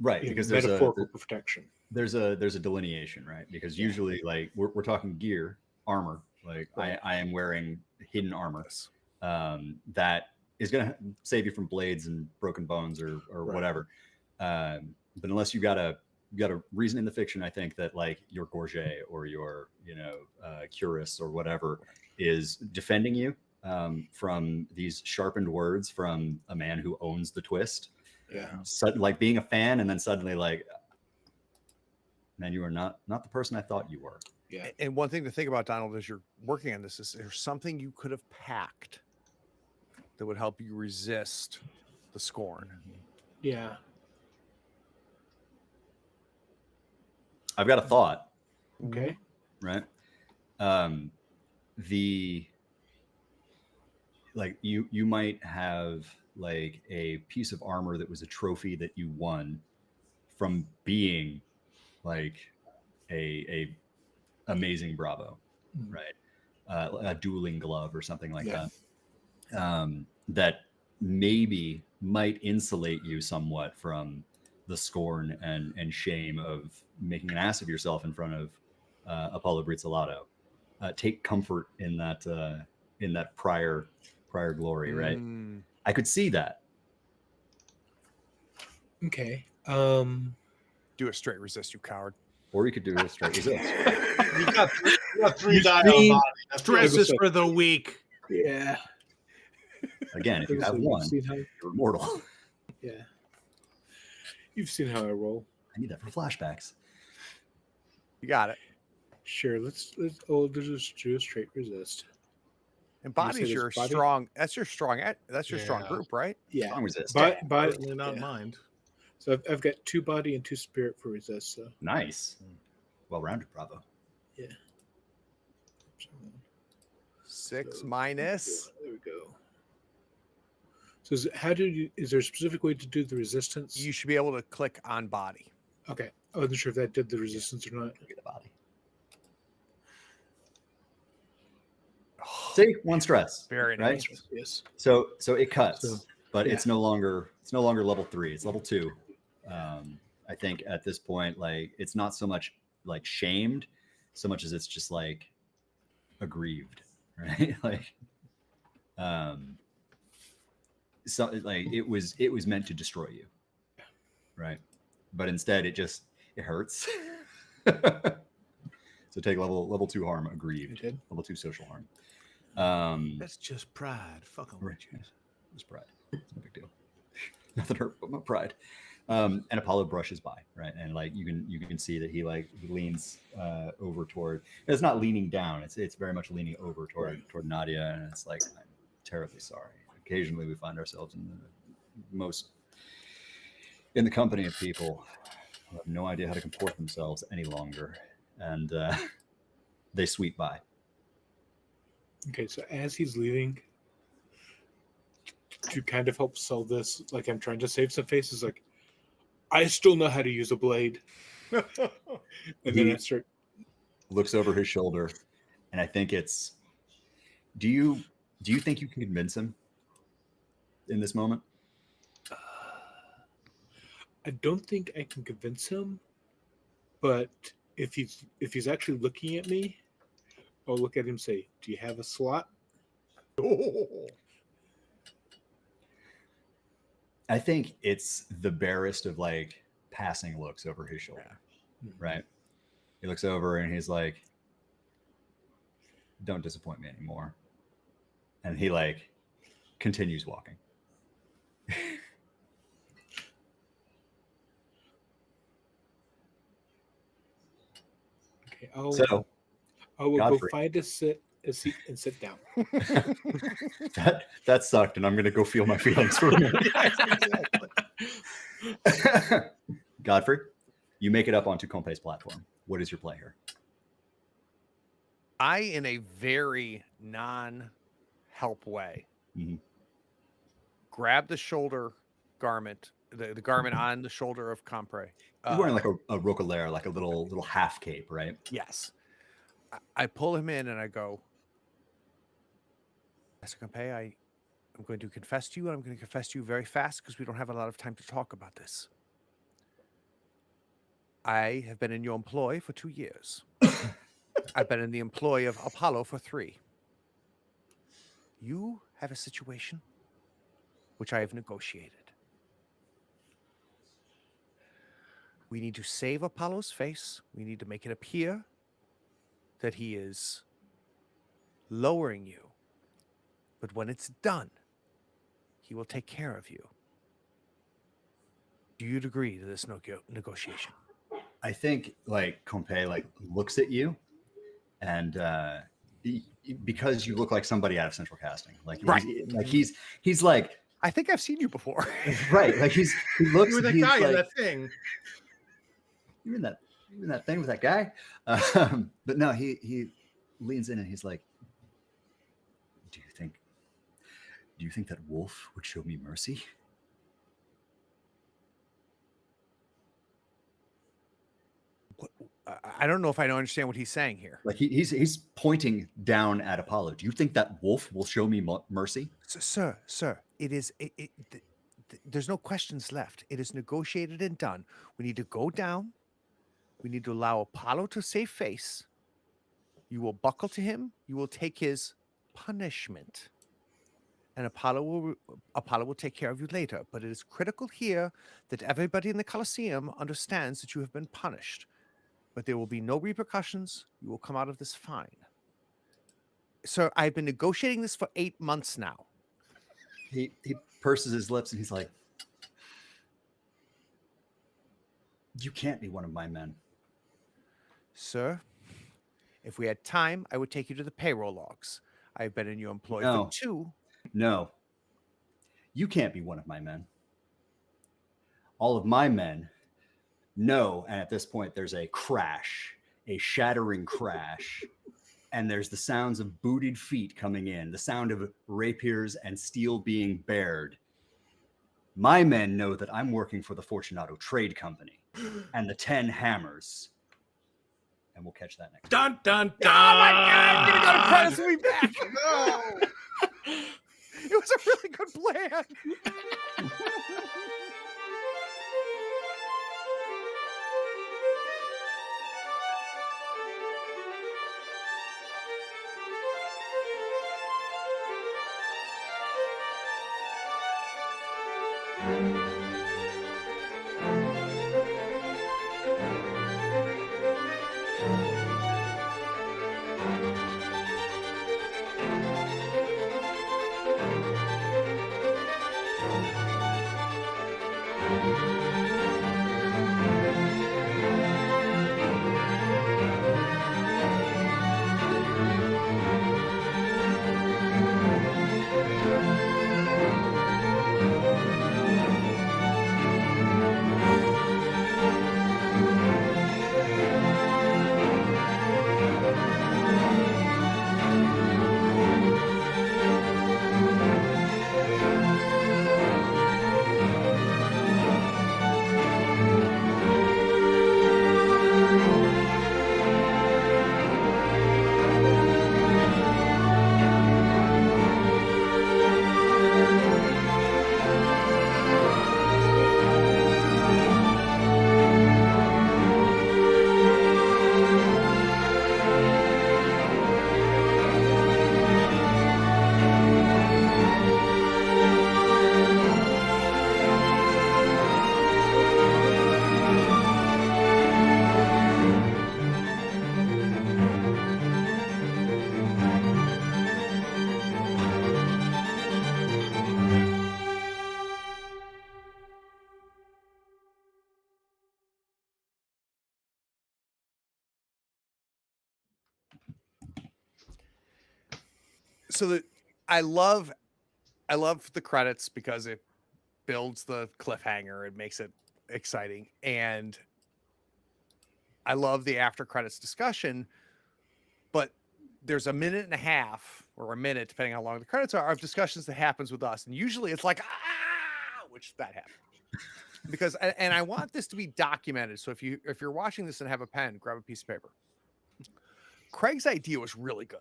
Right, because there's metaphorical protection? there's a delineation, right? Because usually like we're talking gear, armor. Like Right. I am wearing hidden armor that is going to save you from blades and broken bones or Right. whatever. But unless you got a reason in the fiction, I think that like your gorget or your cuirass or whatever is defending you from these sharpened words from a man who owns the twist. Yeah. Like being a fan and then suddenly like, man, you are not the person I thought you were. Yeah. And one thing to think about, Donald, as you're working on this, is there's something you could have packed that would help you resist the scorn. Yeah. I've got a thought, Okay. right? The like you might have like a piece of armor that was a trophy that you won from being like a amazing Bravo, right? A dueling glove or something like that. That maybe might insulate you somewhat from the scorn and shame of making an ass of yourself in front of Apollo Brizzolato. Take comfort in that prior glory, right? I could see that. Okay. Do a straight resist, you coward. Or you could do a straight resist. You got three die on mean- body. That's Stress really- is for the weak. Yeah. Again, if you have one, you're immortal. Yeah. You've seen how I roll. I need that for flashbacks. You got it. Sure. Let's just do a straight resist. And You said body's it's your body? strong. That's your strong. That's your strong Yeah. group, right? Yeah. Strong resist. Body, Certainly not yeah. mind. So I've got 2 body and 2 spirit for resist. So Nice. Well-rounded Bravo. yeah. 6 So, minus. There we go. So is there a specific way to do the resistance? You should be able to click on body. Okay. I wasn't sure if that did the resistance or not. Look at the body. See, 1 stress. Very Right? nice. Yes. So it cuts, So, but yeah. it's no longer level 3. It's level 2. I think at this point, like it's not so much like shamed, so much as it's just like aggrieved, right? Like, so like it was meant to destroy you, right? But instead, it hurts. So take level 2 harm, aggrieved. You did? Level 2 social harm. That's just pride. Fuck 'em. Right. It's pride. It's no big deal. Nothing hurt but my pride. And Apollo brushes by, right? And like you can see that he leans over toward. It's not leaning down. It's very much leaning over toward Nadia, and it's like, I'm terribly sorry. Occasionally, we find ourselves in the company of people who have no idea how to comport themselves any longer, and they sweep by. Okay. So as he's leaving, to kind of help sell this, like I'm trying to save some faces, like I still know how to use a blade. And then I start. Looks over his shoulder, and I think it's. Do you think you can convince him in this moment? I don't think I can convince him, but if he's actually looking at me, I'll look at him and say, "Do you have a slot?" I think it's the barest of like passing looks over his shoulder, right? He looks over and he's like, "Don't disappoint me anymore," and he like continues walking. Okay, I will Godfrey. go find a seat and sit down. that sucked, and I'm gonna go feel my feelings for a minute. Godfrey, you make it up onto Compay's platform. What is your play here? I, in a very non-help way, grab the shoulder garment, the garment on the shoulder of Compre. He's wearing like a roquelaire, like a little half cape, right? Yes. I pull him in and I go, Master Compay, I'm going to confess to you, and I'm going to confess to you very fast because we don't have a lot of time to talk about this. I have been in your employ for 2 years. I've been in the employ of Apollo for 3. You have a situation which I have negotiated. We need to save Apollo's face. We need to make it appear that he is lowering you. But when it's done, he will take care of you. Do you agree to this negotiation? I think like Compay like looks at you, and because you look like somebody out of Central Casting, like Right. he's like, I think I've seen you before. right, like he looks. You were that he's guy in like, that thing. You in that thing with that guy? But no, he leans in and he's like, do you think that wolf would show me mercy? I don't know if I don't understand what he's saying here. Like he's pointing down at Apollo. Do you think that wolf will show me mercy? Sir, there's no questions left. It is negotiated and done. We need to go down. We need to allow Apollo to save face. You will buckle to him. You will take his punishment. And Apollo will take care of you later. But it is critical here that everybody in the Colosseum understands that you have been punished. But there will be no repercussions. You will come out of this fine. Sir, I've been negotiating this for 8 months now. He purses his lips and he's like, you can't be one of my men. Sir, if we had time, I would take you to the payroll logs. I've been in your employ for 2. No. You can't be one of my men. All of my men know, and at this point there's a crash, a shattering crash, and there's the sounds of booted feet coming in, the sound of rapiers and steel being bared. My men know that I'm working for the Fortunato Trade Company and the 10 Hammers. And we'll catch that next. Dun dun dun! Oh my God! I'm gonna go to credits and be back. No, it was a really good plan. So I love the credits because it builds the cliffhanger. It makes it exciting. And I love the after credits discussion, but there's a minute and a half or a minute, depending how long the credits are, of discussions that happens with us. And usually it's like, which that happens. Because, and I want this to be documented. So if you're watching this and have a pen, grab a piece of paper. Craig's idea was really good.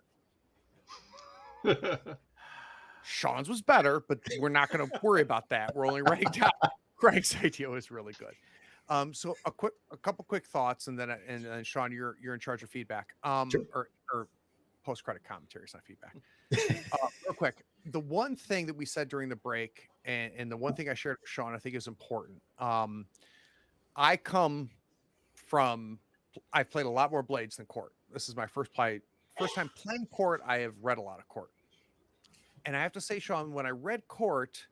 Sean's was better, but we're not going to worry about that. We're only writing down Craig's idea was really good. So a couple quick thoughts, and then Sean, you're in charge of feedback. Sure. or post credit commentary, it's not feedback. Real quick, the one thing that we said during the break, and the one thing I shared with Sean, I think is important. I've played a lot more Blades than Court. This is my first time playing Court. I have read a lot of Court. And I have to say, Sean, when I read Court,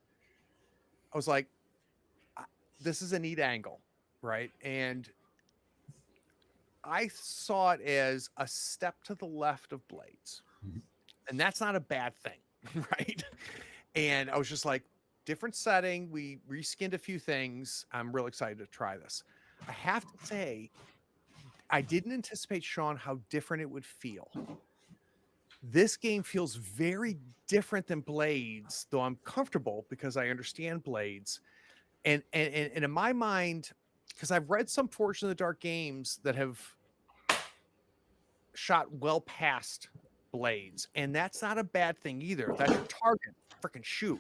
I was like, this is a neat angle, right? And I saw it as a step to the left of Blades. Mm-hmm. And that's not a bad thing, right? And I was just like, different setting. We reskinned a few things. I'm real excited to try this. I have to say, I didn't anticipate, Sean, how different it would feel. This game feels very different than Blades, though I'm comfortable because I understand Blades. And in my mind, because I've read some Forged in the Dark games that have shot well past Blades, and that's not a bad thing either. If that's your target, freaking shoot.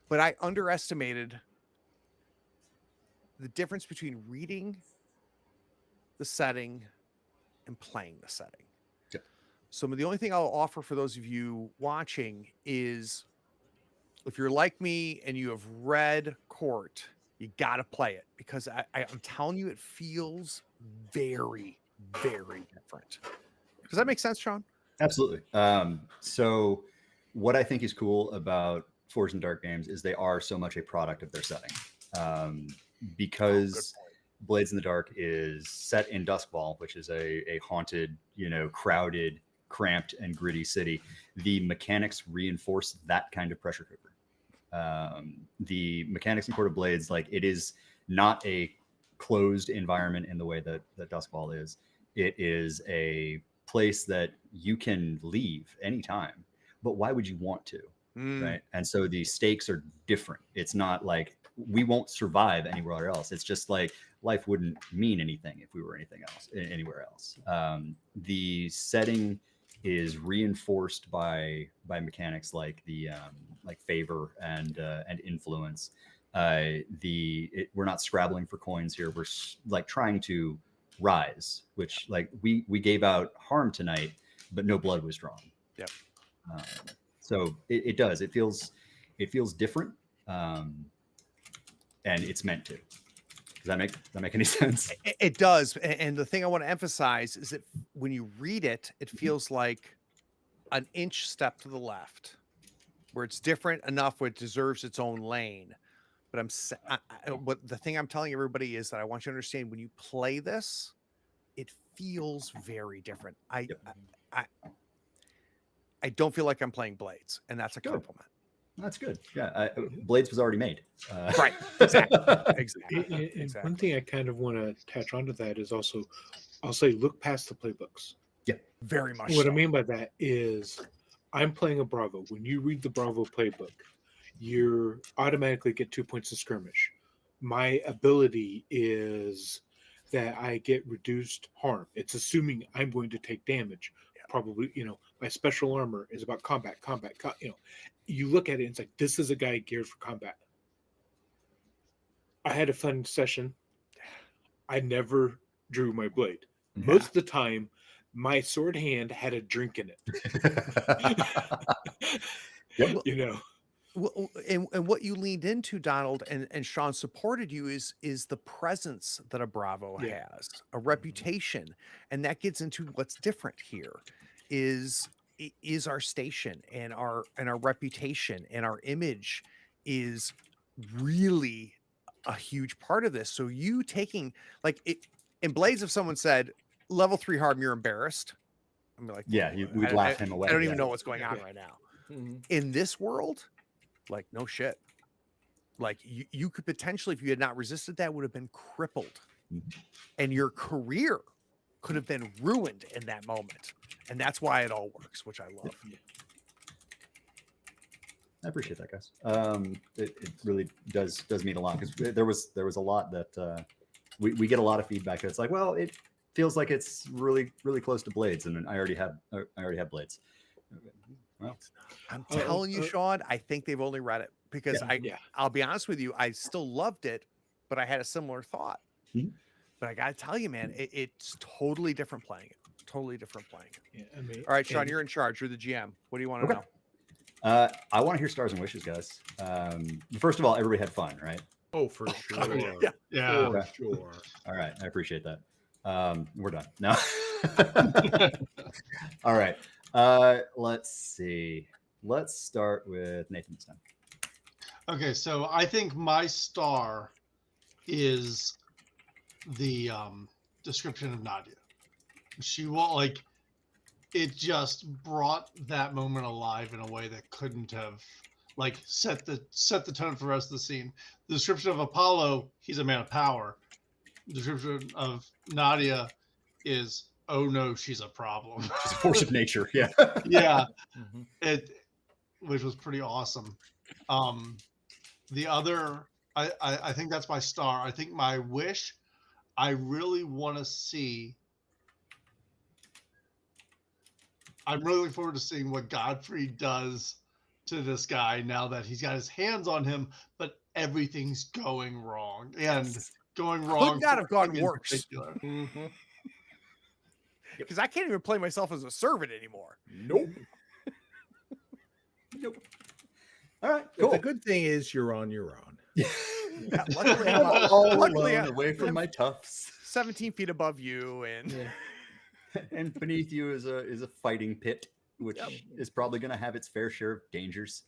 But I underestimated the difference between reading the setting and playing the setting. Yep. So the only thing I'll offer for those of you watching is, if you're like me and you have read Court, you got to play it, because I'm telling you, it feels very, very different. Does that make sense, Sean? Absolutely. So what I think is cool about Forged in Dark games is they are so much a product of their setting. Because Blades in the Dark is set in Duskfall, which is a haunted, crowded, cramped, and gritty city. The mechanics reinforce that kind of pressure cooker. The mechanics in Court of Blades, like, it is not a closed environment in the way that Duskfall is. It is a place that you can leave anytime, but why would you want to? Right? And so the stakes are different. It's not like we won't survive anywhere else. It's just like life wouldn't mean anything if we were anywhere else. The setting is reinforced by mechanics like the like favor and influence. We're not scrabbling for coins here. We're like trying to rise, which, like, we gave out harm tonight, but no blood was drawn. Yep. So it does. It feels different, and it's meant to. Does that make any sense? It does. And the thing I want to emphasize is that when you read it, it feels like an inch step to the left, where it's different enough where it deserves its own lane. But what the thing I'm telling everybody is that I want you to understand, when you play this, it feels very different. I don't feel like I'm playing Blades, and that's a compliment. That's good. Yeah, Blades was already made. Right. Exactly. And one thing I kind of want to attach onto that is also, I'll say, look past the playbooks. Yeah, very much. What so. I mean by that is, I'm playing a Bravo. When you read the Bravo playbook, you automatically get 2 points of skirmish. My ability is that I get reduced harm. It's assuming I'm going to take damage. Yeah. Probably, my special armor is about combat. You look at it and it's like, this is a guy geared for combat. I had a fun session. I never drew my blade. Yeah. Most of the time, my sword hand had a drink in it. Yep. Well, and what you leaned into, Donald, and Sean supported you, is the presence that a Bravo has, a reputation, and that gets into what's different here, is our station and our reputation and our image is really a huge part of this. So you taking, like, it in Blades, if someone said level 3 harm, you're embarrassed, I'm like, yeah, we'd laugh him away. I don't even know what's going on right now. Mm-hmm. In this world, like, no shit. Like, you could potentially, if you had not resisted that, would have been crippled. Mm-hmm. And your career could have been ruined in that moment. And that's why it all works, which I love. I appreciate that, guys. It really does mean a lot, because there was a lot that we get a lot of feedback. It's like, well, it feels like it's really, really close to Blades, and I already have Blades. Well, I'm telling you, Sean, I think they've only read it, because I'll be honest with you, I still loved it, but I had a similar thought. Mm-hmm. But I got to tell you, man, it's totally different playing it. Totally different playing it. Yeah, all right, Sean, you're in charge. You're the GM. What do you want to know? I want to hear Stars and Wishes, guys. First of all, everybody had fun, right? Oh, for sure. Yeah. For sure. All right, I appreciate that. We're done now. All right. Let's see. Let's start with Nathan this time. Okay, so I think my star is the description of Nadia. She will, like, it just brought that moment alive in a way that couldn't have, like, set the tone for the rest of the scene. The description of Apollo, he's a man of power. The description of Nadia is oh no, she's a problem. It's a force of nature. Yeah. Yeah, Mhm. which was pretty awesome. The other, I think that's my star. I think my wish, I really want to see. I'm really looking forward to seeing what Godfrey does to this guy now that he's got his hands on him, but everything's going wrong and going wrong. Could not for have gone him in worse. particular. Mhm. Because I can't even play myself as a servant anymore. Nope. Nope. All right. But Cool. the good thing is you're on your own. Yeah, luckily, I'm All luckily alone, I'm away from my tufts. 17 feet above you, and And beneath you is a fighting pit, which is probably going to have its fair share of dangers.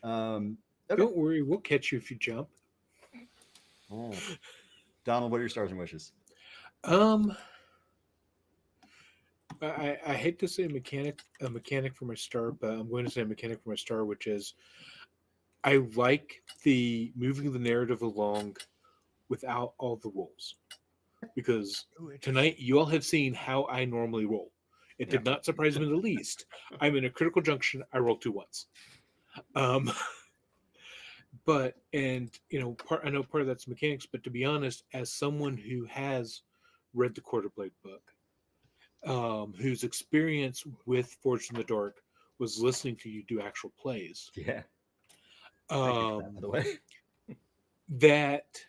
Okay. Don't worry, we'll catch you if you jump. Oh. Donald, what are your stars and wishes? I hate to say a mechanic for my star, but I'm going to say a mechanic for my star, which is I like the moving the narrative along without all the rolls. Because tonight you all have seen how I normally roll. It did not surprise me in the least. I'm in a critical junction. I roll 2 once. But I know part of that's mechanics, but to be honest, as someone who has read the Quarterblade book, whose experience with Forged in the Dark was listening to you do actual plays. Yeah. Thank you for that, by the way. That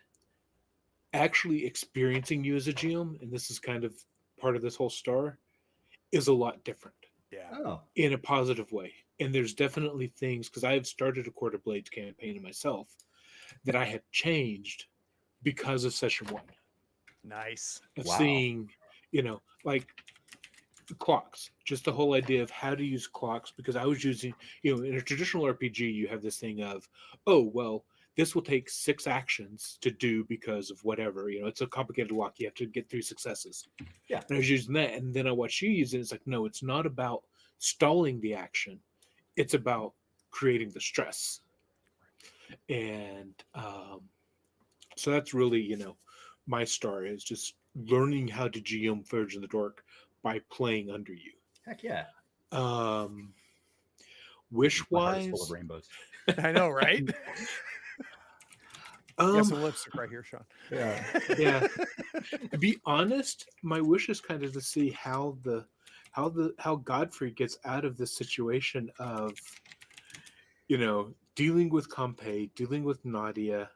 actually experiencing you as a GM, and this is kind of part of this whole star, is a lot different. yeah, Oh. In a positive way. And there's definitely things, because I have started a Quarter Blades campaign myself, that I have changed because of session 1. nice. Of Wow. seeing, like the clocks, just the whole idea of how to use clocks, because I was using, in a traditional RPG, you have this thing of, oh, well, this will take 6 actions to do because of whatever. It's a complicated lock. You have to get 3 successes. Yeah. And I was using that. And then I watched you use it. It's like, no, it's not about stalling the action. It's about creating the stress. And so that's really, my star is just learning how to GM Purge in the Dark by playing under you. Heck yeah. Wish My heart is full wise, of rainbows. I know, right? You got some lipstick right here, Sean. Yeah. To be honest, my wish is kind of to see how Godfrey gets out of this situation of, dealing with Compay, dealing with Nadia.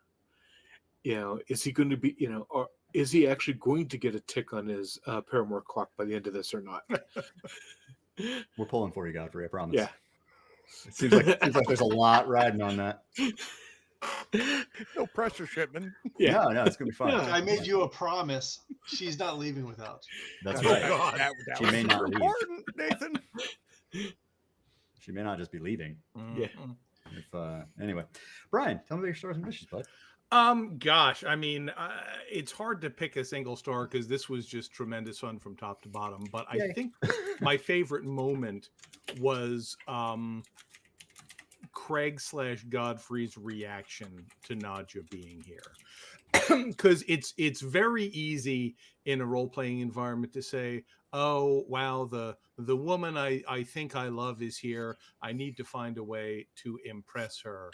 Is he going to be, or is he actually going to get a tick on his paramour clock by the end of this or not? We're pulling for you, Godfrey. I promise. Yeah. It seems like there's a lot riding on that. No pressure, Shipman. Yeah. No, it's gonna be fun. Yeah. I made you a promise. She's not leaving without you. That's Oh, right. God. That She was may not super leave. important, Nathan. She may not just be leaving. Yeah. If anyway, Brian, tell me about your stars and wishes, bud. Gosh, I mean, it's hard to pick a single star because this was just tremendous fun from top to bottom. But I Yay. think my favorite moment was Craig / Godfrey's reaction to Nadja being here. Because it's very easy in a role-playing environment to say, oh, wow, the woman I think I love is here. I need to find a way to impress her.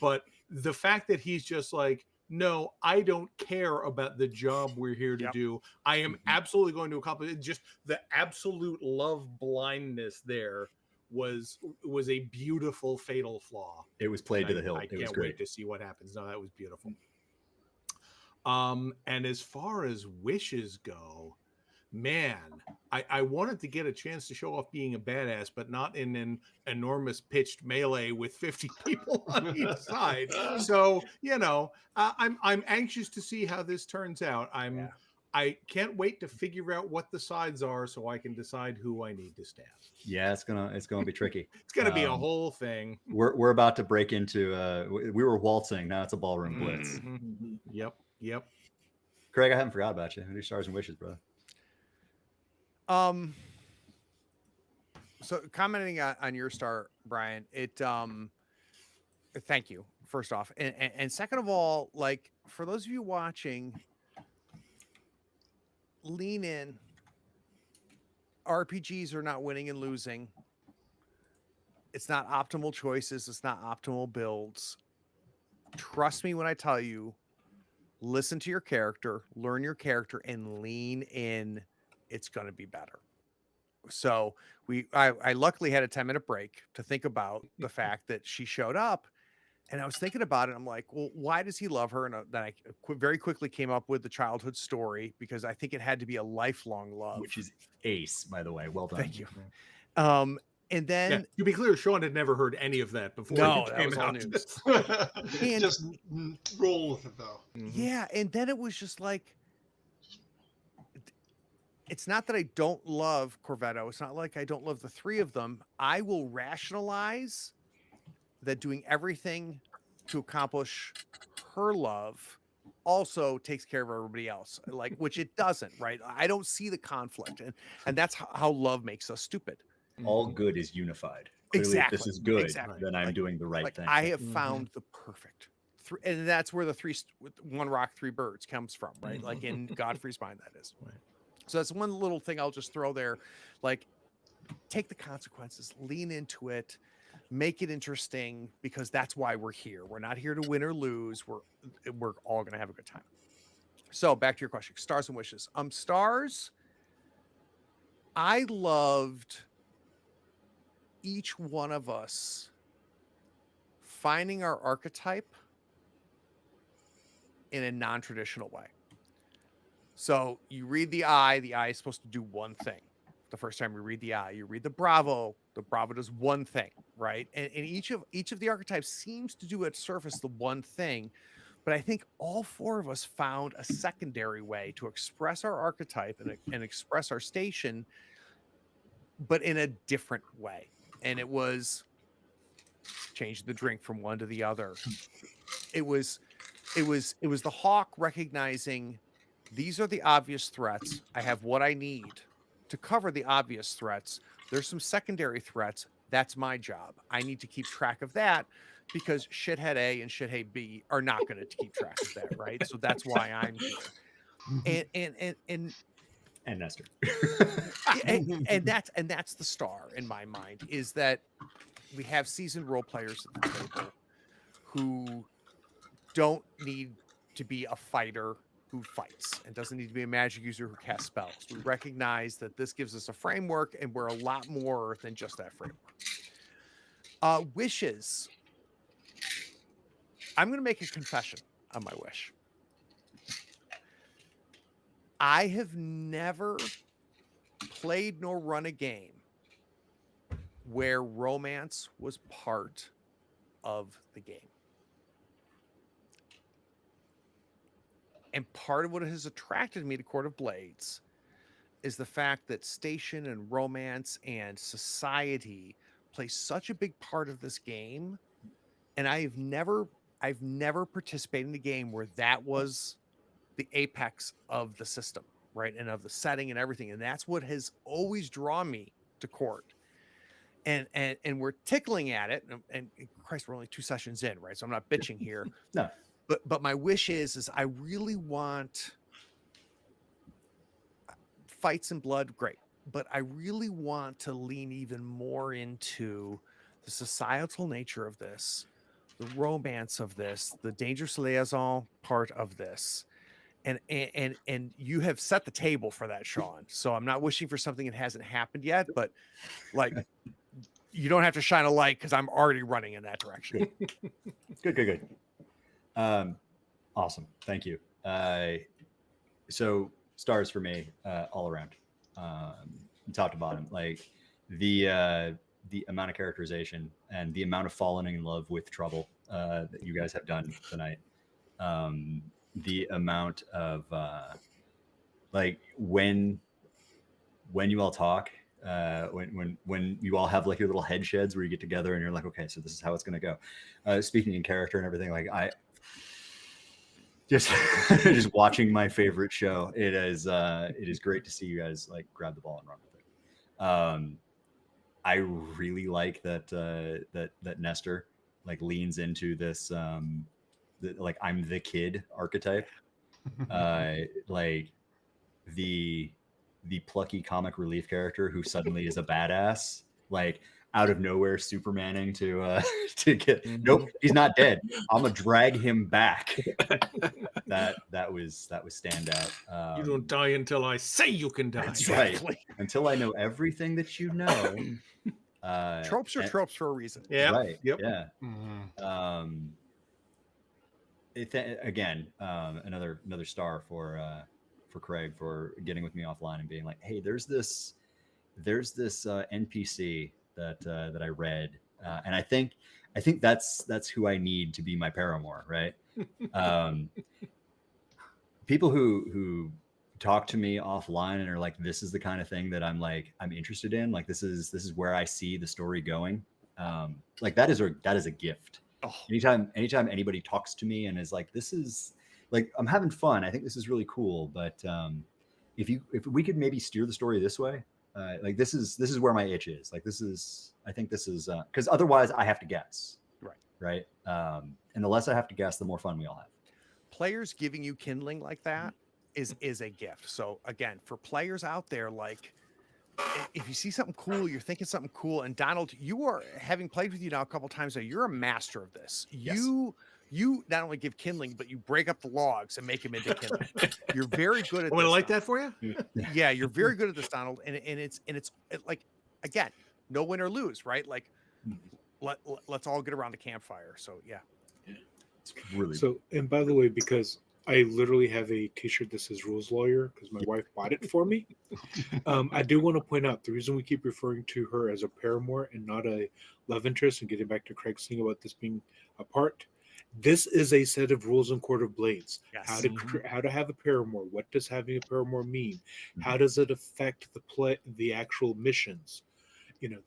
But the fact that he's just like, no, I don't care about the job we're here to do. I am absolutely going to accomplish it. Just the absolute love blindness there was a beautiful fatal flaw. It was played to the I hilt. It was can't great. wait to see what happens. No, that was beautiful. And as far as wishes go, man, I wanted to get a chance to show off being a badass, but not in an enormous pitched melee with 50 people on each side. So, I'm anxious to see how this turns out. I can't wait to figure out what the sides are so I can decide who I need to stab. Yeah, it's gonna be tricky. It's gonna be a whole thing. We're about to break into we were waltzing, now it's a ballroom blitz. Mhm. Yep. Craig, I haven't forgot about you. What are your stars and wishes, brother? So commenting on your star, Brian, thank you, first off. And second of all, like, for those of you watching, lean in, RPGs are not winning and losing. It's not optimal choices. It's not optimal builds. Trust me when I tell you, listen to your character, learn your character, and lean in. It's going to be better. So I luckily had a 10-minute break to think about the fact that she showed up, and I was thinking about it. I'm like, well, why does he love her? And then I very quickly came up with the childhood story, because I think it had to be a lifelong love. Which is ace, by the the way. Well done. Thank you. And Yeah, then to be clear, Sean had never heard any of that before. no, it that came was all out. news. And- Just roll with it though. Yeah, and then it was just like, it's not that I don't love Corvetto. It's not like I don't love the three of them. I will rationalize that doing everything to accomplish her love also takes care of everybody else, like, which it doesn't, right? I don't see the conflict, and that's how love makes us stupid. All good is unified. Clearly, Exactly. if this is good, Exactly. then I'm Like- doing the right Like, thing. I have found the perfect three, and that's where the one rock, three birds comes from, right? Like in Godfrey's mind, that is. Right. So that's one little thing I'll just throw there. Like, take the consequences, lean into it, make it interesting, because that's why we're here. We're not here to win or lose. We're all going to have a good time. So back to your question, stars and wishes. Stars, I loved each one of us finding our archetype in a non-traditional way. So you read the eye is supposed to do one thing. The first time you read the eye, you read the Bravo does one thing, right? And each of the archetypes seems to do at surface the one thing, but I think all four of us found a secondary way to express our archetype and express our station, but in a different way. And it was change the drink from one to the other. It was the hawk recognizing these are the obvious threats. I have what I need to cover the obvious threats. There's some secondary threats. That's my job. I need to keep track of that, because shithead A and shithead B are not going to keep track of that, right? So that's why I'm here. And Nestor. and that's the star in my mind, is that we have seasoned role players at the table who don't need to be a fighter who fights, and doesn't need to be a magic user who casts spells. We recognize that this gives us a framework, and we're a lot more than just that framework. Wishes. I'm going to make a confession on my wish. I have never played nor run a game where romance was part of the game. And part of what has attracted me to Court of Blades is the fact that station and romance and society play such a big part of this game. And I've never participated in a game where that was the apex of the system, right? And of the setting and everything. And that's what has always drawn me to Court. And we're tickling at it. And Christ, we're only 2 sessions in, right? So I'm not bitching here. No. But my wish is I really want fights and blood, great. But I really want to lean even more into the societal nature of this, the romance of this, the dangerous liaison part of this. And you have set the table for that, Sean. So I'm not wishing for something that hasn't happened yet, but like, you don't have to shine a light, because I'm already running in that direction. Good. Awesome. Thank you. So stars for me, all around, top to bottom, like the amount of characterization and the amount of falling in love with trouble that you guys have done tonight. The amount of like when you all talk, when you all have like your little head sheds where you get together and you're like, okay, so this is how it's going to go. Speaking in character and everything, like I just watching my favorite show. It is great to see you guys like grab the ball and run with it. I really like that Nestor like leans into this like I'm the kid archetype. Like the the plucky comic relief character who suddenly is a badass, like out of nowhere, Supermaning to get. Nope, he's not dead. I'm gonna drag him back. that was standout. You don't die until I say you can die. That's right. Until I know everything that you know. Tropes are tropes for a reason. Yeah. Right. Yep. Yeah. Mhm. Again, another star for Craig for getting with me offline and being like, hey, there's this NPC that I read, and I think that's who I need to be my paramour, right? People who talk to me offline and are like, this is the kind of thing that I'm interested in, like this is where I see the story going. Like that is a gift. Oh. Anytime anybody talks to me and is like, this is like, I'm having fun, I think this is really cool, but if we could maybe steer the story this way, like this is where my itch is. Like I think this is because otherwise I have to guess. Right. And the less I have to guess, the more fun we all have. Players giving you kindling like that is a gift. So again, for players out there, like if you see something cool, you're thinking something cool, and Donald, you are, having played with you now a couple times now, you're a master of this. Yes. You not only give kindling, but you break up the logs and make them into kindling. You're very good at I'm this. gonna like that for you. Yeah, you're very good at this, Donald. And it's like, again, no win or lose, right? Like let's all get around the campfire. So yeah. It's really So, and by the way, because I literally have a T-shirt that says "Rules Lawyer" because my wife bought it for me. I do want to point out the reason we keep referring to her as a paramour and not a love interest, and getting back to Craig's thing about this being a part. This is a set of rules in Court of Blades. Yes. How to have a paramour? What does having a paramour mean? How does it affect the actual missions?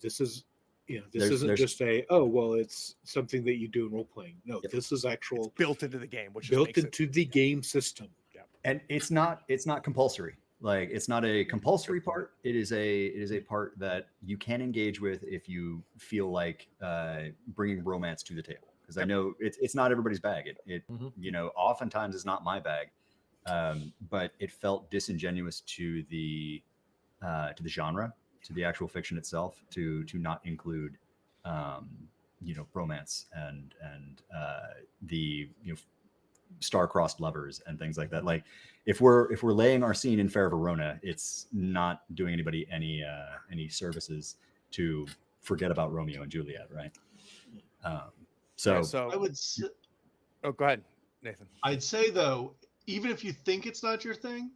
This is. This isn't just it's something that you do in role playing. No, Yep. this is actual Built into the game, which built makes into the game system. and it's not compulsory. Like it's not a compulsory part. It is a part that you can engage with if you feel like bringing romance to the table. Because I know it's not everybody's bag. It oftentimes is not my bag. But it felt disingenuous to the genre, to the actual fiction itself, to not include romance and the star-crossed lovers and things like that. Like if we're laying our scene in Fair Verona, it's not doing anybody any services to forget about Romeo and Juliet, right? So I would oh, go ahead, Nathan. I'd say though, even if you think it's not your thing,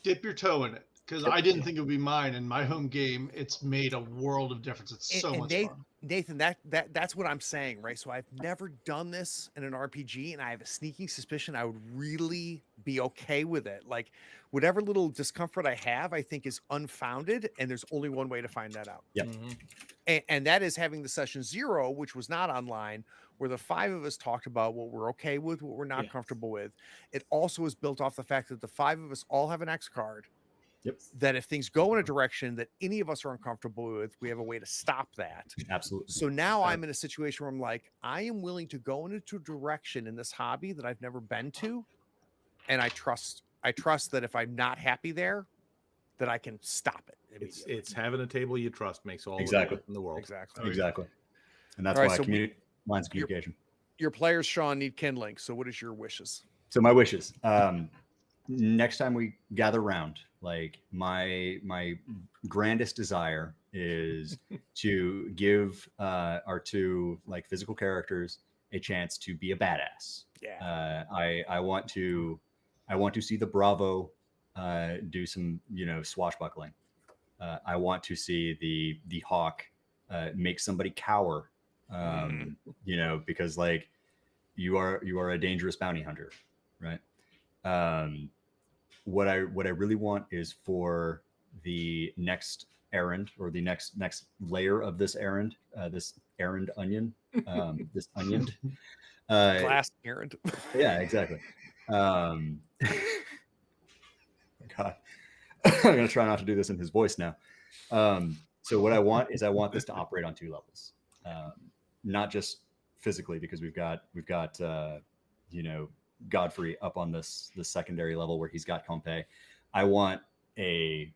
dip your toe in it. Because I didn't think it would be mine. In my home game, it's made a world of difference. It's so much fun. Nathan, that's what I'm saying, right? So I've never done this in an RPG, and I have a sneaking suspicion I would really be okay with it. Like whatever little discomfort I have, I think is unfounded, and there's only one way to find that out. Yep. And that is having the session 0, which was not online, where the 5 of us talked about what we're okay with, what we're not comfortable with. It also is built off the fact that the 5 of us all have an X card. Yep. That if things go in a direction that any of us are uncomfortable with, we have a way to stop that. Absolutely. So now I'm in a situation where I'm like, I am willing to go into a direction in this hobby that I've never been to. And I trust that if I'm not happy there, that I can stop it immediately. It's having a table you trust makes all Exactly. the difference in the world. Exactly. And that's All why right, lines of communication. Your players, Sean, need kindling. So what is your wishes? So my wishes. Next time we gather around, like my grandest desire is to give our 2 like physical characters a chance to be a badass. Yeah. I want to see the Bravo do some swashbuckling. I want to see the Hawk make somebody cower. Because like you are a dangerous bounty hunter, right? What I really want is for the next errand, or the next layer of this errand onion, this onion Glass errand. Yeah, exactly. God, I'm gonna try not to do this in his voice now. So what I want is this to operate on 2 levels, not just physically, because we've got Godfrey up on this secondary level where he's got Compay. I want a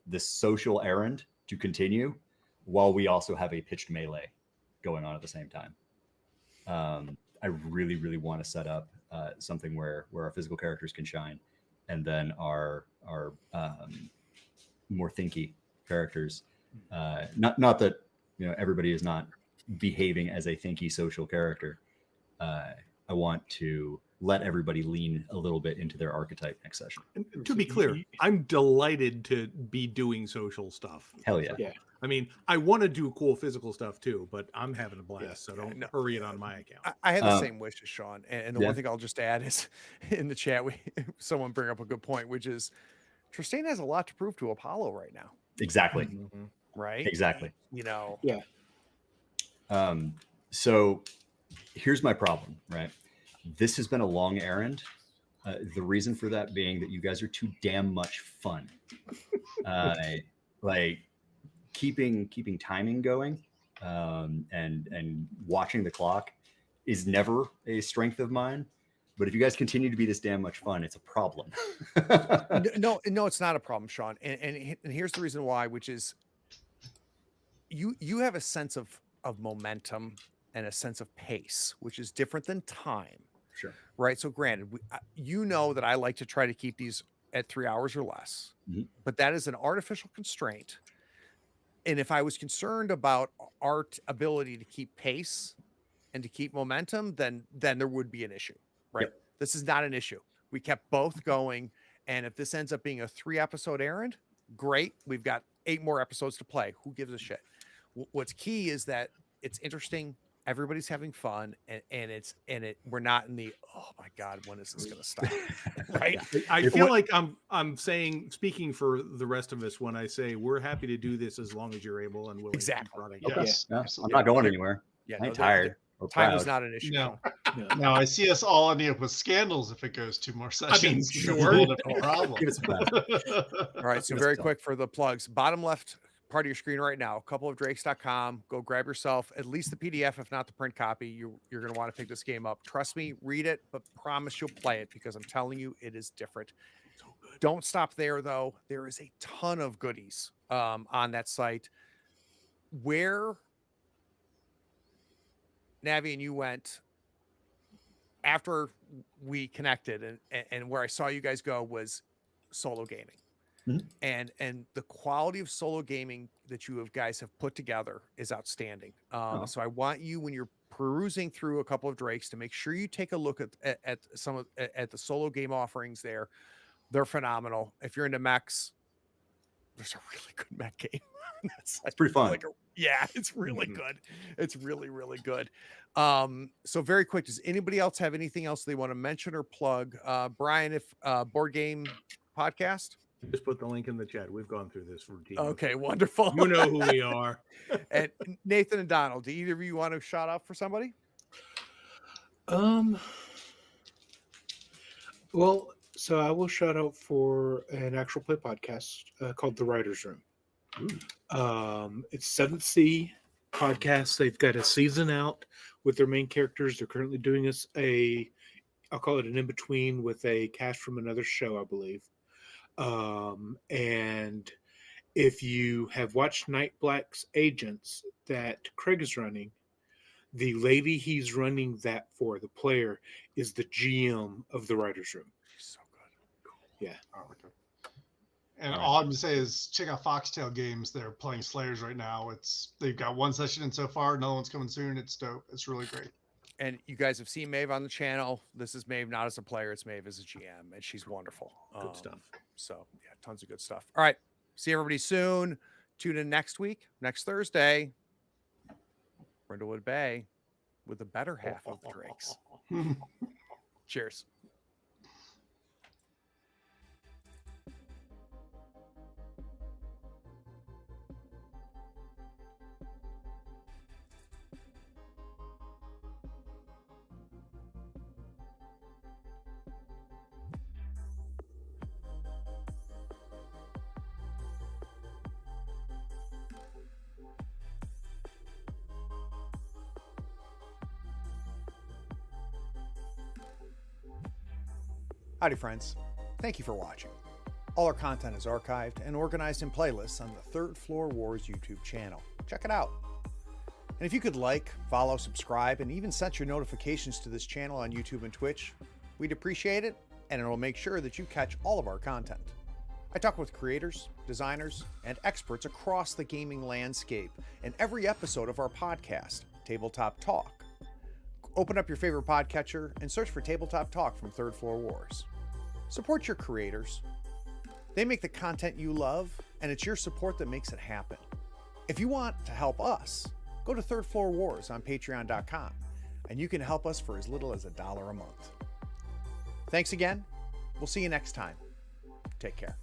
this social errand to continue while we also have a pitched melee going on at the same time. I really, really want to set up something where our physical characters can shine, and then our more thinky characters. Not that everybody is not behaving as a thinky social character. I want to let everybody lean a little bit into their archetype next session. And to be clear, I'm delighted to be doing social stuff. Hell yeah. Yeah. I mean, I want to do cool physical stuff too, but I'm having a blast, so don't hurry it on my account. I have the same wish as Sean, and the Yeah. one thing I'll just add is in the chat, someone bring up a good point, which is Tristan has a lot to prove to Apollo right now, Exactly. Mhm. right? Exactly. Yeah. So here's my problem, right? This has been a long errand. The reason for that being that you guys are too damn much fun. Like keeping timing going and watching the clock is never a strength of mine. But if you guys continue to be this damn much fun, it's a problem. No, it's not a problem, Sean. And here's the reason why, which is you have a sense of momentum and a sense of pace, which is different than time. Sure. Right. So granted, you know that I like to try to keep these at 3 hours or less, but that is an artificial constraint. And if I was concerned about our ability to keep pace and to keep momentum, then there would be an issue, right? Yep. This is not an issue. We kept both going. And if this ends up being a 3-episode errand, great. We've got 8 more episodes to play. Who gives a shit? What's key is that it's interesting. Everybody's having fun, and we're not in the, oh my God, when is this going to stop? Right. I feel like I'm speaking for the rest of us when I say we're happy to do this as long as you're able and willing Exactly. to keep running. Yes, Yeah, I'm absolutely. not going anywhere. Yeah. I ain't tired or Time is proud. not an issue. No. Sean. Now I see us all ending up with scandals if it goes 2 more sessions. mean, It's a sure. whole different problem. Give it some time. All right. So Yes, very Tom. quick for the plugs, bottom left part of your screen right now, coupleofdrakes.com. Go grab yourself at least the PDF, if not the print copy. You're going to want to pick this game up. Trust me, read it, but promise you'll play it because I'm telling you, it is different. Don't stop there, though. There is a ton of goodies on that site. Where Navi and you went after we connected and where I saw you guys go was solo gaming. And the quality of solo gaming that you guys have put together is outstanding. So I want you, when you're perusing through a couple of Drakes, to make sure you take a look at the solo game offerings there. They're phenomenal. If you're into mechs, there's a really good mech game. It's pretty fun. It's really good. It's really, really good. So very quick, does anybody else have anything else they want to mention or plug? Brian, if board game podcast? Just put the link in the chat. We've gone through this routine. Okay, wonderful. You know who we are. And Nathan and Donald, do either of you want to shout out for somebody? Well, so I will shout out for an actual play podcast called The Writer's Room. It's 7th Sea podcast. They've got a season out with their main characters. They're currently doing I'll call it an in-between with a cast from another show, I believe. And if you have watched Night Black's Agents that Craig is running, the lady he's running that for, the player, is the GM of the Writer's Room. So good. Yeah. Oh, okay. And all I'm gonna say is check out Foxtail Games. They're playing Slayers right now. They've got 1 session in so far. Another one's coming soon. It's dope. It's really great. And you guys have seen Maeve on the channel. This is Maeve not as a player, it's Maeve as a GM, and she's wonderful. Good stuff. So yeah, tons of good stuff. All right. See everybody soon. Tune in next week, next Thursday. Brindlewood Bay with the better half of the Drakes. Cheers. Howdy, friends. Thank you for watching. All our content is archived and organized in playlists on the Third Floor Wars YouTube channel. Check it out. And if you could like, follow, subscribe, and even set your notifications to this channel on YouTube and Twitch, we'd appreciate it, and it'll make sure that you catch all of our content. I talk with creators, designers, and experts across the gaming landscape in every episode of our podcast, Tabletop Talk. Open up your favorite podcatcher and search for Tabletop Talk from Third Floor Wars. Support your creators. They make the content you love, and it's your support that makes it happen. If you want to help us, go to Third Floor Wars on patreon.com, and you can help us for as little as $1 a month. Thanks again. We'll see you next time. Take care.